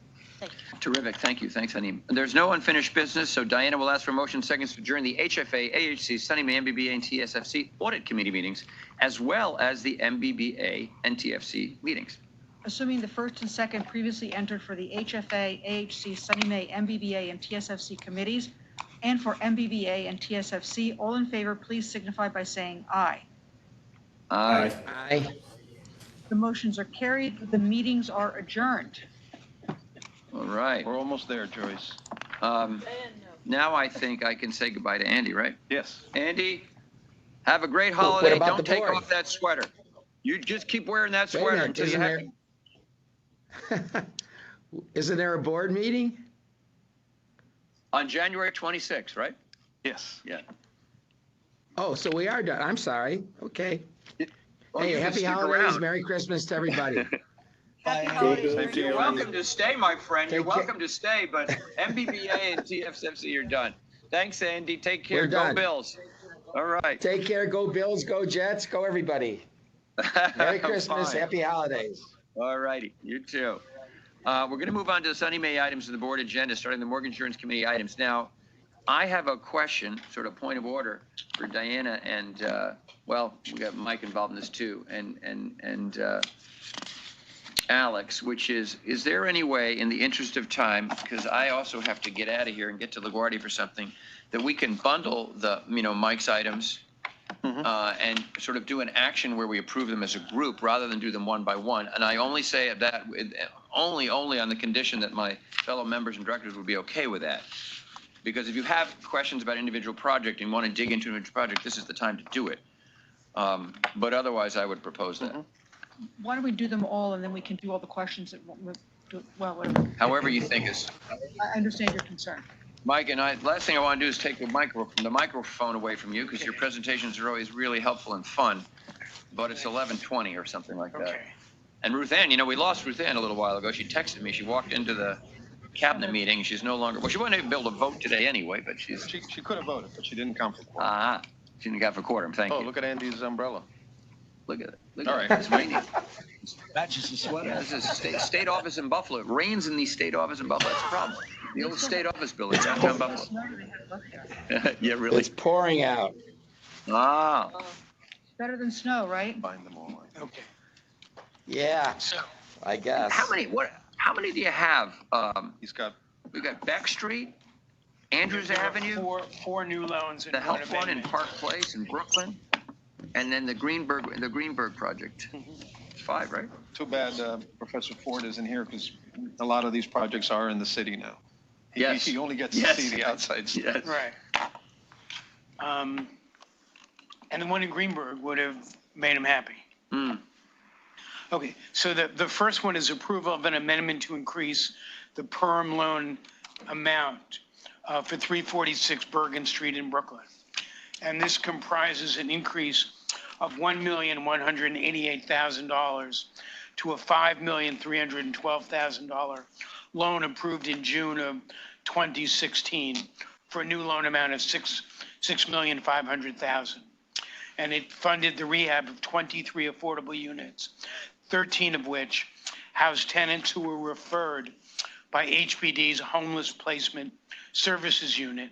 Terrific. Thank you. Thanks, Honey. There's no unfinished business, so Diana will ask for motion seconds to adjourn the HFA, AHC, SONYMA, MBBA, and TSFC audit committee meetings, as well as the MBBA and TFC meetings. Assuming the first and second previously entered for the HFA, AHC, SONYMA, MBBA, and TSFC committees, and for MBBA and TSFC, all in favor, please signify by saying aye. Aye. Aye. The motions are carried. The meetings are adjourned. All right. We're almost there, Joyce. Now I think I can say goodbye to Andy, right? Yes. Andy, have a great holiday. about Don't the take board? off that sweater. You just keep wearing that Wait a sweater minute, until you have. Isn't there a board meeting? On January 26th, right? Yes. Yeah. Oh, so we are done. I'm sorry. Okay. Well, Hey, you can happy stick holidays. around. Merry Christmas to everybody. You're welcome to stay, my friend. You're Take care. welcome to stay, but MBBA and TFC are done. Thanks, Andy. Take care. We're Go done. Bills. All right. Take care. Go Bills. Go Jets. Go everybody. Merry Christmas. Fine. Happy holidays. All righty. You too. We're going to move on to the SONYMA items of the board agenda, starting the Mortgage Insurance Committee items. Now, I have a question, sort of point of order for Diana and, well, we got Mike involved in this too, and Alex, which is there any way, in the interest of time, because I also have to get out of here and get to LaGuardia for something, that we can bundle the, Mike's items and sort of do an action where we approve them as a group rather than do them one by one. And I only say that only on the condition that my fellow members and directors would be okay with that. Because if you have questions about individual project and want to dig into an individual project, this is the time to do it. But otherwise, I would propose that. Why don't we do them all and then we can do all the questions that, well, whatever. However you think is. I understand your concern. Mike and I, last thing I want to do is take the microphone away from you because your presentations are always really helpful and fun, but it's 11:20 or something like that. Okay. And Ruth Ann, we lost Ruth Ann a little while ago. She texted me. She walked into the cabinet meeting. She's no longer, well, she wasn't able to vote today anyway, but She could have voted, but she didn't come for quorum. She didn't come for quorum. Thank you. Oh, look at Andy's umbrella. Look at it. All All right. right. It's raining. Matches the sweater. This is state office in Buffalo. It rains in the state office in Buffalo. That's a problem. The old state office building downtown Buffalo. Yeah, really. It's pouring out. Ah. Better than snow, right? Find them all. Okay. Yeah, I guess. How many do you have? He's got. We've got Beck Street, Andrews Avenue, Four new loans and the one health one in amendment. Park Place in Brooklyn, and then the Greenberg project. It's 5, right? Too bad Professor Ford isn't here because a lot of these projects are in the city now. Yes. He only gets Yes. to see the outside stuff. Yes. Right. And the one in Greenberg would have made him happy. Mm. Okay, so the first one is approval of an amendment to increase the perm loan amount for 346 Bergen Street in Brooklyn. And this comprises an increase of $1,188,000 to a $5,312,000 loan approved in June of 2016 for a new loan amount of $6,500,000. And it funded the rehab of 23 affordable units, 13 of which house tenants who were referred by HPD's Homeless Placement Services Unit.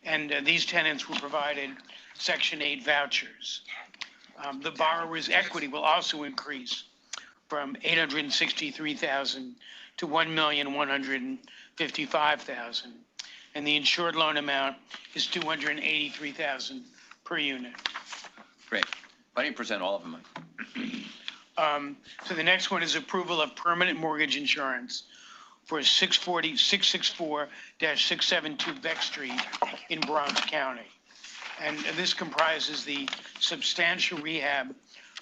And these tenants were provided Section 8 vouchers. The borrower's equity will also increase from $863,000 to $1,155,000. And the insured loan amount is $283,000 per unit. Great. Why don't you present all of them? So the next one is approval of permanent mortgage insurance for 664-672 Beck Street in Bronx County. And this comprises the substantial rehab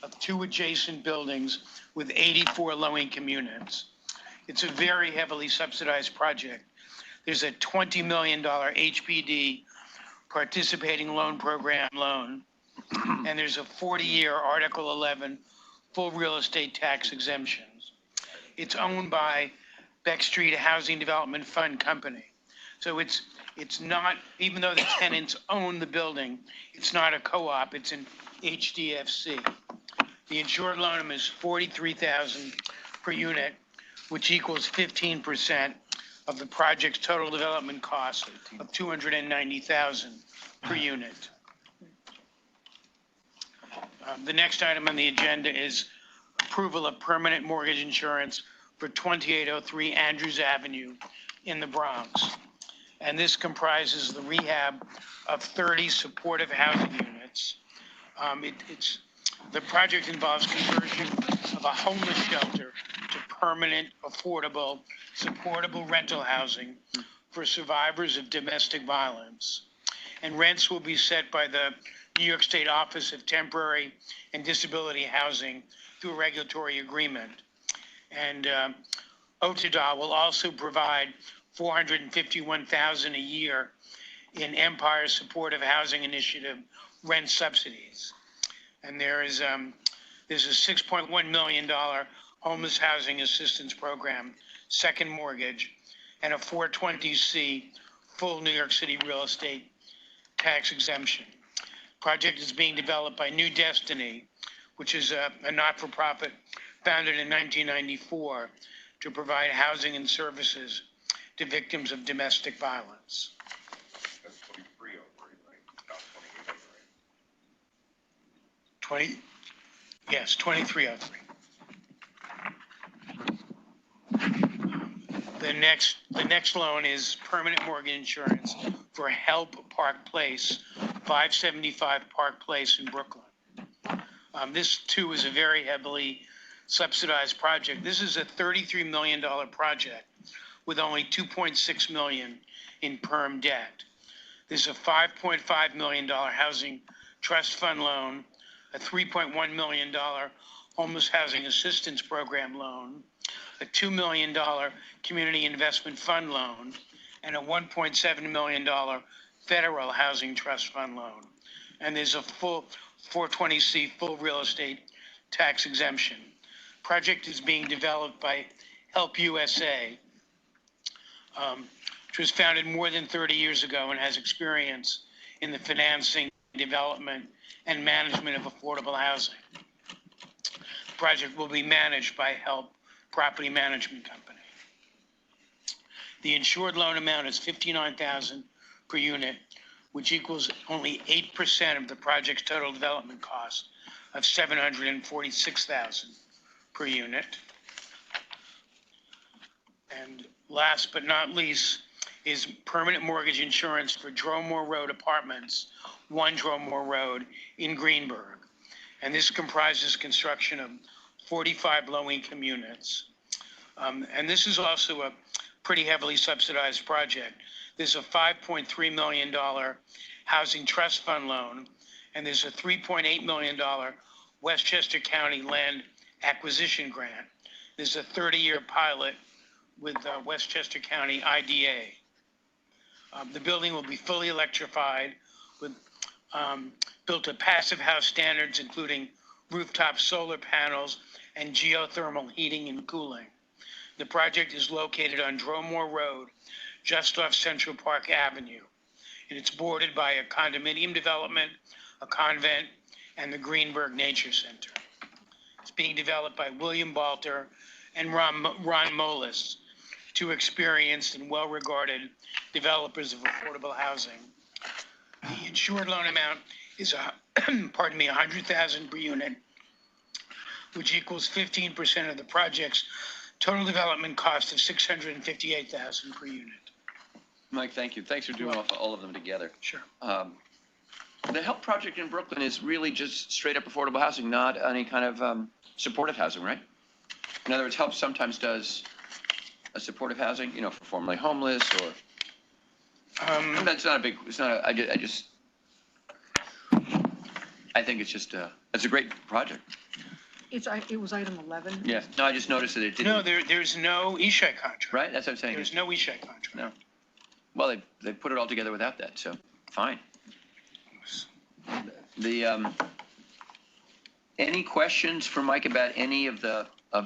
of 2 adjacent buildings with 84 low-income units. It's a very heavily subsidized project. There's a $20 million HPD participating loan program loan, and there's a 40-year Article 11 full real estate tax exemptions. It's owned by Beck Street Housing Development Fund Company. So it's not, even though the tenants own the building, it's not a co-op, it's an HTFC. The insured loan amount is $43,000 per unit, which equals 15% of the project's total development cost of $290,000 per unit. The next item on the agenda is approval of permanent mortgage insurance for 2803 Andrews Avenue in the Bronx. And this comprises the rehab of 30 supportive housing units. The project involves conversion of a homeless shelter to permanent, affordable, supportable rental housing for survivors of domestic violence. And rents will be set by the New York State Office of Temporary and Disability Housing through a regulatory agreement. And OTDA will also provide $451,000 a year in Empire Supportive Housing Initiative rent subsidies. And there's a $6.1 million homeless housing assistance program, second mortgage, and a 420C full New York City real estate tax exemption. Project is being developed by New Destiny, which is a not-for-profit founded in 1994 to provide housing and services to victims of domestic violence. That's 2303, right? Yes, 2303. The next loan is permanent mortgage insurance for Help Park Place, 575 Park Place in Brooklyn. This too is a very heavily subsidized project. This is a $33 million project with only $2.6 million in perm debt. There's a $5.5 million housing trust fund loan, a $3.1 million homeless housing assistance program loan, a $2 million community investment fund loan, and a $1.7 million federal housing trust fund loan. And there's a full 420C full real estate tax exemption. Project is being developed by Help USA, which was founded more than 30 years ago and has experience in the financing, development, and management of affordable housing. The project will be managed by Help Property Management Company. The insured loan amount is $59,000 per unit, which equals only 8% of the project's total development cost of $746,000 per unit. And last but not least is permanent mortgage insurance for Dromore Road Apartments, 1 Dromore Road in Greenberg. And this comprises construction of 45 low-income units. And this is also a pretty heavily subsidized project. There's a $5.3 million housing trust fund loan, and there's a $3.8 million Westchester County land acquisition grant. There's a 30-year pilot with Westchester County IDA. The building will be fully electrified with built to passive house standards, including rooftop solar panels and geothermal heating and cooling. The project is located on Dromore Road, just off Central Park Avenue. And it's bordered by a condominium development, a convent, and the Greenberg Nature Center. It's being developed by William Balter and Ron Molis, two experienced and well-regarded developers of affordable housing. The insured loan amount is, $100,000 per unit, which equals 15% of the project's total development cost of $658,000 per unit. Mike, thank you. Thanks for doing all of them together. Sure. The HELP project in Brooklyn is really just straight up affordable housing, not any kind of supportive housing, right? In other words, HELP sometimes does a supportive housing, you know, for formerly homeless or. That's not a big. It's not. I think it's just. It's a great project. It was item 11. Yeah. No, I just noticed that it didn't. No, there's no ESHI contract. Right. That's what I'm saying. There's no ESHI contract. No. Well, they put it all together without that, so fine. Any questions for Mike about any of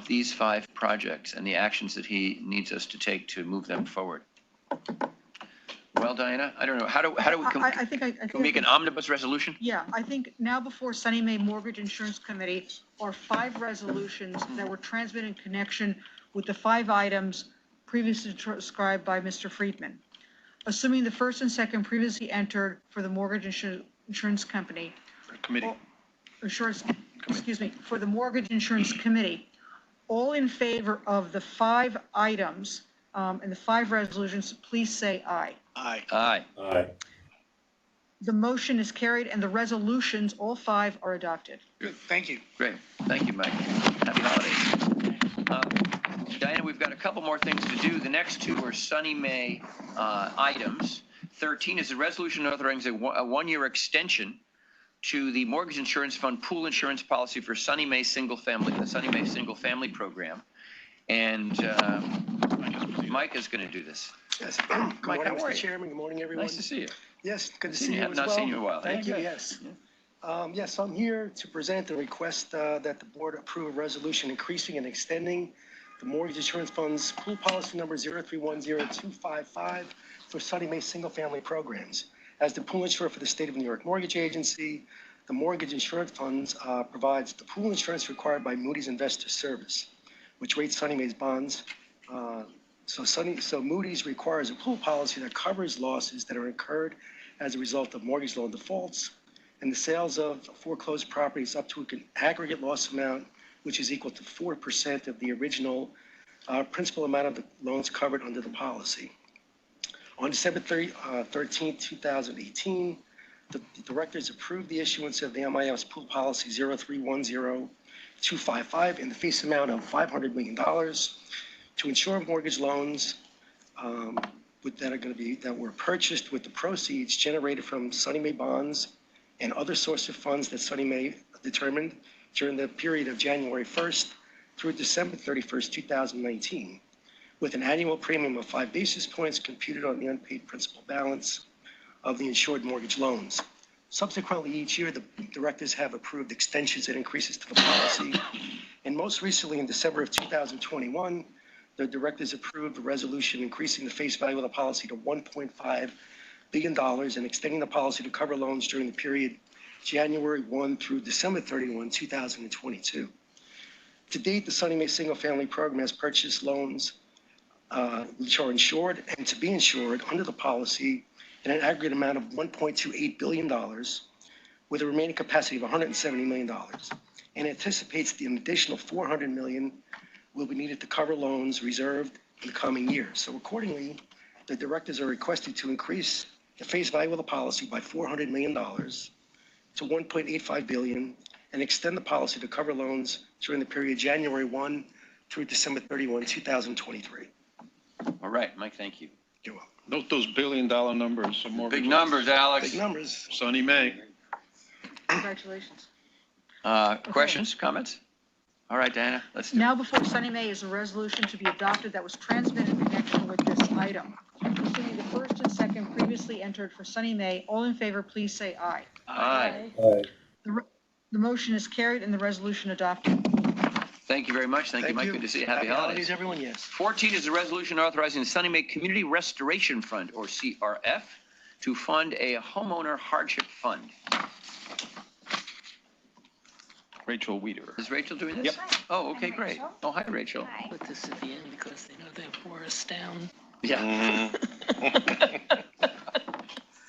these 5 projects and the actions that he needs us to take to move them forward? Well, Diana, I don't know. How do we can we make an omnibus resolution? Yeah, I think now before SONYMA Mortgage Insurance Committee are 5 resolutions that were transmitted in connection with the 5 items previously described by Mr. Friedman. Assuming the first and second previously entered for the mortgage insurance company. Committee. For the mortgage insurance committee, all in favor of the 5 items and the 5 resolutions, please say aye. Aye. Aye. Aye. The motion is carried and the resolutions, all 5, are adopted. Good, thank you. Great. Thank you, Mike. Happy holidays. Diana, we've got a couple more things to do. The next 2 are SONYMA items. 13 is a resolution authorizing a 1-year extension to the mortgage insurance fund pool insurance policy for SONYMA the SONYMA single family program. And Mike is going to do this. Yes. Good morning, Mr. Chairman. Good morning, everyone. Nice to see you. Yes, good to see you as well. Not seen you in a while. Thank you, yes. Yes, I'm here to present and request that the board approve a resolution increasing and extending the mortgage insurance fund's pool policy number 0310255 for SONYMA single-family programs. As the pool insurer for the State of New York Mortgage Agency, the mortgage insurance funds provides the pool insurance required by Moody's Investor Service, which rates SONYMA's bonds. So Moody's requires a pool policy that covers losses that are incurred as a result of mortgage loan defaults and the sales of foreclosed properties up to an aggregate loss amount which is equal to 4% of the original principal amount of the loans covered under the policy. On December 13, 2018, the directors approved the issuance of the MIS pool policy 0310255 in the face amount of $500 million to insure mortgage loans that were purchased with the proceeds generated from SONYMA bonds and other source of funds that SONYMA determined during the period of January 1st through December 31st, 2019, with an annual premium of 5 basis points computed on the unpaid principal balance of the insured mortgage loans. Subsequently, each year, the directors have approved extensions and increases to the policy. And most recently, in December of 2021, the directors approved a resolution increasing the face value of the policy to $1.5 billion and extending the policy to cover loans during the period January 1 through December 31, 2022. To date, the SONYMA single-family program has purchased loans which are insured and to be insured under the policy in an aggregate amount of $1.28 billion with a remaining capacity of $170 million and anticipates that an additional $400 million will be needed to cover loans reserved in the coming years. So accordingly, the directors are requested to increase the face value of the policy by $400 million to $1.85 billion and extend the policy to cover loans during the period January 1 through December 31, 2023. All right, Mike, thank you. You're welcome. Note those billion-dollar numbers. Some more Big numbers, Alex. Big numbers. SONYMA. Congratulations. Questions, comments? All right, Diana, let's do it. Now before SONYMA is a resolution to be adopted that was transmitted in connection with this item. Assuming the first and second previously entered for SONYMA, all in favor, please say aye. Aye. Aye. The motion is carried and the resolution adopted. Thank you very much. Thank you, Mike. Good to see you. Happy holidays. Everyone, yes. 14 is a resolution authorizing the SONYMA Community Restoration Fund, or CRF, to fund a homeowner hardship fund. Rachel Weeder. Is Rachel doing this? Yep. Oh, okay, great. Oh, hi, Rachel. Hi. Put this at the end because they know they wore us down. Yeah.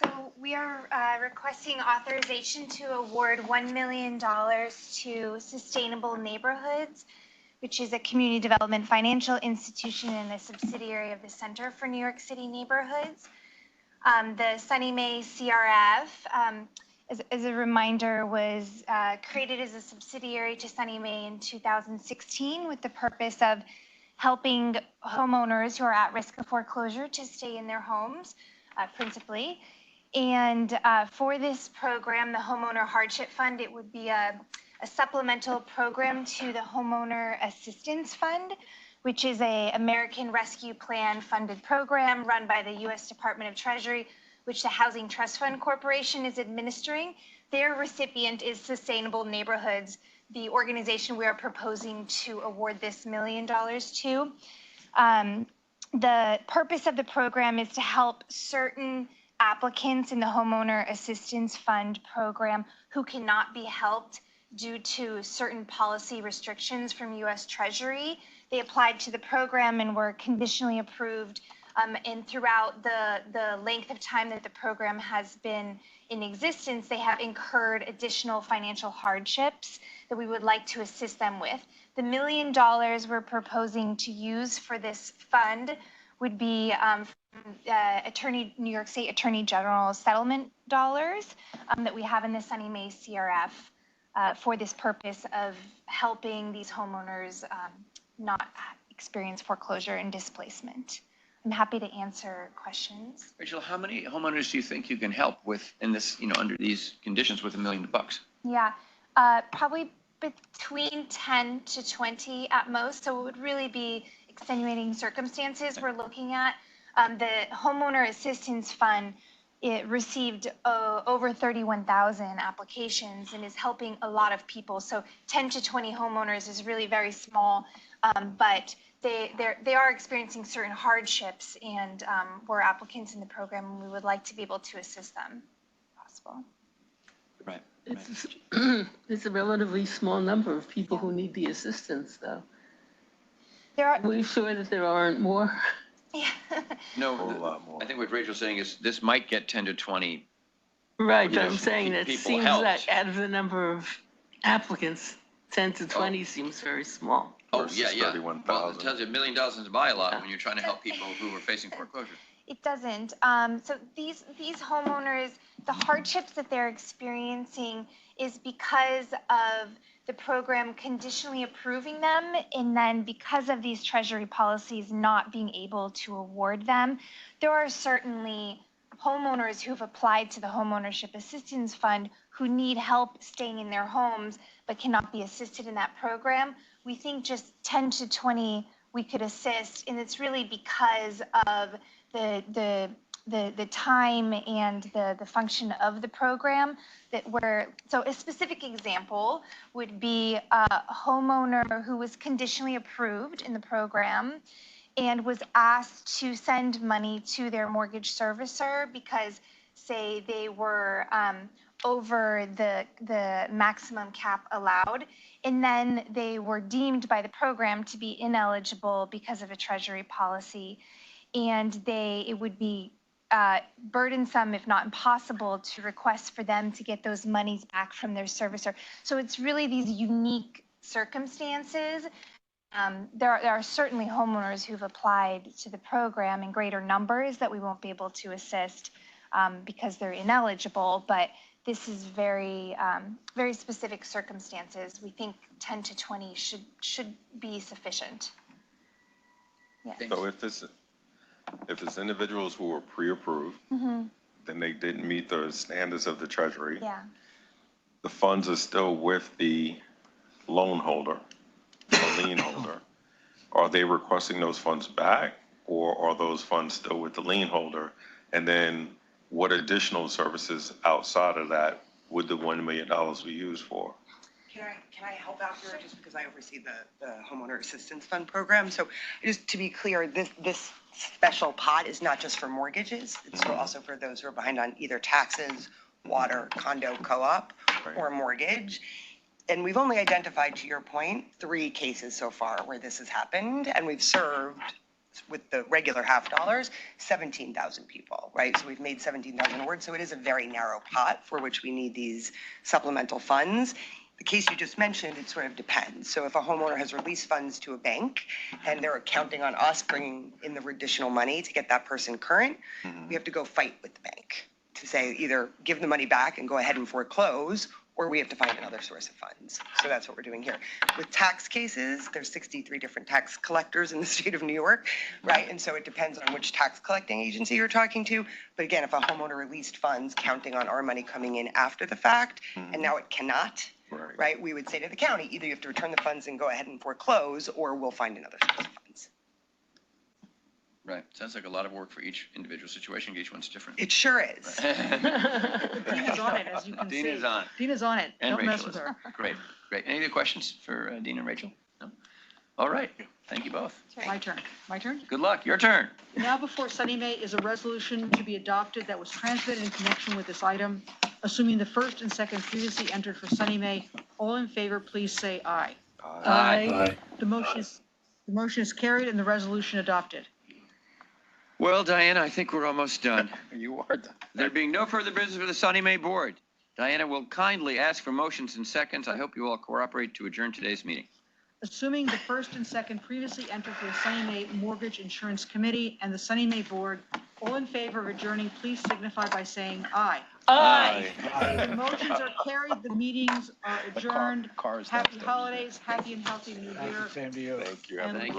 So we are requesting authorization to award $1 million to Sustainable Neighborhoods, which is a community development financial institution and a subsidiary of the Center for New York City Neighborhoods. The SONYMA CRF, as a reminder, was created as a subsidiary to SONYMA in 2016 with the purpose of helping homeowners who are at risk of foreclosure to stay in their homes, principally. And for this program, the Homeowner Hardship Fund, it would be a supplemental program to the Homeowner Assistance Fund, which is an American Rescue Plan funded program run by the U.S. Department of Treasury, which the Housing Trust Fund Corporation is administering. Their recipient is Sustainable Neighborhoods, the organization we are proposing to award this $1 million to. The purpose of the program is to help certain applicants in the Homeowner Assistance Fund program who cannot be helped due to certain policy restrictions from U.S. Treasury they applied to the program and were conditionally approved. And throughout the length of time that the program has been in existence, they have incurred additional financial hardships that we would like to assist them with. The $1 million we're proposing to use for this fund would be New York State Attorney General settlement dollars that we have in the Sunny May CRF for this purpose of helping these homeowners not experience foreclosure and displacement. I'm happy to answer questions. Rachel, how many homeowners do you think you can help with in this, under these conditions with $1 million? Yeah, probably between 10 to 20 at most. So it would really be extenuating circumstances we're looking at. The Homeowner Assistance Fund, it received over 31,000 applications and is helping a lot of people. So 10 to 20 homeowners is really very small, but they are experiencing certain hardships, and we're applicants in the program, and we would like to be able to assist them if possible. Right. It's a relatively small number of people who need the assistance, though. Are we sure that there aren't more? Yeah. No, a lot more. I think what Rachel's saying is this might get 10 to 20. Right, but I'm saying that it seems helped. that out of the number of applicants, 10 to 20 seems very small. Oh, yeah. Well, it tells you $1 million doesn't buy a lot when you're trying to help people who are facing foreclosure. It doesn't. So these homeowners, the hardships that they're experiencing is because of the program conditionally approving them, and then because of these Treasury policies not being able to award them. There are certainly homeowners who've applied to the Homeownership Assistance Fund who need help staying in their homes but cannot be assisted in that program. We think just 10 to 20 we could assist, and it's really because of the time and the function of the program that so a specific example would be a homeowner who was conditionally approved in the program and was asked to send money to their mortgage servicer because, say, they were over the maximum cap allowed, and then they were deemed by the program to be ineligible because of a Treasury policy, and it would be burdensome, if not impossible, to request for them to get those monies back from their servicer. So it's really these unique circumstances. There are certainly homeowners who've applied to the program in greater numbers that we won't be able to assist because they're ineligible, but this is very, very specific circumstances. We think 10 to 20 should be sufficient. Yes. So if it's individuals who were pre-approved, then they didn't meet the standards of the Treasury. Yeah. The funds are still with the loan holder, the lien holder. Are they requesting those funds back, or are those funds still with the lien holder? And then what additional services outside of that would the $1 million be used for? Can I help out here, just because I oversee the Homeowner Assistance Fund program? So just to be clear, this special pot is not just for mortgages. It's also for those who are behind on either taxes, water, condo, co-op, or mortgage. And we've only identified, to your point, 3 cases so far where this has happened, and we've served with the regular $50, 17,000 people, right? So we've made 17,000 awards. So it is a very narrow pot for which we need these supplemental funds. The case you just mentioned, it sort of depends. So if a homeowner has released funds to a bank and they're counting on us bringing in the additional money to get that person current, we have to go fight with the bank to say either give the money back and go ahead and foreclose, or we have to find another source of funds. So that's what we're doing here. With tax cases, there's 63 different tax collectors in the state of New York, right? And so it depends on which tax collecting agency you're talking to. But again, if a homeowner released funds counting on our money coming in after the fact, and now it cannot, right? We would say to the county, either you have to return the funds and go ahead and foreclose, or we'll find another source of funds. Right. Sounds like a lot of work for each individual situation. Each one's different. It sure is. Dina's on it, as you can see. Dina's on. Dina's on it. And Don't mess Rachel with her. Great. Any other questions for Dina and Rachel? No? All right. Thank you both. My turn. My turn? Good luck. Your turn. Now before Sunny May is a resolution to be adopted that was transmitted in connection with this item, assuming the first and second previously entered for Sunny May. All in favor, please say aye. Aye. The motion is The motion is carried and the resolution adopted. Well, Diana, I think we're almost done. You are done. There being no further business for the Sunny May Board, Diana will kindly ask for motions and seconds. I hope you all cooperate to adjourn today's meeting. Assuming the first and second previously entered for the Sunny May Mortgage Insurance Committee and the Sunny May Board, all in favor of adjourning, please signify by saying aye. Aye. The motions are carried. The meetings are adjourned. Cars Happy downstairs. holidays, happy and healthy New Year. Same to you. Thank you. And Have a